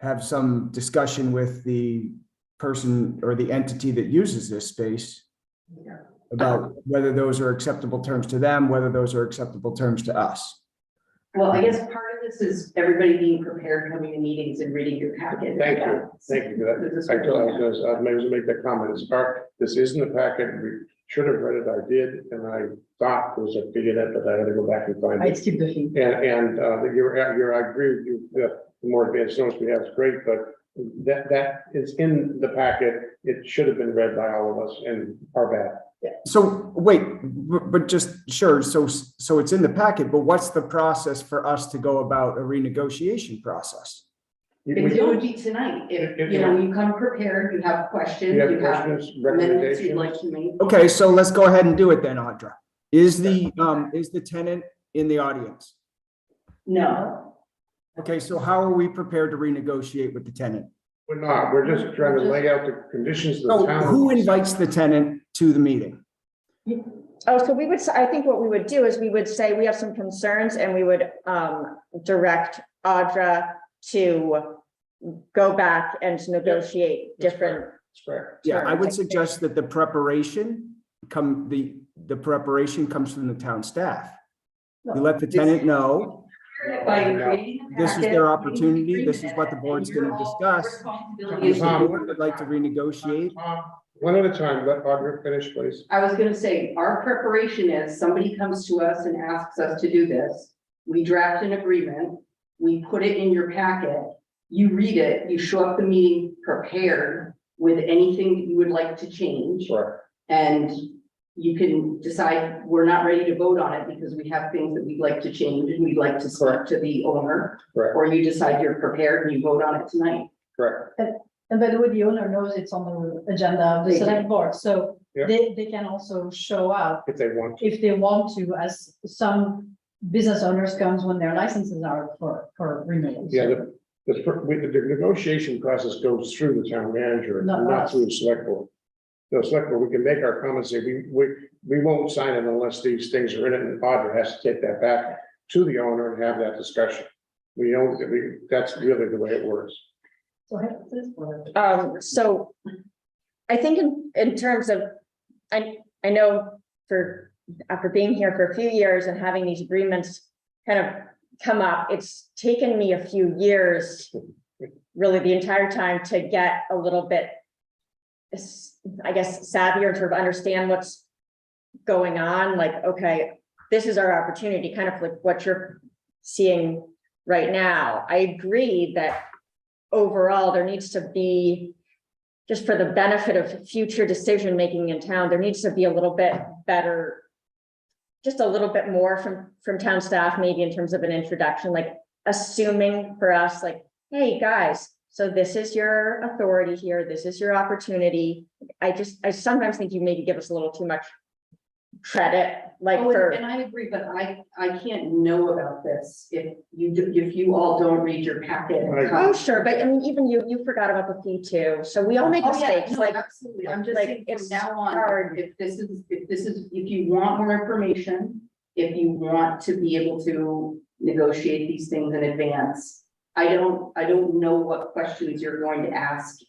have some discussion with the person or the entity that uses this space about whether those are acceptable terms to them, whether those are acceptable terms to us. Well, I guess part of this is everybody being prepared, coming to meetings and reading your packet. Thank you for that. I may make that comment. It's this isn't the packet. We should have read it. I did, and I thought there was a fee in it, but I had to go back and find I it. skipped the thing. And I agree with you. The more advanced notes we have is great, but that is in the packet. It should have been read by all of us, and our bad. So wait, but just sure. So it's in the packet, but what's the process for us to go about a renegotiation process? We It don't- would be tonight, If- if, you know, you come prepared, you have questions, You have you have questions, amendments you'd like recommendations? to make. Okay, so let's go ahead and do it then, Audra. Is the tenant in the audience? No, Okay, so how are we prepared to renegotiate with the tenant? We're not, we're just trying to lay out the conditions of the So town. who invites the tenant to the meeting? Oh, so we would, I think what we would do is we would say we have some concerns and we would direct Audra to go back and negotiate different. Correct. Yeah, I would suggest that the preparation preparation comes from the town staff. You let the tenant know, by creating a this is packet, their opportunity, this is what the board's and your gonna all discuss. responsibility If is the to do board would like to renegotiate, One at a time, let Audra finish, please. I was gonna say, our preparation is, somebody comes to us and asks us to do this. We draft an agreement, we put it in your packet, you read it, you show up the meeting prepared with anything that you would like to change. Correct. And you can decide, we're not ready to vote on it because we have things that we'd like to change and we'd like to speak Correct. to the owner. Correct. Or you decide you're prepared and you vote on it tonight. Correct. And by the way, the owner knows it's on the agenda of the They do. select board, so Yeah. they can also show up If they want to. if they want to, as some business owners comes when their licenses are for renewal. Yeah, the negotiation process goes through the town manager, Not not us. through the select board. The select board, we can make our comments, say, we won't sign it unless these things are in it, and Audra has to take that back to the owner and have that discussion. That's really the way it works. So I have this one. So I think in terms of, I know after being here for a few years and having these agreements kind of come up, it's taken me a few years, really the entire time, to get a little bit, I guess, savvier, sort of understand what's going on, like, okay, this is our opportunity, kind of like what you're seeing right now. I agree that overall, there needs to be, just for the benefit of future decision-making in town, there needs to be a little bit better, just a little bit more from town staff, maybe in terms of an introduction, like assuming for us, like, hey, guys, so this is your authority here, this is your opportunity. I sometimes think you maybe give us a little too much credit, like Oh, for. and I agree, but I can't know about this if you all don't read your packet. and Right. come. Oh, sure, but I mean, even you forgot about the fee too, so we all make Oh, yeah, mistakes, no, like. absolutely. I'm just like, saying it's from now on, hard. if you want more information, if you want to be able to negotiate these things in advance, I don't know what questions you're going to ask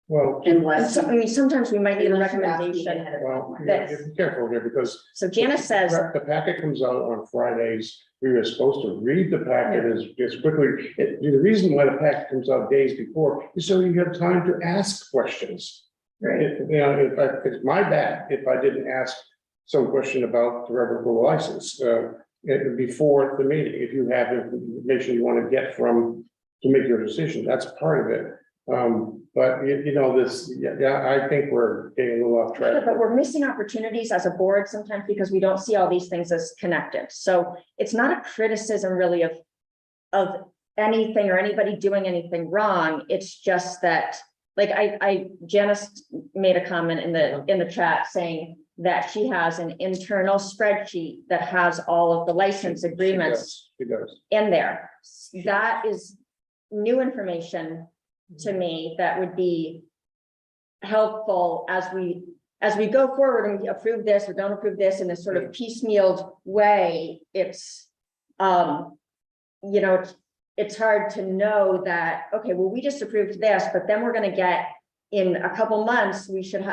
Well, And unless. so, I mean, sometimes we might need a unless you ask me recommendation. ahead of well, time. That's- be careful here, because So Janice says, the packet comes out on Fridays. We were supposed to read the packet as quickly. The reason why the packet comes out days before is so you have time to ask questions. Right. It's my bad if I didn't ask some question about the revocable license, before the meeting. If you have information you want to get to make your decision, that's part of it. But I think we're getting a little off track. but we're missing opportunities as a board sometimes because we don't see all these things as connected. So it's not a criticism really of anything or anybody doing anything wrong. It's just that, like, Janice made a comment in the chat saying that she has an internal spreadsheet that has all of the license agreements She does. in there. That is new information to me that would be helpful as we go forward and we approve this or don't approve this in this sort of piecemealed way. It's it's hard to know that, okay, well, we just approved this, but then we're going to get, in a couple months, we should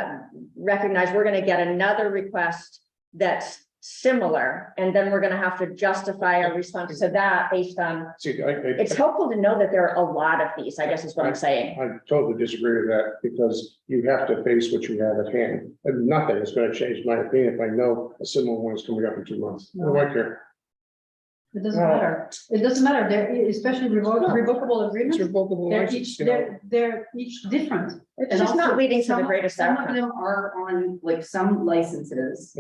recognize we're going to get another request that's similar, and then we're going to have to justify our response to that based on. See, It's helpful to know that there are a lot of these, I guess is what I'm saying. I totally disagree with that, because you have to face what you have at hand. And nothing is going to change my opinion if I know a similar one is coming up in 2 months. What do I care? It doesn't matter. It doesn't matter. They're especially revocable It's agreements. revocable They're license, each, you know. they're each different. It's And just not also, leading to the some- greatest Some of outcome. them are on, like, some licenses,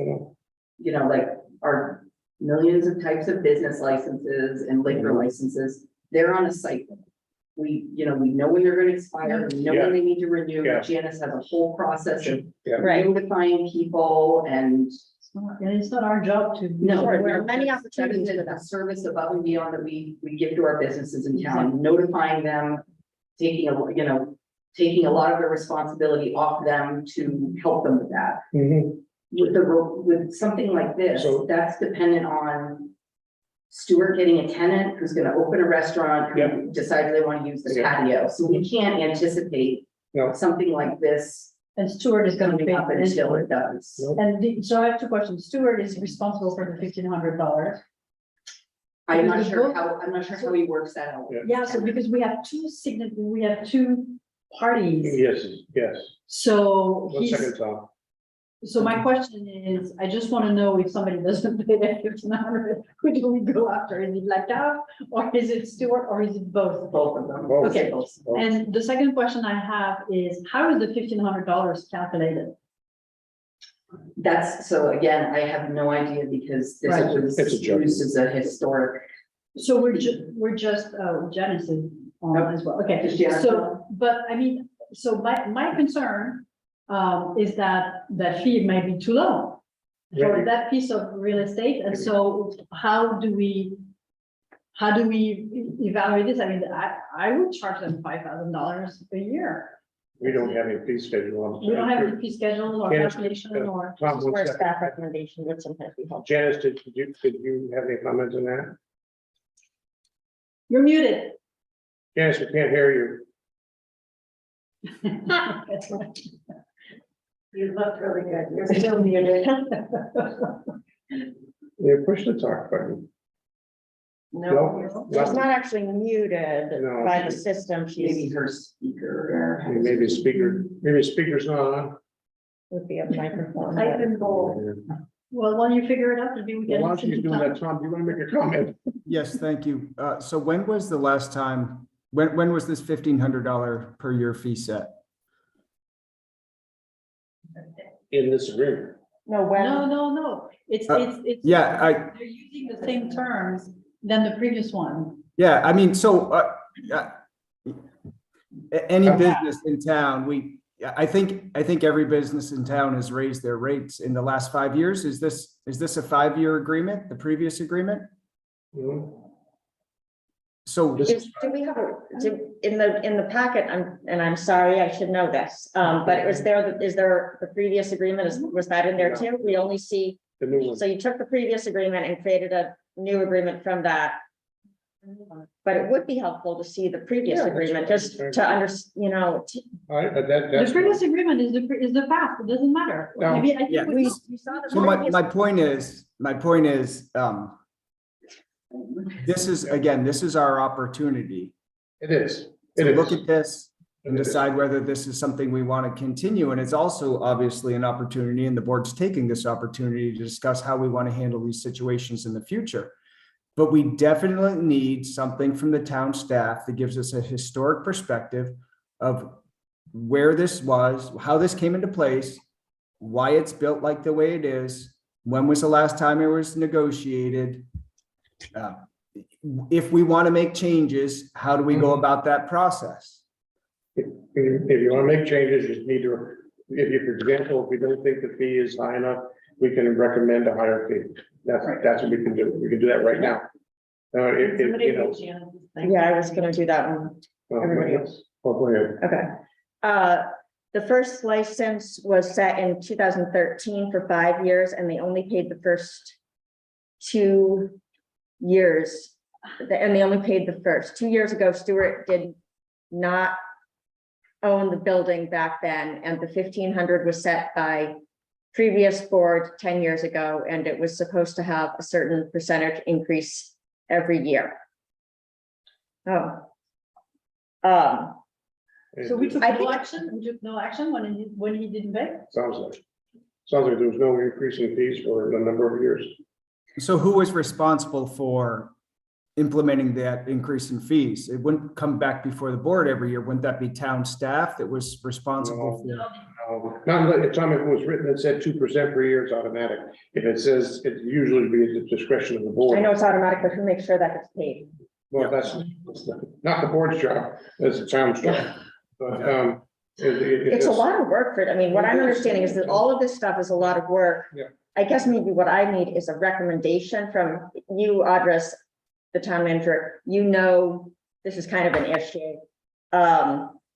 You know, like, are millions of types of business licenses and liquor licenses. They're on a cycle. We know when they're gonna expire, we know Yeah. when they need to renew. Yeah. Janice has a whole process of Right. notifying people and. It's not our job to. No, Sure, we're there are many just opportunities stepping for into that. the service above and beyond that we give to our businesses in town, notifying them, taking a lot of the responsibility off them to help them with that. Mhm. With something like this, So- that's dependent on Stuart getting a tenant who's gonna open a restaurant, Yeah. who decides they wanna use the Yeah. patio, so we can't anticipate No. something like this And Stuart is gonna coming pay up for it. until it does. No. So I have two questions. Stuart is responsible for the $1,500. I'm not Because sure both- how he works that out. Yeah. Yeah, so because we have two parties, Yes. so One he's, second, Tom. so my question is, I just wanna know if somebody doesn't pay that 1,500, who do we go after? Is it Blackout, or is it Stuart, or is it both? Both of them. Both. Okay. Both. And the second question I have is, how is the $1,500 calculated? That's, so again, I have no idea because this Right. was It's a joke. used as a historic. So we're just, Janice is on as well, okay, Is Janice so, but I mean, so my concern is that fee may be too low for Right. that piece of real estate, and so how do we evaluate this? I mean, I would charge them $5,000 a year. We don't have any fee schedule on. We don't have any fee schedule or Janice, calculation or, Tom, one Where second. staff recommendation would sometimes be helpful. Janice, did you have any comments on that? you're muted. Janice, we can't hear you. You look really good. You're still muted. Yeah, push the talk button. No. She's not actually muted No. by the system, Maybe she's, her speaker. Maybe speaker's not on. would be a microphone. Type in bold. Well, when you figure it out, maybe we Well, can. while she's doing that, Tom, do you want to make a comment? Yes, thank you. So when was the last time, when was this $1,500 per year fee set? In this agreement? No, when, No, it's. Yeah, They're using the same terms than the previous one. Yeah, I mean, so, any business in town, I think every business in town has raised their rates in the last 5 years. Is this a 5-year agreement, the previous agreement? Mhm. So, do we have in the packet, I'm sorry, I should know this, but is there the previous agreement, was that in there too? We only see, The new one. so you took the previous agreement and created a new agreement from that. But it would be helpful to see the previous Yeah, that's agreement, right. just to understand, All right, but The that's. previous agreement is the past, it doesn't matter. No. Maybe I Yeah. think we we, saw the so my previous. point is, this is our opportunity It is. to It look is. at this and It is. decide whether this is something we want to continue. And it's also obviously an opportunity, and the board's taking this opportunity to discuss how we want to handle these situations in the future. But we definitely need something from the town staff that gives us a historic perspective of where this was, how this came into place, why it's built like the way it is, when was the last time it was negotiated? If we want to make changes, how do we go about that process? If you want to make changes, you need to, for example, if we don't think the fee is high enough, we can recommend a higher fee. That's what we can do. We can do that right now. Yeah, I was gonna do that one. Everybody else. Oh, go ahead. Okay. The first license was set in 2013 for 5 years, and they only paid the first 2 years. And they only paid the first. 2 years ago, Stuart did not own the building back then, and the 1,500 was set by previous board 10 years ago, and it was supposed to have a certain percentage increase every year. Oh. so we took I no think- action, when he didn't pay? Sounds like there was no increase in fees for a number of years. So who was responsible for implementing that increase in fees? It wouldn't come back before the board every year. Wouldn't that be town staff that was responsible for? Not, if it was written and said 2% per year, it's automatic. If it says, it usually be at the discretion of the board. I know it's automatic, but who makes sure that it's paid? Well, that's not the board's job, that's the town's job. But, It's a lot of work for it. I mean, what I'm understanding is that all of this stuff is a lot of work. Yeah. I guess maybe what I need is a recommendation from you, Audra, the town manager. You know, this is kind of an issue.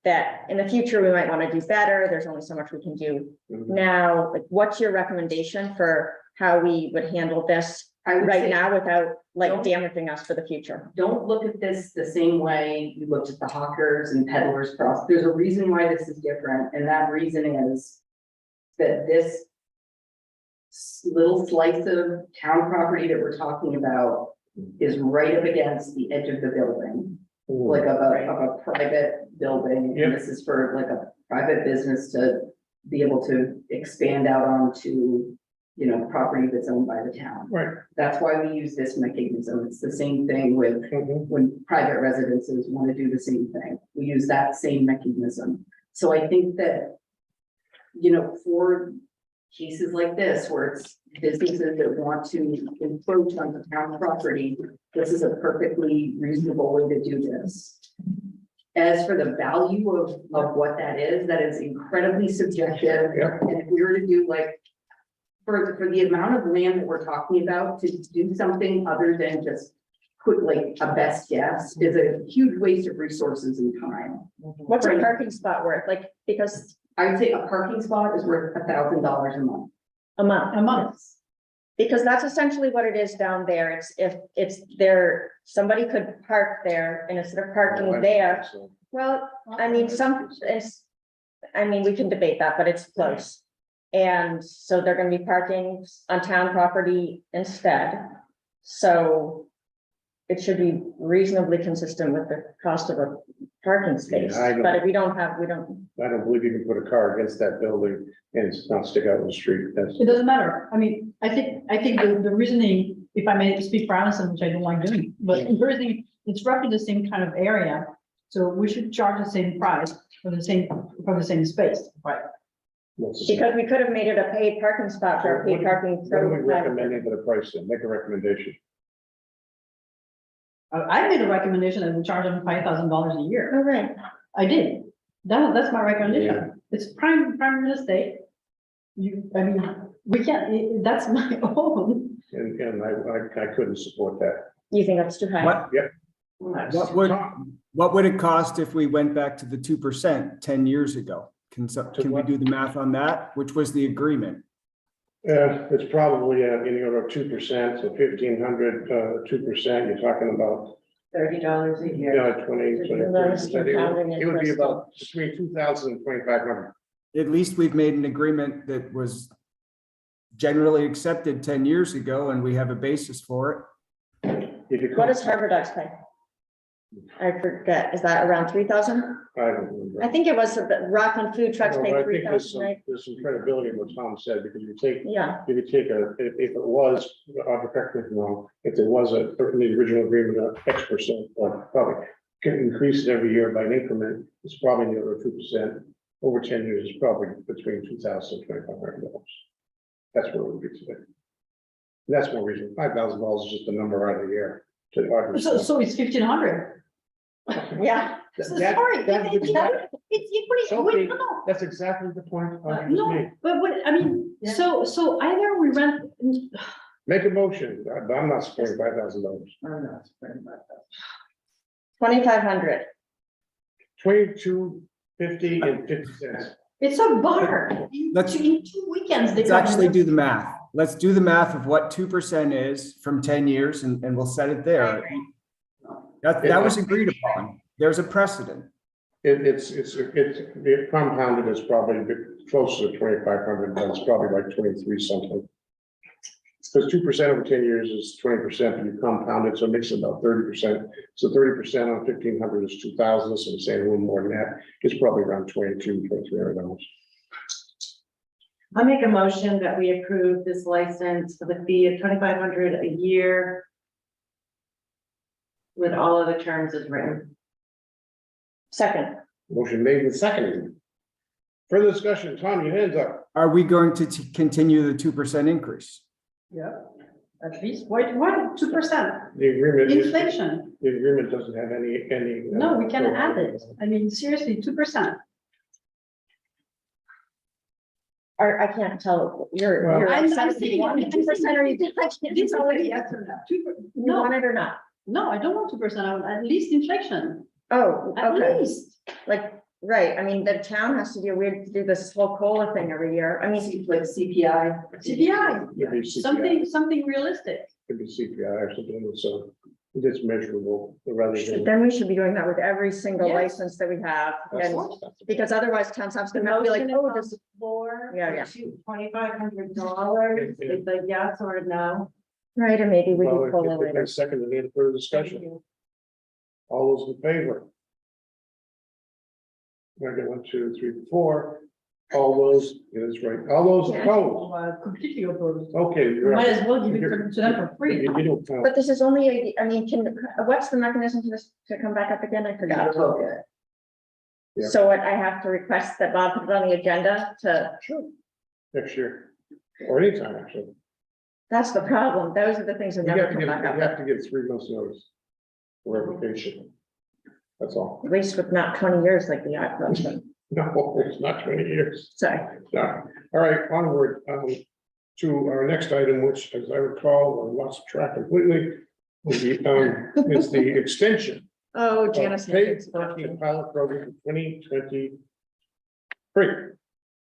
That in the future, we might want to do better. There's only so much we can do Mhm. now. Like, what's your recommendation for how we would handle this I would right say, now without like don't- damaging us for the future? don't look at this the same way you looked at the hawkers and peddlers cross. There's a reason why this is different, and that reason is that this little slice of town property that we're talking about is right up against the edge of the building, like of a private building. Yep. And this is for like a private business to be able to expand out onto, you know, property that's owned by the town. Right. That's why we use this mechanism. It's the same thing with Mhm. when private residences want to do the same thing. We use that same mechanism. So I think that, you know, for cases like this, where it's businesses that want to encroach on the town property, this is a perfectly reasonable way to do this. As for the value of what that is incredibly subjective. Yeah. And if we were to do like, for the amount of land that we're talking about, to do something other than just put like a best guess is a huge waste of resources and time. What's a parking spot worth? Like, because I would say a parking spot is worth $1,000 a month. a month. A month. Because that's essentially what it is down there. It's if it's there, somebody could park there and instead of parking there, So, well, I mean, we can debate that, but it's close. And so they're gonna be parking on town property instead. So it should be reasonably consistent with the cost of a parking space. Yeah, I know. But if we don't have, we don't, I don't believe you can put a car against that building and it's not stick out in the street. That's, It doesn't matter. I mean, I think the reasoning, if I may speak for Allison, which I don't like doing, but the reasoning, it's roughly the same kind of area. So we should charge the same price for the same space, right? because we could have made it a paid parking spot for a paid parking. What are we recommending for the price then? Make a recommendation. I made a recommendation that we charge them $5,000 a year. All right, I did. That's my Yeah. recommendation. It's prime real estate. We can't, that's my own. And I couldn't support that. you think that's too high? What would it cost if we went back to the 2% 10 years ago? Can we do the math on that? Which was the agreement? It's probably in the order of 2%, so 1,500, 2%, you're talking about, $30 a year. 20. Those It compounding would be interest. about between 2,000 and 2,500. At least we've made an agreement that was generally accepted 10 years ago, and we have a basis for If you What could, does Harbor Ducks pay? I forget, is that around 3,000? I don't remember. I think it was, the Rockland Food Trucks No, pay but I three think there's thousand, some, right? there's some credibility in what Tom said, because you take, Yeah, if you take if it was, I'll correct me if I'm wrong, if there was in the original agreement of X%, or probably can increase it every year by an increment, it's probably in the order of 2%. Over 10 years, it's probably between $2,000 and $2,500. That's what it would be today. That's more reason, $5,000 is just a number out of the air. So it's 1,500. yeah. Sorry, it's equally, Sophie, no, That's exactly the point I just no, made. but I mean, so either we rent, Make a motion, I'm not supporting $5,000. 2,500. 22.50 and 50 cents. it's a bar. Let's- In 2 weekends, they it. Let's come. actually do the math. Let's do the math of what 2% is from 10 years, and we'll set it there. That was agreed upon. There's a precedent. It's the compounded is probably a bit closer to 2,500, but it's probably like 23 something. Because 2% over 10 years is 20%, and you compound it, so it makes it about 30%. So 30% on 1,500 is 2,000, so I'm saying a little more than that. It's probably around $2,300. I'll make a motion that we approve this license for the fee of $2,500 a year with all of the terms as written. Second, Motion made and seconded. Further discussion, Tom, your hands up. Are we going to continue the 2% increase? Yeah, at least, why 2%? The agreement is. Inflation. the agreement doesn't have any. No, we can add it. I mean, seriously, 2%. Or I can't tell, you're. Well- you're I'm upset if you saying- want 2% or you don't, I can't It's tell already you. yes or no. You No, want it or not? no, I don't want 2%. I want at least inflation, Oh, at okay, least. like, right, I mean, the town has to do, we have to do this whole COLA thing every year, I mean, Like CPI. CPI, Could be CPI, something realistic. could be CPI or something, so it's measurable rather than. then we should be doing that with every single Yes. license that we have, and, course. because otherwise towns have to be like, oh, this. Floor. Yeah, yeah. $2,500, it's a yes or a no. Right, and maybe we Well, can COLA if I later. second and any further discussion, all those in favor? I got 1, 2, 3, 4, all those, yeah, that's right, all those Yeah. opposed, Completely opposed. okay. you're Might right. as well give it to them for free. You don't count. But this is only, I mean, what's the mechanism for this to come back up again? I forgot. Yeah. So what, I have to request that Bob put it on the agenda to, Next year, or anytime, actually. that's the problem. Those are the things that You never have to come give, back you up. have to give 3 months notice. For revocation. That's all. At least with not 20 years like the yacht club. No, it's not 20 years. Sorry. No. All right, onward, to our next item, which, as I recall, I lost track completely. Is the extension Oh, of Janice. paid parking pilot program 2023.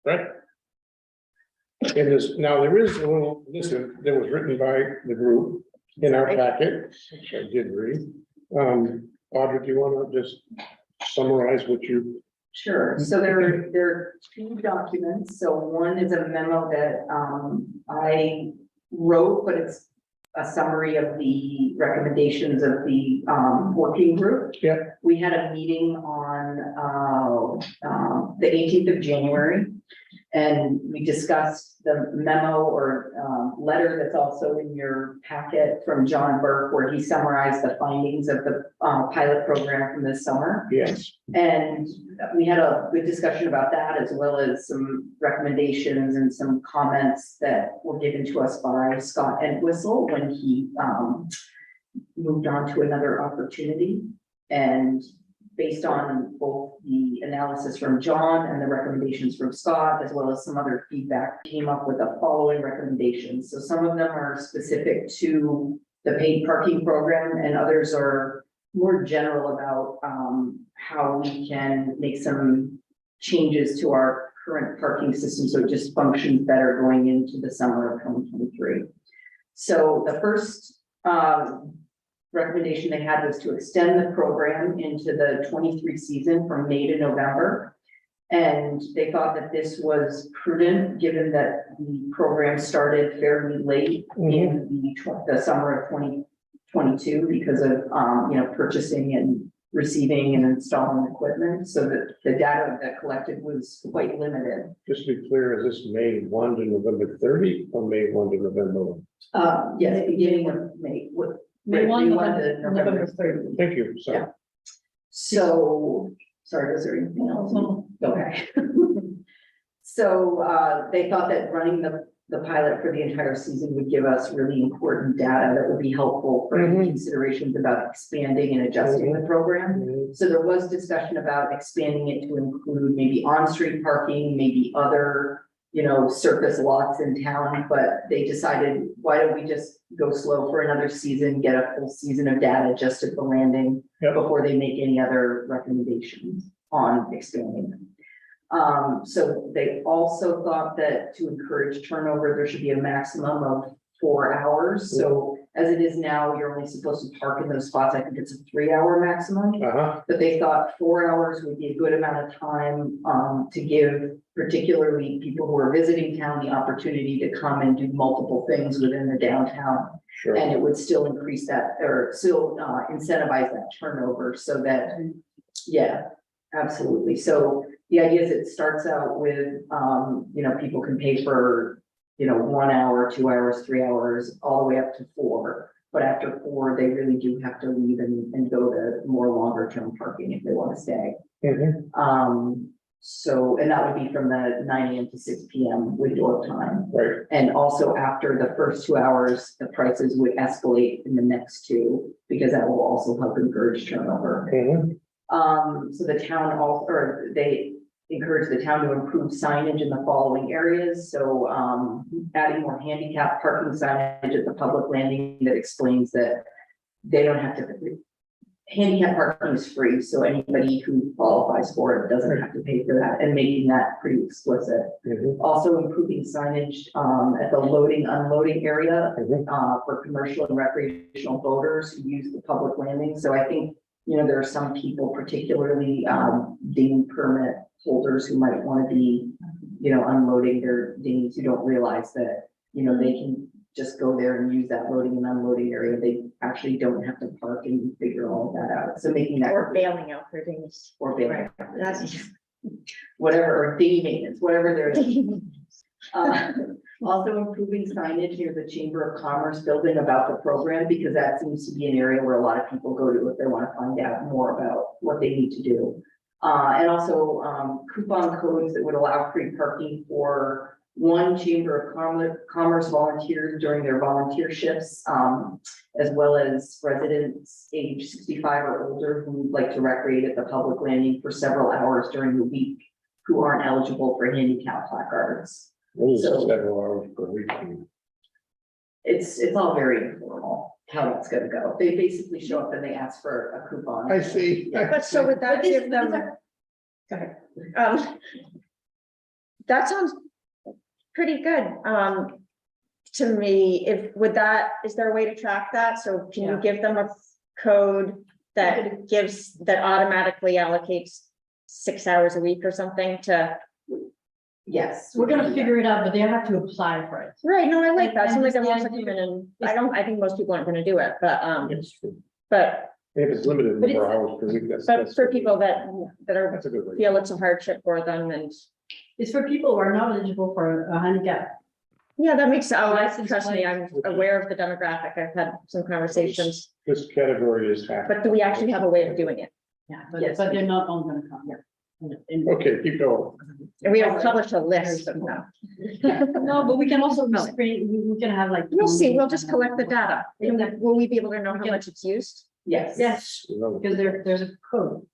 Right? And this, now there is a little, listen, that was written by the group in our packet, which I did read. Audrey, do you want to just summarize what you? Sure, so there are 2 documents, so one is a memo that I wrote, but it's a summary of the recommendations of the working group. Yeah. We had a meeting on the 18th of January. And we discussed the memo or letter that's also in your packet from John Burke, where he summarized the findings of the pilot program from this summer. Yes. And we had a good discussion about that, as well as some recommendations and some comments that were given to us by Scott Entwistle when he moved on to another opportunity. And based on both the analysis from John and the recommendations from Scott, as well as some other feedback, came up with the following recommendations. So some of them are specific to the paid parking program, and others are more general about how we can make some changes to our current parking system so it just functions better going into the summer of 2023. So the first recommendation they had was to extend the program into the 23 season from May to November. And they thought that this was prudent, given that the program started fairly late in the summer of 2022 because of, purchasing and receiving and installing equipment. So that the data that collected was quite limited. Just to be clear, is this May 1 to November 30 or May 1 to November 1? Yes, beginning of May. May 1, to November 30. Thank you. So, Yeah. So, sorry, was there anything else? Okay. So, they thought that running the pilot for the entire season would give us really important data that would be helpful for any considerations about expanding and adjusting the program. So there was discussion about expanding it to include maybe on-street parking, maybe other, surface lots in town, but they decided, why don't we just go slow for another season, get a full season of data just at the landing Yep. before they make any other recommendations on expanding them. So they also thought that to encourage turnover, there should be a maximum of 4 hours. So as it is now, you're only supposed to park in those spots. I think it's a 3-hour maximum. But they thought 4 hours would be a good amount of time to give particularly people who are visiting town the opportunity to come and do multiple things within the downtown. sure. And it would still increase that, or still incentivize that turnover so that, yeah, absolutely. So the idea is it starts out with, people can pay for, 1 hour, 2 hours, 3 hours, all the way up to 4. But after 4, they really do have to leave and go to more longer term parking if they want to stay. So, and that would be from the 9 AM to 6 PM window of time. Right. And also after the first 2 hours, the prices would escalate in the next two, because that will also help encourage turnover. So the town also, or they encourage the town to improve signage in the following areas. So, adding more handicap parking signage at the public landing that explains that they don't have to, handicap parking is free, so anybody who qualifies for it doesn't have to pay for that, and making that pretty explicit. Also improving signage, at the loading, unloading area, for commercial and recreational boaters who use the public landing. So I think, you know, there are some people, particularly, dinghy permit holders who might want to be, you know, unloading their dinghies, who don't realize that, you know, they can just go there and use that loading and unloading area. They actually don't have to park and figure all of that out. So making that. Or bailing out for things. Or bailing. That's. Whatever, or dinghy maintenance, whatever there is. Also improving signage near the Chamber of Commerce building about the program, because that seems to be an area where a lot of people go to if they want to find out more about what they need to do. And also coupon codes that would allow free parking for one Chamber of Commerce volunteers during their volunteer shifts, as well as residents age 65 or older who would like to recreate at the public landing for several hours during the week, who aren't eligible for handicap placards. So- Several hours per week. It's all very informal, how that's gonna go. They basically show up and they ask for a coupon. I see. But so would that give them? Go ahead. That sounds pretty good, to me. Is there a way to track that? So can you give them a code that automatically allocates 6 hours a week or something to? Yes. We're gonna figure it out, but they have to apply for it. Right, no, I like that. And Seems like the they're also idea coming in, I think most people aren't gonna do it, but, It's true. but If it's limited But number of hours per week, that's. for people that are, That's a good way. feel it's a hardship for them, and, It's for people who are not eligible for a handicap. yeah, that makes, License trust me, I'm aware of the demographic. I've had some conversations, This category is half. but do we actually have a way of doing it? Yeah, Yes. but they're not all gonna come. Okay, keep going. And we have published a list of them. No, but we can also screen, we can have like. We'll see, we'll just collect the data. Will we be able to know how much it's used? Yes. Yes, because there's a code.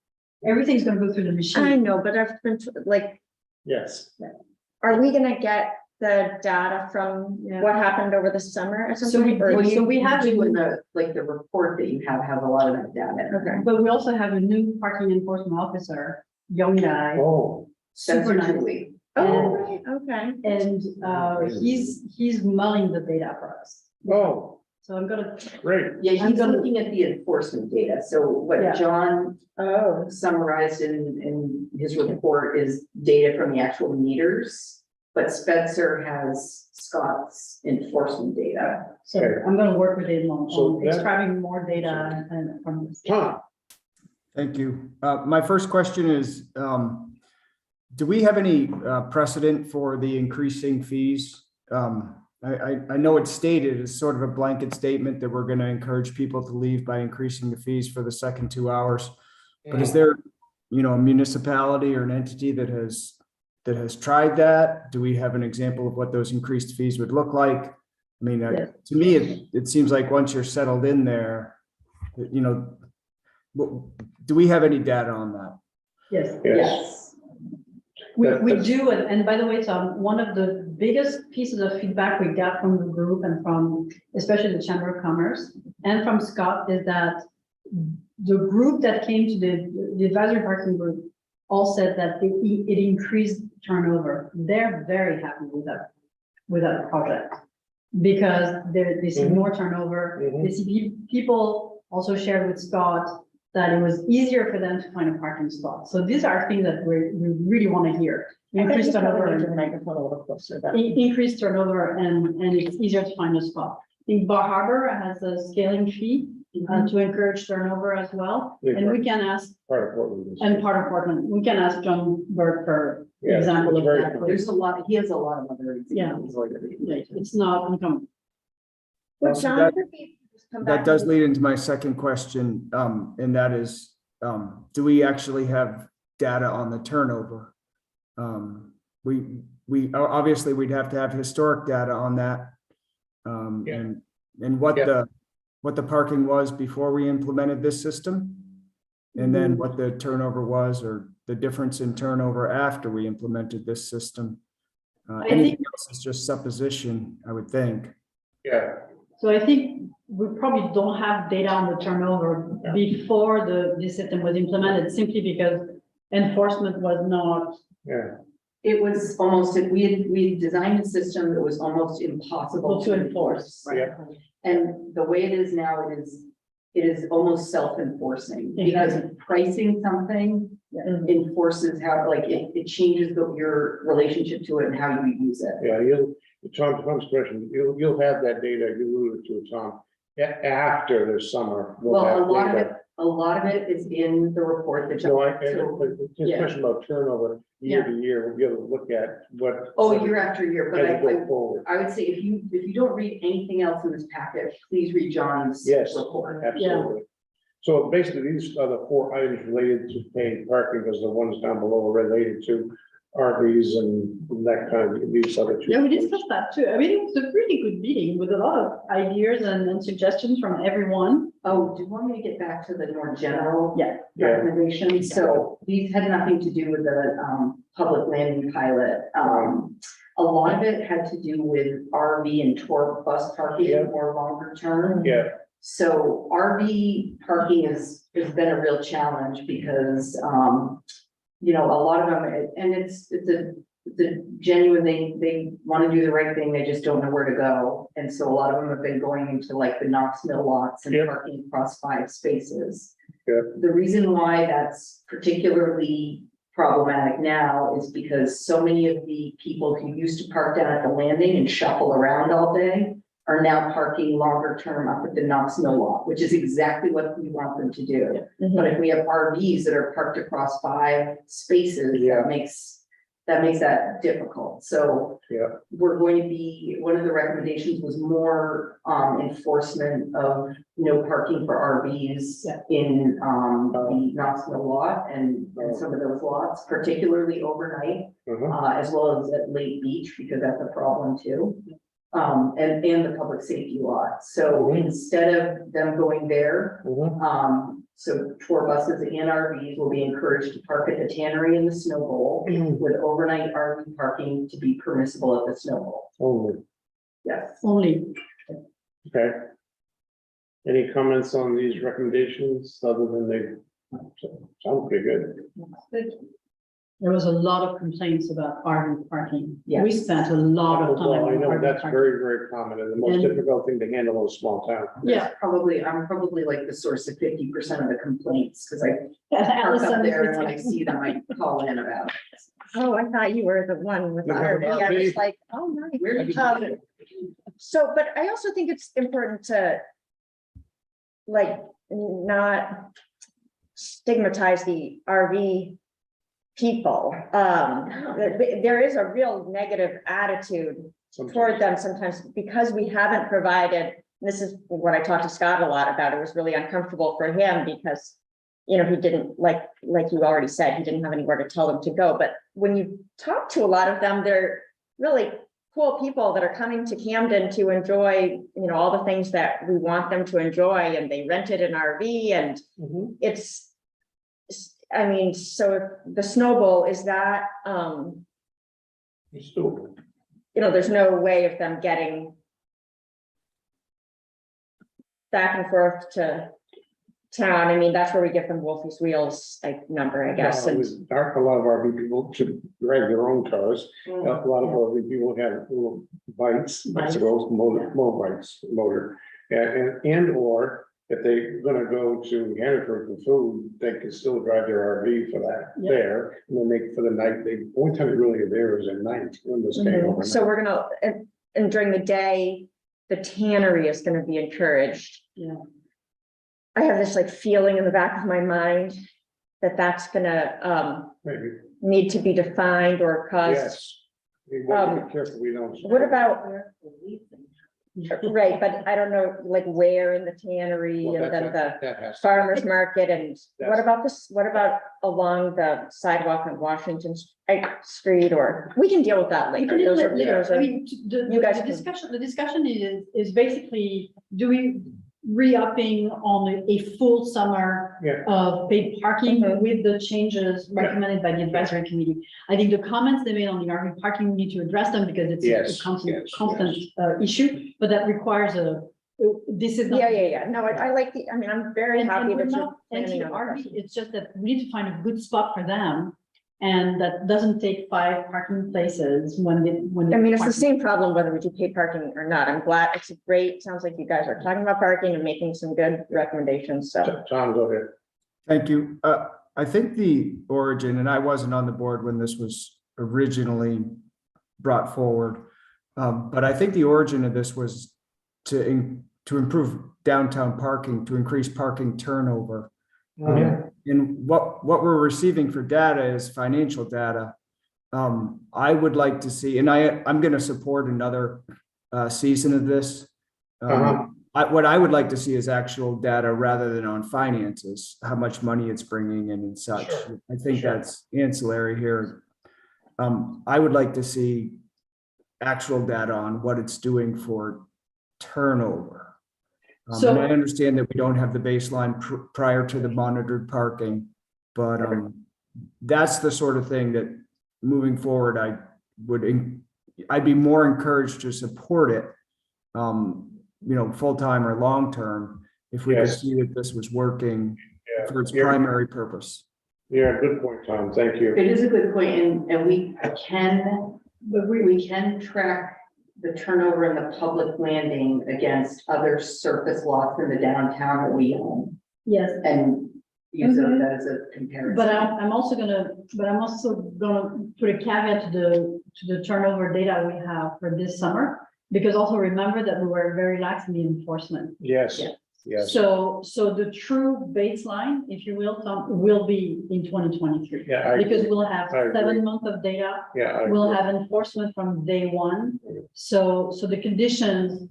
Everything's gonna go through the I machine. know, but I've been, like, Yes. are we gonna get the data from Yeah. what happened over the summer or So something? Or Well, you- we have to, in the, like, the report that you have a lot of that data. Okay. But we also have a new parking enforcement officer, young guy, Oh, super Spencer nice. Julie. Oh, right, okay. And he's mulling the data for us. oh, So I'm gonna, great. Yeah, I'm he's gonna- looking at the enforcement data. So what Yeah. John summarized in his report is data from the actual meters, but Spencer has Scott's enforcement data. so Okay. I'm gonna work with him on So that- extracting more data and from this. Tom, Thank you. My first question is, do we have any precedent for the increasing fees? I know it's stated as sort of a blanket statement that we're going to encourage people to leave by increasing the fees for the second 2 hours. But is there, you know, a municipality or an entity that has tried that? Do we have an example of what those increased fees would look like? I mean, Yes. to me, it seems like once you're settled in there, you know, do we have any data on that? Yes. yes, We do, and by the way, Tom, one of the biggest pieces of feedback we got from the group and from especially the Chamber of Commerce and from Scott is that the group that came to the advisory parking group all said that it increased turnover. They're very happy with that project because they see more turnover. They see people also shared with Scott that it was easier for them to find a parking spot. So these are things that we really want to hear. Increased turnover increased turnover and it's easier to find a spot. I think Bar Harbor has a scaling fee to encourage turnover as well. And we can ask, part of Portland. is- and part of Portland, we can ask John Burke for Yeah, example it's of very that. common. There's a lot, he has a lot of other examples. Like, it's not uncommon. Well, So John, that- could we just come That back does to- lead into my second question, and that is, do we actually have data on the turnover? Obviously, we'd have to have historic data on that. Yeah. And what Yeah. the parking was before we implemented this system. And then what the turnover was, or the difference in turnover after we implemented this system. I Anything think- else is just supposition, I would think. Yeah, So I think we probably don't have data on the turnover before the system was implemented, simply because enforcement was not. yeah, It was almost, we had designed a system that was almost impossible to enforce. yeah. And the way it is now, it is almost self-enforcing, because pricing something enforces how, like, it changes your relationship to it and how you use it. Yeah, Tom's question, you'll have that data you alluded to, Tom, after the summer. we'll Well, have a data. lot of it is in the report that. No, so- just yeah. question about turnover, year to year, we'll be able to look at what. Oh, year after year, but As we go forward, I would say if you don't read anything else in this packet, please read John's Yes. report. absolutely. So basically, these are the 4 items related to paid parking, because the ones down below are related to RVs and that kind of, these other 2. Yeah, we discussed that too. I mean, it was a pretty good meeting with a lot of ideas and suggestions from everyone. Oh, do you want me to get back to the more general? Yeah. Yeah. Recommendations? So these had nothing to do with the public landing pilot. A lot of it had to do with RV and tour bus parking Yeah. more longer term. Yeah, So RV parking has been a real challenge because, you know, a lot of them, and it's a genuine, they want to do the right thing, they just don't know where to go. And so a lot of them have been going into like the Knox Mill lots and Yep. parking across 5 spaces. Yep. The reason why that's particularly problematic now is because so many of the people who used to park down at the landing and shuffle around all day are now parking longer term up at the Knox Mill lot, which is exactly what we want them to do. But if we have RVs that are parked across 5 spaces, Yeah. that makes that difficult. So Yeah. we're going to be, one of the recommendations was more enforcement of no parking for RVs Yeah. in the Knox Mill lot and some of those lots, particularly overnight, as well as at Lake Beach, because that's a problem too. And the public safety lot. So instead of them going there, so tour buses and RVs will be encouraged to park at the tannery and the snow bowl, with overnight RV parking to be permissible at the snow bowl. only, Yes. Only. okay. Any comments on these recommendations, other than they sound pretty good? There was a lot of complaints about RV parking. Yes. We spent a lot of time. Well, I on know RV that's parking. very, very common, and the most And- difficult thing to handle in a small town. Yeah. I'm probably like the source of 50% of the complaints, because I park Allison up is there and when I the- see them, I call in about it. Oh, I thought you were the one with the No, RV. I me. was like, oh, nice. Where did you Um, get it? So, but I also think it's important to like not stigmatize the RV people. There is a real negative attitude toward them sometimes because we haven't provided, this is what I talked to Scott a lot about. It was really uncomfortable for him because, you know, he didn't like you already said, he didn't have anywhere to tell them to go. But when you talk to a lot of them, they're really cool people that are coming to Camden to enjoy, you know, all the things that we want them to enjoy, and they rented an RV and it's, I mean, so the snowball is that, Still, you know, there's no way of them getting back and forth to town. I mean, that's where we give them Wolfie's Wheels like number, I guess. it And was dark, a lot of RV people should drive their own cars. A lot of RV people have little bikes, bicycles, motor. And or if they're gonna go to Hannaford for food, they can still drive their RV for that Yeah. there. And then they, for the night, the only time they really are there is at night when they're staying overnight. so we're gonna, and during the day, the tannery is gonna be encouraged. Yeah. I have this like feeling in the back of my mind that that's gonna Maybe, need to be defined or cause. yes. We want to be careful, we don't. What about, right, but I don't know, like where in the tannery Well, and then the that has. farmer's market and what That's- about this, what about along the sidewalk on Washington Street, or we can deal with that We later. can Those let- are- let- those I are- mean, you guys the can- discussion is basically, do we re-upping on a full summer Yeah. of paid parking Mhm. with the changes recommended by the advisory committee? I think the comments they made on the RV parking, we need to address them because it's Yes, a constant, yes, constant issue, but that requires this is not. Yeah. No, I like the, I mean, I'm very And happy we're that you're not planning on anti-RV, that. it's just that we need to find a good spot for them. And that doesn't take 5 parking places when they. I mean, it's the same problem whether we do paid parking or not. I'm glad, it's great. Sounds like you guys are talking about parking and making some good recommendations, so. Tom, go ahead. Thank you. I think the origin, and I wasn't on the board when this was originally brought forward. But I think the origin of this was to improve downtown parking, to increase parking turnover. And what we're receiving for data is financial data. I would like to see, and I'm going to support another season of this. What I would like to see is actual data rather than on finances, how much money it's bringing in and such. Sure. I think Sure. that's ancillary here. I would like to see actual data on what it's doing for turnover. And I understand that we don't have the baseline prior to the monitored parking, but that's the sort of thing that moving forward, I'd be more encouraged to support it, full-time or long-term, if we could Yes. see that this was working Yeah. for its Yeah. primary purpose. Yeah, good point, Tom. Thank you. It is a good point, and we can track the turnover in the public landing against other surface lots in the downtown that we own Yes, and use Mhm. that as a comparison. but I'm also gonna put a caveat to the turnover data we have for this summer. Because also remember that we were very lax in the enforcement. Yes, Yeah. yes. So the true baseline, if you will, Tom, will be in 2023. Yeah, Because we'll have I agree. 7 months of data, Yeah. we'll have enforcement from day one. So the conditions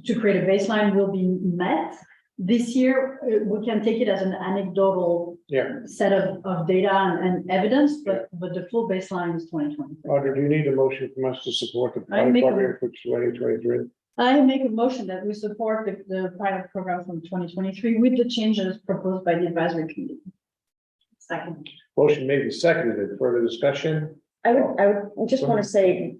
to create a baseline will be met. This year, we can take it as an anecdotal Yeah. set of data and evidence, but the full baseline is 2023. Audrey, do you need a motion from us to support the I make a- program for 2023? I make a motion that we support the pilot program from 2023 with the changes proposed by the advisory committee. Second. Motion made and seconded. Further discussion? I would just want to say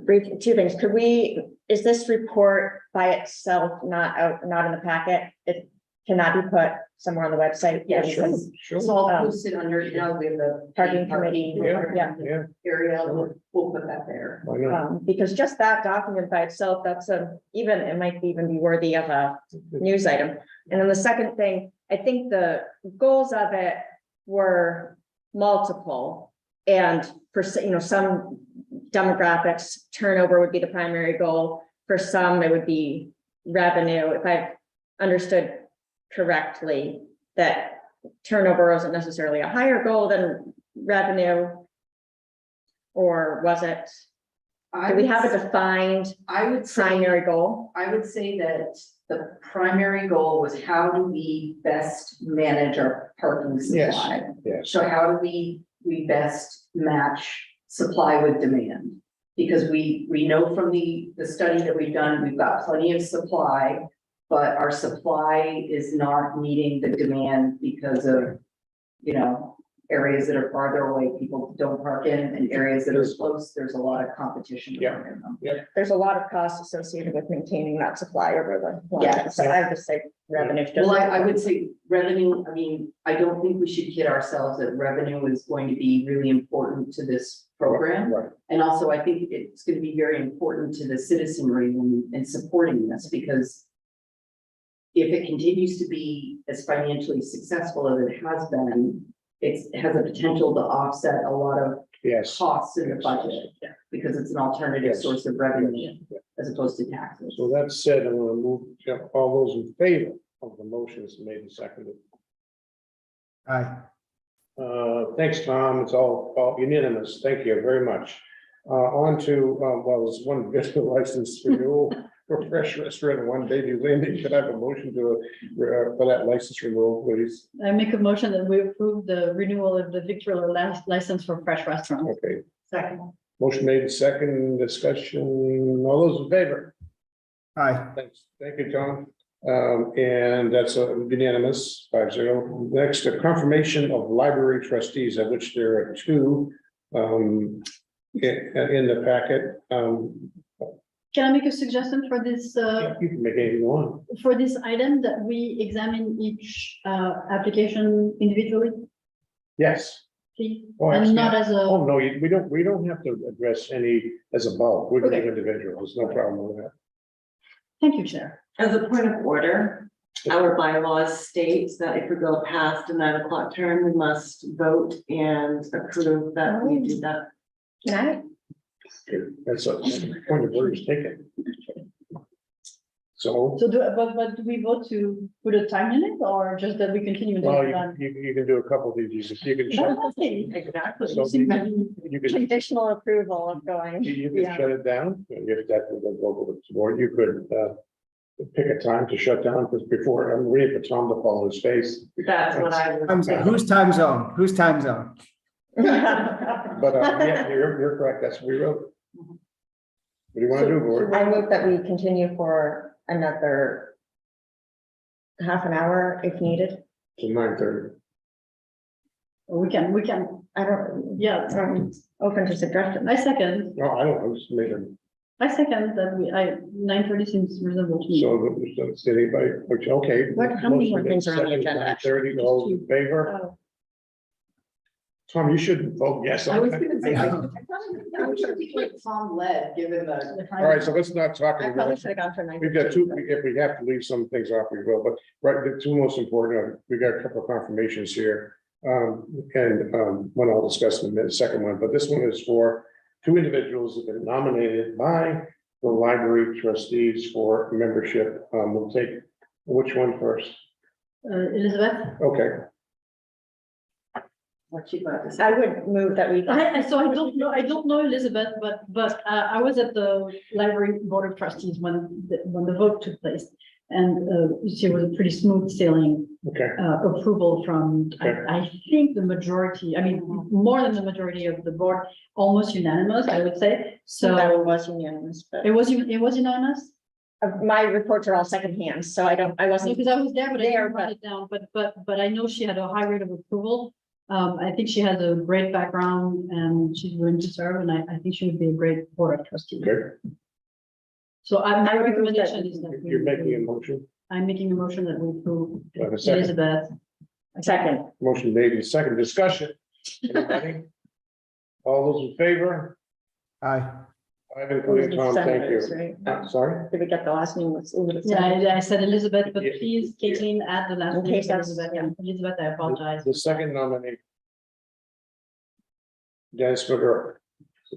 brief, 2 things. Could we, is this report by itself not in the packet? It cannot be put somewhere on the website? Yes, Sure, it's sure. all posted under, we have the Parking committee, yeah. Yeah, area, we'll put that there. why not? Because just that document by itself, it might even be worthy of a news item. And then the second thing, I think the goals of it were multiple. And for, some demographics, turnover would be the primary goal. For some, it would be revenue. If I've understood correctly, that turnover wasn't necessarily a higher goal than revenue. Or was it, do we have a defined I would say, primary goal? I would say that the primary goal was how do we best manage our parking Yes. supply? Yes. So how do we best match supply with demand? Because we know from the study that we've done, we've got plenty of supply, but our supply is not meeting the demand because of, areas that are farther away, people don't park in, and areas that are close, there's a lot of competition. Yeah. in them. There's a lot of costs associated with maintaining that supply over the. long Yeah. term. So I would just say revenue. Well, I would say revenue, I don't think we should kid ourselves that revenue is going to be really important to this program. Right. And also, I think it's going to be very important to the citizenry in supporting this, because if it continues to be as financially successful as it has been, it has a potential to offset a lot of Yes. costs in the Yes. budget, because it's an alternative Yes. source of revenue Yes. as opposed to taxes. So that said, I'm gonna move, all those in favor of the motions made and seconded. Aye. Thanks, Tom. It's all unanimous. Thank you very much. On to, there's one business license renewal. for fresh restaurant and one baby landing. Could I have a motion to, for that license renewal, please? I make a motion that we approve the renewal of the victualler license for Fresh Restaurant. Okay, Second. motion made, second discussion, all those in favor? Aye. Thanks, thank you, Tom. And that's unanimous, 5-0. Next, a confirmation of library trustees, of which there are two in the packet. Can I make a suggestion for this, You can make anything you want. for this item that we examine each application individually, Yes. please? Oh, And not absolutely. as a, Oh, no, we don't have to address any as a bulk. We can Okay. do individuals, no problem with that. thank you, Chair. As a point of order, our bylaws states that if we go past the 9 o'clock term, we must vote and approve that we do that. Can I? That's a point of order is taken. So, So but do we vote to put a time limit or just that we continue? with well, the you can do a couple of these. You can shut, Okay. Exactly. so you can, Conditional approval of going. you can shut it down. If that was a local board, you could pick a time to shut down, because before, I'm waiting for Tom to follow his face. That's what I was. Whose time zone? Whose time zone? But yeah, you're correct. That's what we wrote. What do you want to do, board? I move that we continue for another half an hour if needed. To 9:30. We can, I don't, yeah, I'm open to suggestions. I second, No, I don't, I'm just making, that we, 9:30 seems reasonable to me. so does anybody, which, okay. What- how many more things are on the agenda, actually? 9:30, all in favor? Oh. Tom, you shouldn't vote yes. I on was that. gonna say, I'm sure Tom led, given the. All right, so let's not talk. I probably should have gone for 9:30. We've got two, if we have to leave some things off, we will, but right, the two most important, we got a couple of confirmations here. One I'll discuss in a minute, the second one, but this one is for two individuals who've been nominated by the library trustees for membership. We'll take, which one first? Elizabeth? Okay, What you got to say? I would move that we. So I don't know Elizabeth, but I was at the library board of trustees when the vote took place. And she was a pretty smooth sailing okay, approval from, Okay. I think the majority, I mean, more than the majority of the board, almost unanimous, I would say. So that So was unanimous, but it was unanimous? my reports are all secondhand, so I No, wasn't. because I was there, but I There, didn't write it down, but I know she had a high rate of approval. I think she has a great background and she's willing to serve, and I think she would be a great board of trustees. okay. So my I would move recommendation that- is that. You're making a motion, I'm making a motion that we approve Do I have a second? Elizabeth. Second. Motion made in second discussion. Anybody? All those in favor? Aye. I've included Tom, thank you. Senators, right? Sorry? Did we get the last name? Was Yeah, I said Elizabeth, but Yeah. please, Caitlin, add the last In name case of that's- Elizabeth. yeah. Elizabeth, I apologize. The second nominee. Dennis McGurk,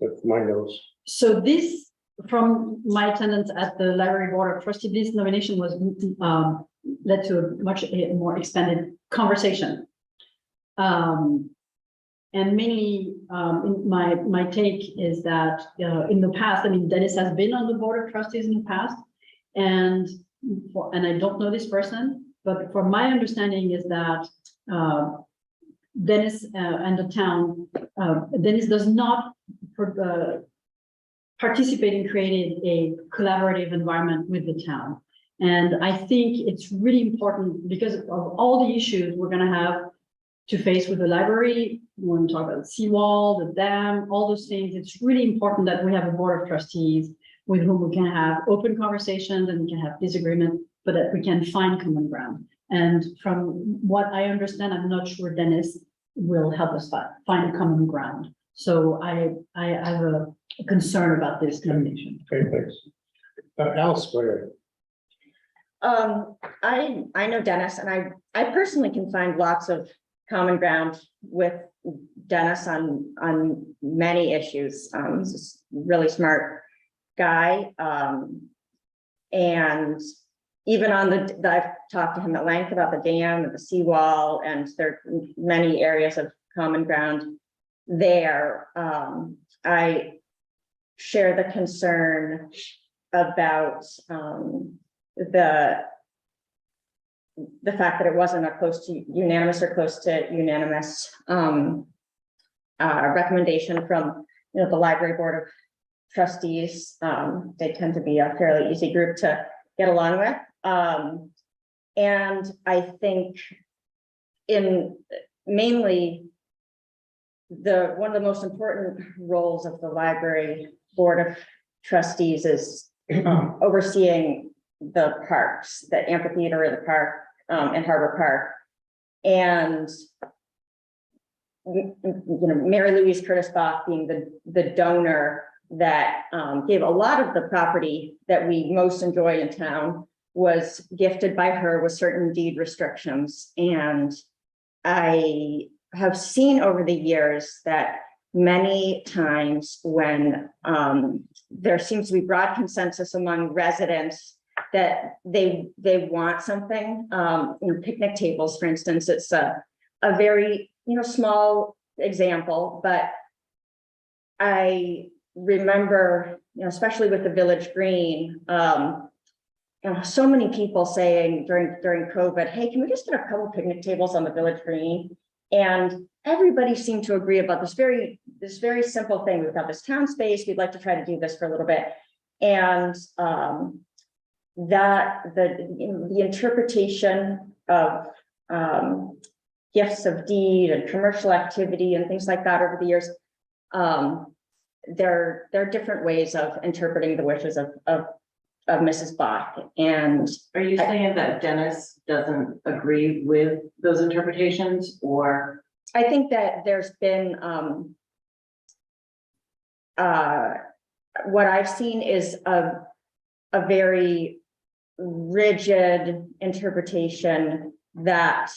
with my nose. So this, from my attendance at the library board of trustees, this nomination was led to a much more expanded conversation. And mainly, in my take is that in the past, I mean, Dennis has been on the board of trustees in the past. And I don't know this person, but from my understanding is that Dennis and the town, Dennis does not participate in creating a collaborative environment with the town. And I think it's really important because of all the issues we're gonna have to face with the library. We want to talk about the seawall, the dam, all those things. It's really important that we have a board of trustees with whom we can have open conversations and we can have disagreement, but that we can find common ground. And from what I understand, I'm not sure Dennis will help us find common ground. So I have a concern about this nomination. Okay, thanks. Alice, go ahead. I know Dennis, and I personally can find lots of common ground with Dennis on many issues. He's a really smart guy. And even I've talked to him at length about the dam and the seawall, and there are many areas of common ground there. I share the concern about, the fact that it wasn't a close to unanimous or close to unanimous, recommendation from, the library board of trustees. They tend to be a fairly easy group to get along with. And I think mainly one of the most important roles of the library board of trustees is overseeing the parks, the amphitheater of the park, and Harbor Park. And Mary Louise Curtis Bach being the donor that gave a lot of the property that we most enjoy in town, was gifted by her with certain deed restrictions. And I have seen over the years that many times when there seems to be broad consensus among residents that they want something, picnic tables, for instance, it's a very, small example, but I remember, especially with the Village Green, so many people saying during COVID, hey, can we just get a couple picnic tables on the Village Green? And everybody seemed to agree about this very simple thing. We've got this town space. We'd like to try to do this for a little bit. And that the interpretation of gifts of deed and commercial activity and things like that over the years, there are different ways of interpreting the wishes of Mrs. Bach. And Are you saying that Dennis doesn't agree with those interpretations, or? I think that there's been what I've seen is a very rigid interpretation that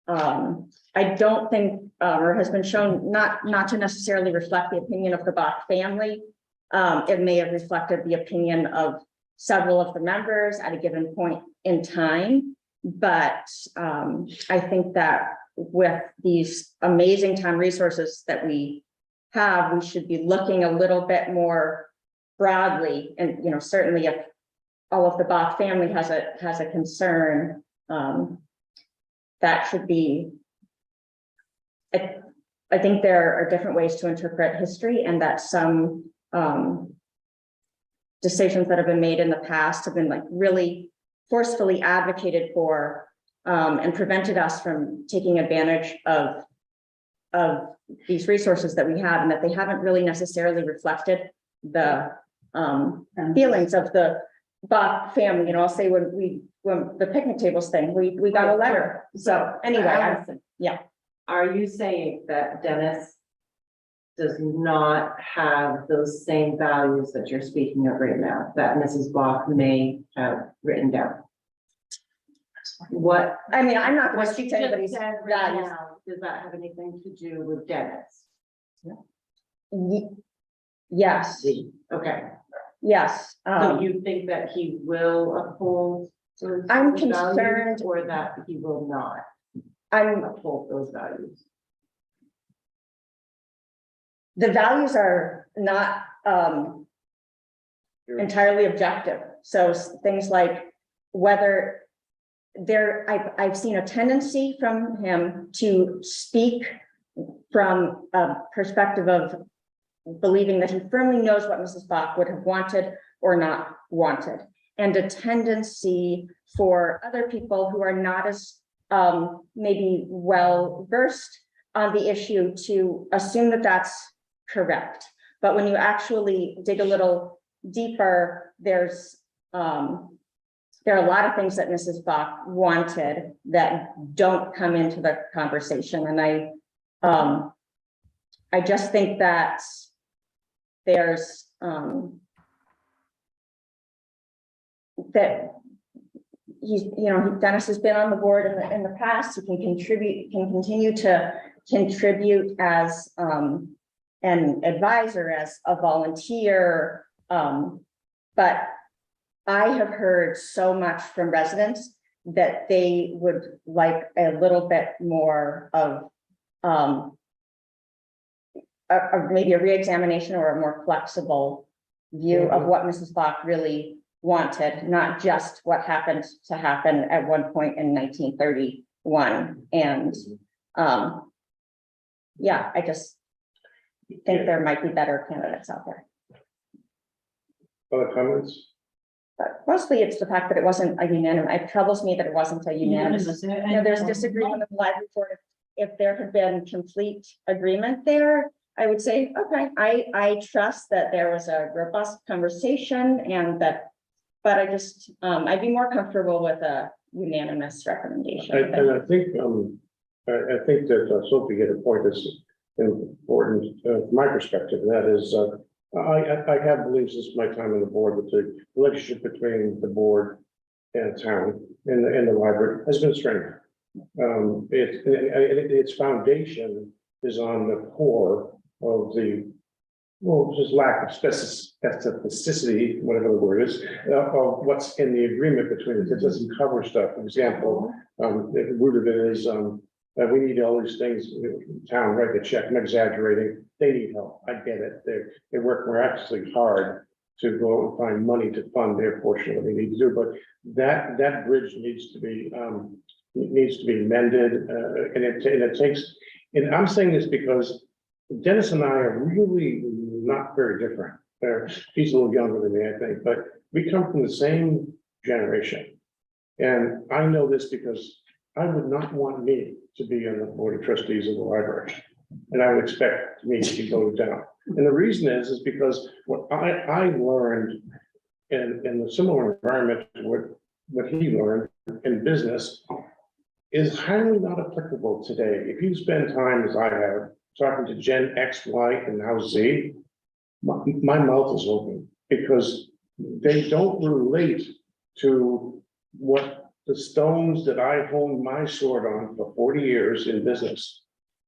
I don't think or has been shown not to necessarily reflect the opinion of the Bach family. It may have reflected the opinion of several of the members at a given point in time, but I think that with these amazing town resources that we have, we should be looking a little bit more broadly. And certainly if all of the Bach family has a concern, that should be. I think there are different ways to interpret history, and that some decisions that have been made in the past have been really forcefully advocated for and prevented us from taking advantage of these resources that we have, and that they haven't really necessarily reflected the feelings of the Bach family. I'll say when the picnic tables thing, we got a letter. So anyway, yeah. Are you saying that Dennis does not have those same values that you're speaking of right now, that Mrs. Bach may have written down? What? I mean, I'm not going to What speak you to just anybody's said right values. now, does that have anything to do with Dennis? Yes, Okay, yes. so you think that he will uphold those I'm values, concerned- or that he will not I'm uphold those values? the values are not entirely objective. So things like whether I've seen a tendency from him to speak from a perspective of believing that he firmly knows what Mrs. Bach would have wanted or not wanted, and a tendency for other people who are not as maybe well versed on the issue to assume that that's correct. But when you actually dig a little deeper, there are a lot of things that Mrs. Bach wanted that don't come into the conversation. And I just think that there's that he's, Dennis has been on the board in the past. He can continue to contribute as an advisor, as a volunteer. But I have heard so much from residents that they would like a little bit more of maybe a reexamination or a more flexible view of what Mrs. Bach really wanted, not just what happened to happen at one point in 1931. And, yeah, I just think there might be better candidates out there. Other comments? But mostly it's the fact that it wasn't a unanimous, it troubles me that it wasn't a unanimous. You know, there's disagreement with the library board. If there had been complete agreement there, I would say, okay, I trust that there was a robust conversation and that, but I just, I'd be more comfortable with a unanimous recommendation. And I think that Sophie hit a point that's important from my perspective, and that is, I have believed since my time on the board that the relationship between the board and town and the library has been strained. Its foundation is on the core of the, well, just lack of specificity, whatever the word is, of what's in the agreement between it. It doesn't cover stuff. For example, the root of it is we need all these things. Town write the check. I'm exaggerating. They need help. I get it. They work miraculously hard to go and find money to fund their portion of what they need to do. But that bridge needs to be mended, and it takes. And I'm saying this because Dennis and I are really not very different. He's a little younger than me, I think, but we come from the same generation. And I know this because I would not want me to be on the board of trustees of the library. And I would expect me to go down. And the reason is because what I learned in a similar environment to what he learned in business is highly not applicable today. If you spend time as I have talking to Gen X, Y, and now Z, my mouth is open because they don't relate to what the stones that I honed my sword on for 40 years in business.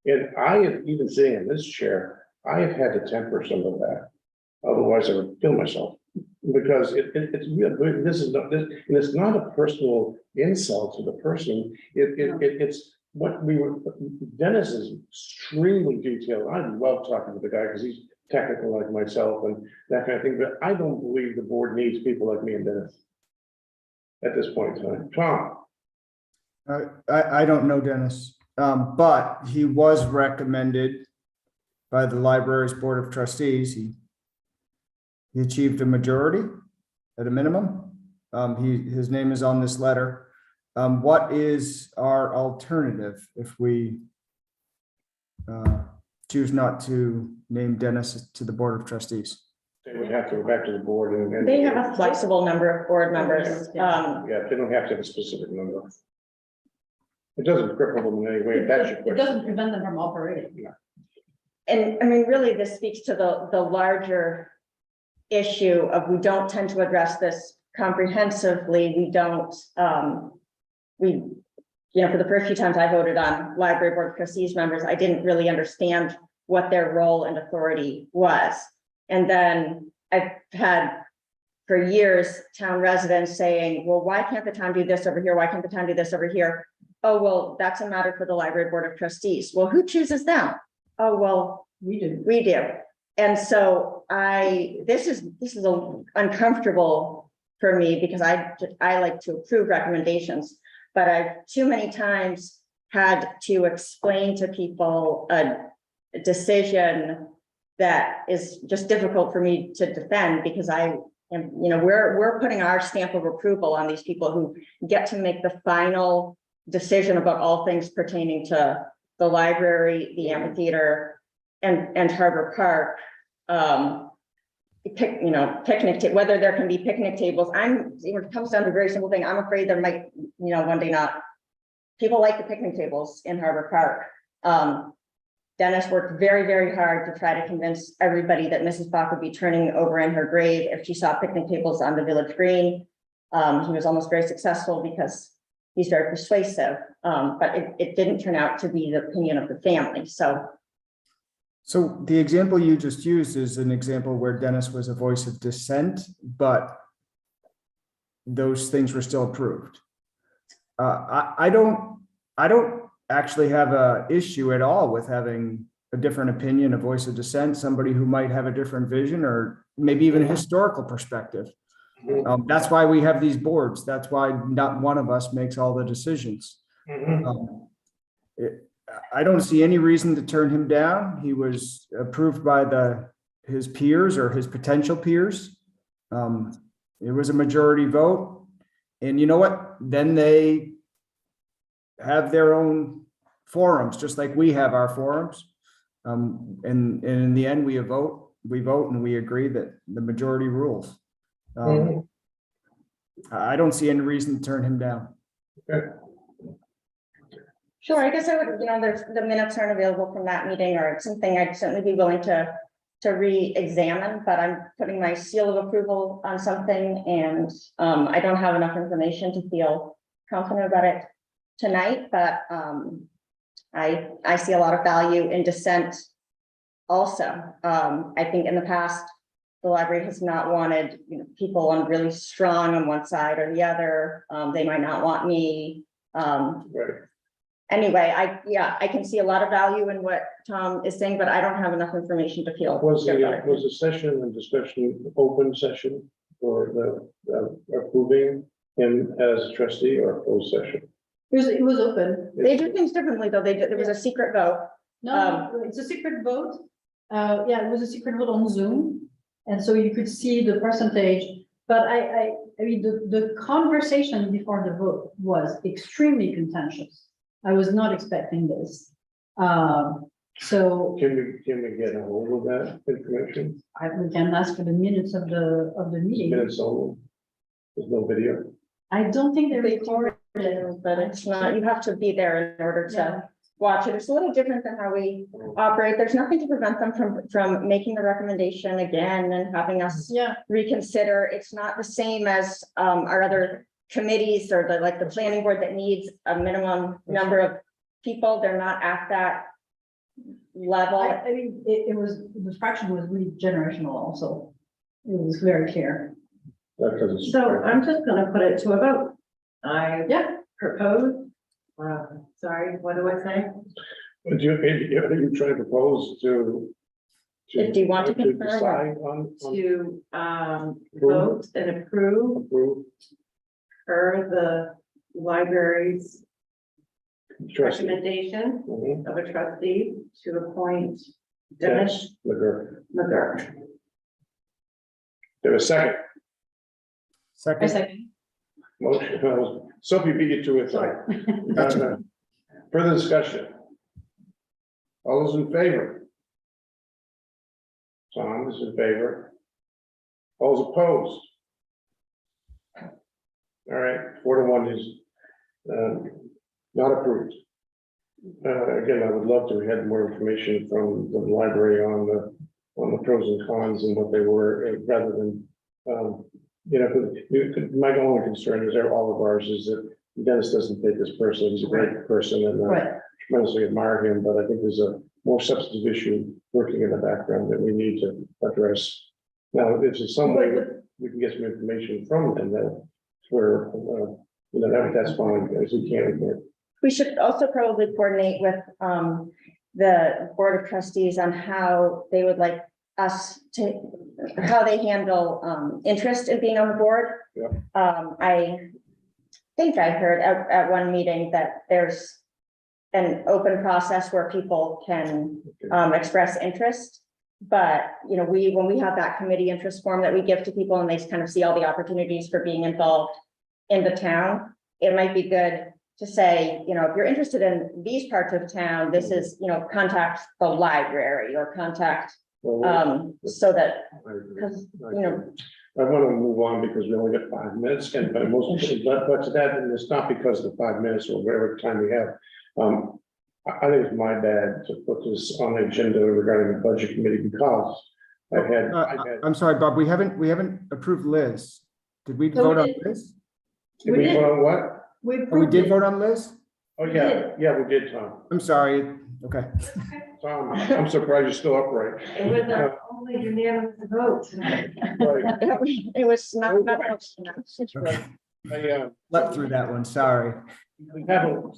And I have, even sitting in this chair, I have had to temper some of that. Otherwise I would kill myself. Because it's real, this is not, and it's not a personal insult to the person. It's what we were, Dennis is extremely detailed. I love talking to the guy because he's technical like myself and that kind of thing, but I don't believe the board needs people like me and Dennis at this point in time. Tom? I don't know Dennis, but he was recommended by the library's board of trustees. He achieved a majority at a minimum. His name is on this letter. What is our alternative if we choose not to name Dennis to the board of trustees? They would have to go back to the board and. They have a flexible number of board members. Yeah, they don't have to have a specific number. It doesn't cripple them in any way. That's your It question. doesn't prevent them from operating. And I mean, really, this speaks to the larger issue of we don't tend to address this comprehensively. We don't, for the first few times I voted on library board of trustees members, I didn't really understand what their role and authority was. And then I've had for years, town residents saying, well, why can't the town do this over here? Why can't the town do this over here? Oh, well, that's a matter for the library board of trustees. Well, who chooses them? Oh, well, We do. we do. And so this is uncomfortable for me because I like to approve recommendations, but I've too many times had to explain to people a decision that is just difficult for me to defend because we're putting our stamp of approval on these people who get to make the final decision about all things pertaining to the library, the amphitheater, and Harbor Park. Picnic, whether there can be picnic tables. It comes down to a very simple thing. I'm afraid there might, one day not. People like the picnic tables in Harbor Park. Dennis worked very, very hard to try to convince everybody that Mrs. Bach would be turning over in her grave if she saw picnic tables on the village green. He was almost very successful because he's very persuasive, but it didn't turn out to be the opinion of the family. So the example you just used is an example where Dennis was a voice of dissent, but those things were still approved. I don't actually have an issue at all with having a different opinion, a voice of dissent, somebody who might have a different vision or maybe even a historical perspective. That's why we have these boards. That's why not one of us makes all the decisions. I don't see any reason to turn him down. He was approved by his peers or his potential peers. It was a majority vote. And you know what? Then they have their own forums, just like we have our forums. And in the end, we vote and we agree that the majority rules. I don't see any reason to turn him down. Sure, I guess I would, there's, the minutes aren't available from that meeting, or it's something I'd certainly be willing to re-examine, but I'm putting my seal of approval on something, and I don't have enough information to feel confident about it tonight, but I see a lot of value in dissent also. I think in the past, the library has not wanted people on really strong on one side or the other. They might not want me. Anyway, I can see a lot of value in what Tom is saying, but I don't have enough information to feel. Was the session and discussion open session for the approving him as trustee, or closed session? It was open. They do things differently, though. There was a secret vote. No, it's a secret vote. Yeah, it was a secret vote on Zoom. And so you could see the percentage, but I mean, the conversation before the vote was extremely contentious. I was not expecting this. So Can we get a hold of that information? we can ask for the minutes of the meeting. Minutes only. There's no video. I don't think they're They recorded. But it's not, you have to be there in order to watch it. It's a little different than how we operate. There's nothing to prevent them from making the recommendation again and having us reconsider. It's not the same as our other committees or the planning board that needs a minimum number of people. They're not at that level. I mean, the fraction was really generational also. It was very clear. That doesn't. So I'm just gonna put it to a vote. I propose, sorry, what do I say? Would you try to propose to? Do you want to confirm? Decide on To vote and approve approve per the library's trustee? recommendation Mhm. of a trustee to appoint Dennis Yes, McGurk. McGurk. There was a second Second. motion. Sophie beat you to it. Gotcha. Further discussion. All those in favor? Tom is in favor. All those opposed? All right, 4-1 is not approved. Again, I would love to have had more information from the library on the pros and cons and what they were, rather than, my only concern is all of ours is that Dennis doesn't take this personally. He's a great person and tremendously admire him, but I think there's a more substantive issue working in the background that we need to address. Now, if there's some way that we can get some information from them, that's fine, as we can admit. We should also probably coordinate with the Board of Trustees on how they would like us to, how they handle interest in being on the board. Yeah. I think I heard at one meeting that there's an open process where people can express interest. But, when we have that committee interest form that we give to people and they kind of see all the opportunities for being involved in the town, it might be good to say, if you're interested in these parts of town, this is, contact the library or contact, so that, because, I want to move on because we only got 5 minutes, but to that, and it's not because of the 5 minutes or whatever time we have. I think it's my bad to put this on the agenda regarding the budget committee because I've had. I'm sorry, Bob, we haven't approved Liz. Did we So vote we on did. Liz? Did we vote on what? Oh, we did vote on Liz? Oh, yeah, we did, Tom. I'm sorry. Okay. Tom, I'm surprised you're still upright. It was the only unanimous vote. Right. it was not. Okay. Leapt through that one, sorry. We haven't,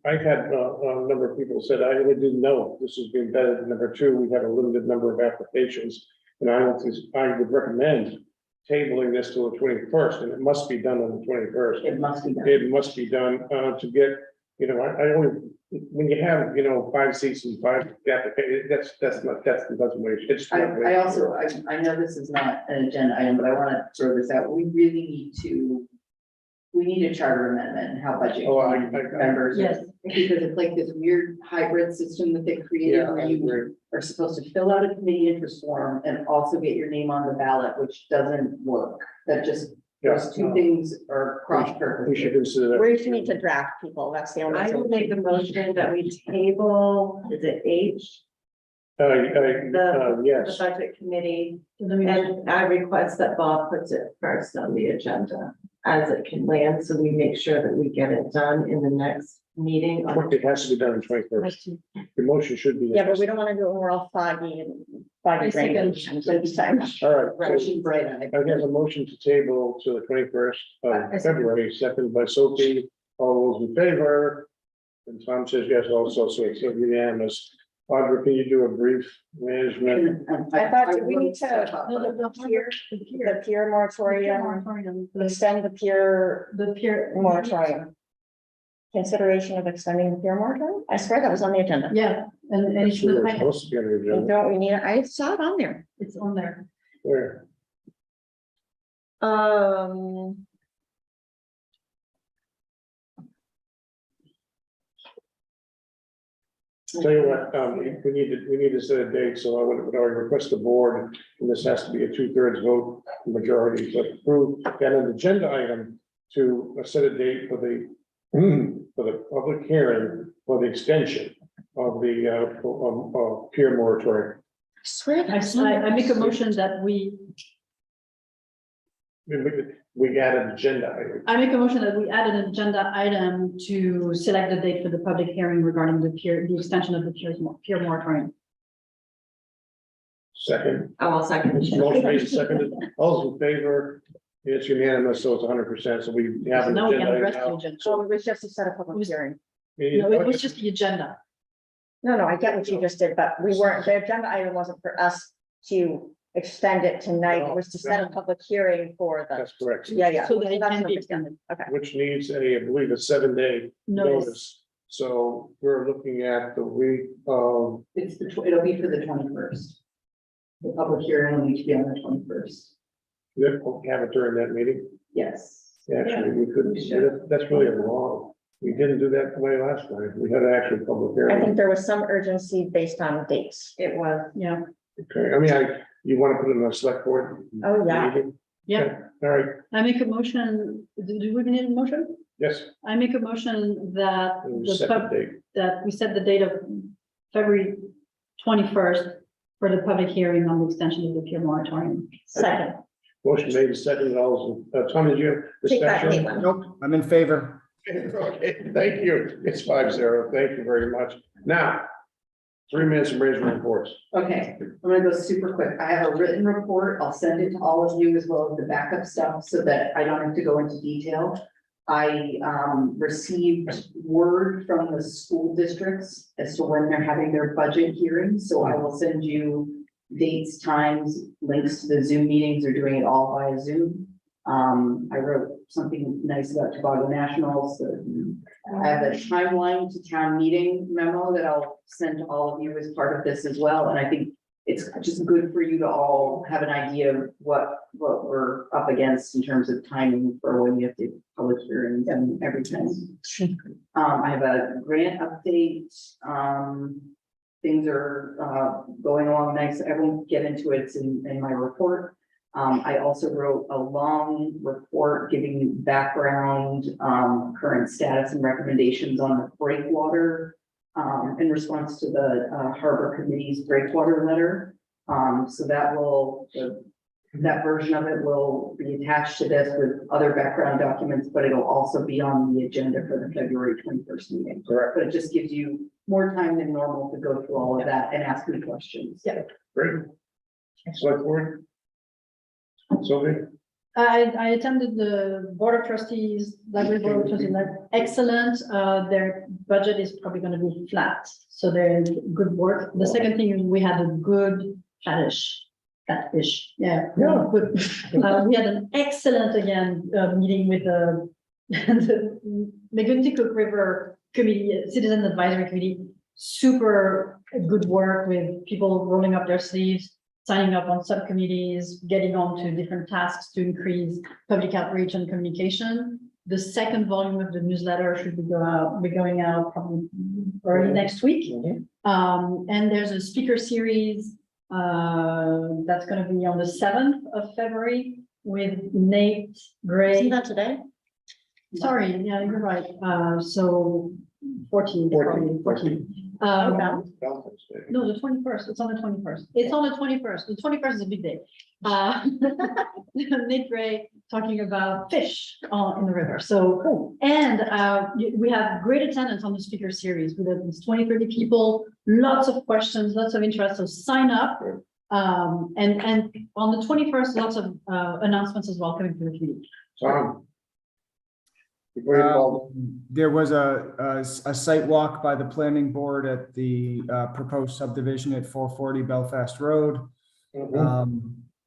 I had a number of people said, I really didn't know this was being vetted. Number two, we have a limited number of applications. And I don't think, I would recommend tabling this till the 21st, and it must be done on the 21st. It must be done. It must be done to get, I only, when you have, 5 seats and 5 applications, that's not, that doesn't wait. It's not I also, I know this is not an agenda item, but I want to throw this out. We need a charter amendment and how budget Oh, members. Yes. Because it's like this weird hybrid system that they created Yeah, where I you agree. are supposed to fill out a committee interest form and also get your name on the ballot, which doesn't work. That just, those two things are cross We should purposes. consider that. We just need to draft people, that's the only. I will make a motion that we table, is it H? The Yes, budget committee, Let me- and I request that Bob puts it first on the agenda as it can land, so we make sure that we get it done in the next meeting. it has to be done on 21st. The motion should be. Yeah, but we don't want to do it when we're all foggy and foggy. I second. brain. So it's time. All right, so Russian bread. I have a motion to table to the 21st of February, seconded by Sophie. All those in favor? And Tom says yes also, so it's unanimous. Audra, can you do a brief management? I thought, do we need to, The the peer moratorium, moratorium, extend the peer the peer. moratorium? Consideration of extending the peer moratorium? I swear that was on the agenda. Yeah, and it It's should, supposed to be on the agenda. Don't we need, I saw it on there. it's on there. Where? Tell you what, we need to set a date, so I would request the board, and this has to be a 2/3 vote majority to approve that an agenda item to set a date for the public hearing for the extension of the peer moratorium. I swear. that was on there. I make a motion that We got an agenda item. I make a motion that we add an agenda item to select the date for the public hearing regarding the extension of the peer moratorium. Second, I will second. motion made, seconded, all those in favor, it's unanimous, so it's 100%, so we have an Now we can agenda address item the now. agenda. So it was just to set a public was- hearing. No, it was just the agenda. No, I get what you just did, but we weren't, the agenda item wasn't for us to extend it tonight. It was to set a public hearing for the, That's correct, yeah. So that it That's can no be big deal. extended. Okay. which needs I believe, a 7-day Notice. notice. So we're looking at the week of, It'll be for the 21st. The public hearing will need to be on the 21st. we'll have it during that meeting. Yes. Actually, we couldn't, that's really wrong. We didn't do that the way last time. We had an actual public I hearing. think there was some urgency based on dates. It was. Yeah, Okay, I mean, you want to put it in a select board? Oh, yeah. meeting? yeah. Okay, all right, I make a motion, do we need a motion? yes, I make a motion that second date. that we set the date of February 21st for the public hearing on the extension of the peer moratorium. Second. Motion made, second, all those, Tom, did you have Take that, discussion? Caitlin. Nope, I'm in favor. Okay, thank you. It's 5-0. Thank you very much. Now, 3 minutes of raising reports. Okay, I'm gonna go super quick. I have a written report. I'll send it to all of you as well as the backup stuff so that I don't have to go into detail. I received word from the school districts as to when they're having their budget hearings, so I will send you dates, times, links to the Zoom meetings. They're doing it all via Zoom. I wrote something nice about Tobago National, so I have a timeline to town meeting memo that I'll send to all of you as part of this as well, and I think it's just good for you to all have an idea of what we're up against in terms of timing for when you have to public hearings and everything. I have a grant update, things are going along nice, I won't get into it, it's in my report. I also wrote a long report giving background, current status and recommendations on the breakwater in response to the Harbor Committee's breakwater letter. So that will, that version of it will be attached to this with other background documents, but it'll also be on the agenda for the February 21st meeting. Correct. But it just gives you more time than normal to go through all of that and ask me questions. Yeah. Great. Select board. Sylvia? I attended the Board of Trustees, Library Board of Trustees, excellent. Their budget is probably gonna be flat, so they're good work. The second thing is we had a good flattish, yeah. Good. We had an excellent, again, meeting with the Megunticook River Committee, Citizen Advisory Committee. Super good work with people rolling up their sleeves, signing up on subcommittees, getting on to different tasks to increase public outreach and communication. The second volume of the newsletter should be going out probably early next week. And there's a speaker series that's going to be on the 7th of February with Nate Gray. Isn't that today? Sorry, yeah, you're right. So 14. No, the 21st. It's on the 21st. It's on the 21st. The 21st is a big day. Nick Gray talking about fish in the river. So, and we have great attendance on the speaker series with at least 20, 30 people, lots of questions, lots of interest. So sign up. And on the 21st, lots of announcements as well coming from the community. Tom. Before you call, There was a site walk by the planning board at the proposed subdivision at 440 Belfast Road.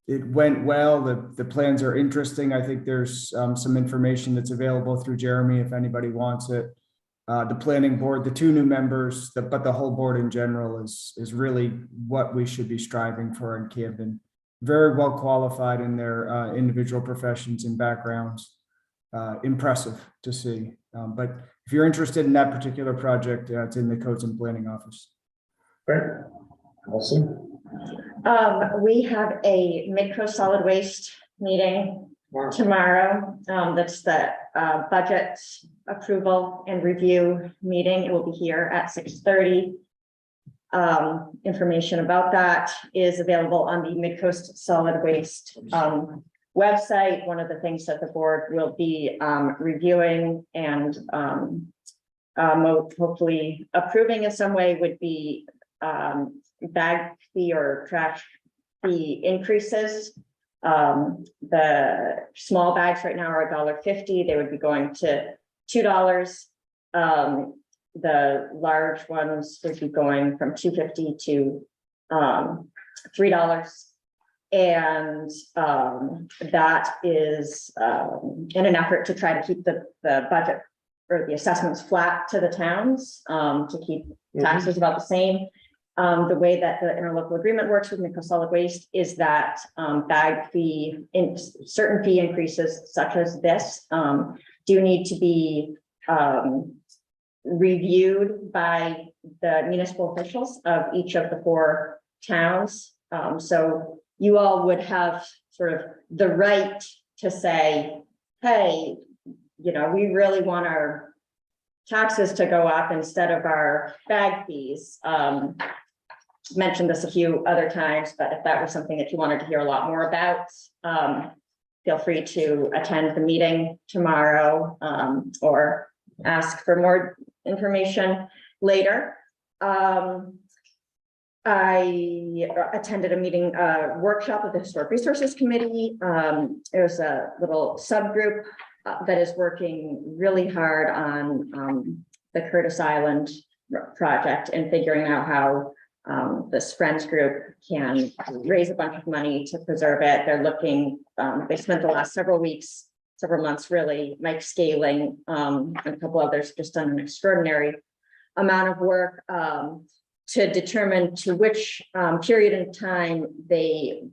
It went well. The plans are interesting. I think there's some information that's available through Jeremy if anybody wants it. The planning board, the two new members, but the whole board in general is really what we should be striving for in Camden. Very well qualified in their individual professions and backgrounds. Impressive to see. But if you're interested in that particular project, it's in the Codes and Planning Office. Great. Awesome. We have a Midco solid waste meeting tomorrow. That's the budget approval and review meeting. It will be here at 6:30. Information about that is available on the Midcoast Solid Waste website. One of the things that the board will be reviewing and hopefully approving in some way would be bag fee or trash fee increases. The small bags right now are $1.50. They would be going to $2. The large ones would be going from $2.50 to $3. And that is in an effort to try to keep the budget or the assessments flat to the towns, to keep taxes about the same. The way that the interlocal agreement works with Midco Solid Waste is that bag fee, certain fee increases such as this do need to be reviewed by the municipal officials of each of the 4 towns. So you all would have sort of the right to say, hey, we really want our taxes to go up instead of our bag fees. Mentioned this a few other times, but if that was something that you wanted to hear a lot more about, feel free to attend the meeting tomorrow or ask for more information later. I attended a meeting, workshop of the Historic Resources Committee. There's a little subgroup that is working really hard on the Curtis Island project and figuring out how this Friends group can raise a bunch of money to preserve it. They're looking, they spent the last several months really, Mike Scaling and a couple others just done an extraordinary amount of work to determine to which period in time they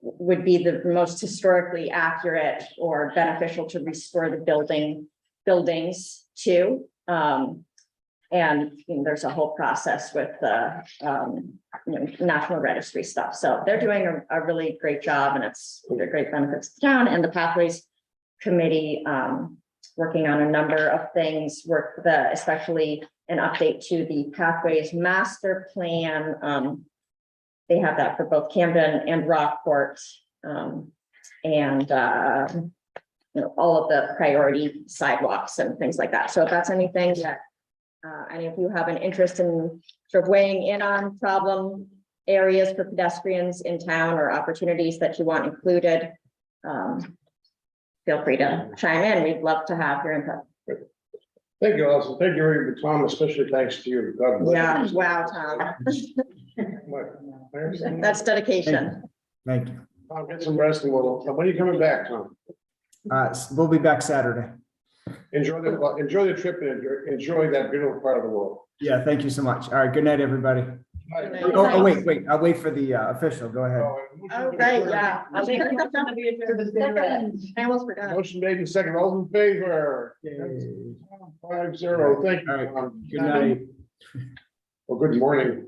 would be the most historically accurate or beneficial to restore the buildings to. And there's a whole process with the National Registry stuff. So they're doing a really great job, and it's great benefits to the town. And the Pathways Committee working on a number of things, especially an update to the Pathways Master Plan. They have that for both Camden and Rockport, and all of the priority sidewalks and things like that. So if that's anything that any of you have an interest in sort of weighing in on problem areas for pedestrians in town or opportunities that you want included, feel free to chime in. We'd love to have your input. Thank you, Allison. Thank you, Tom, especially thanks to you. God bless Yeah, you. wow, Tom. What? That's dedication. Thank you. Tom, get some rest and when are you coming back, Tom? We'll be back Saturday. Enjoy the trip and enjoy that beautiful part of the world. Yeah, thank you so much. All right, good night, everybody. night. Oh, wait, I'll wait for the official. Go ahead. Oh, right, yeah. I almost forgot. Motion made in second. All in favor? 5-0. Thank you. All right, Tom. good night. Well, good morning.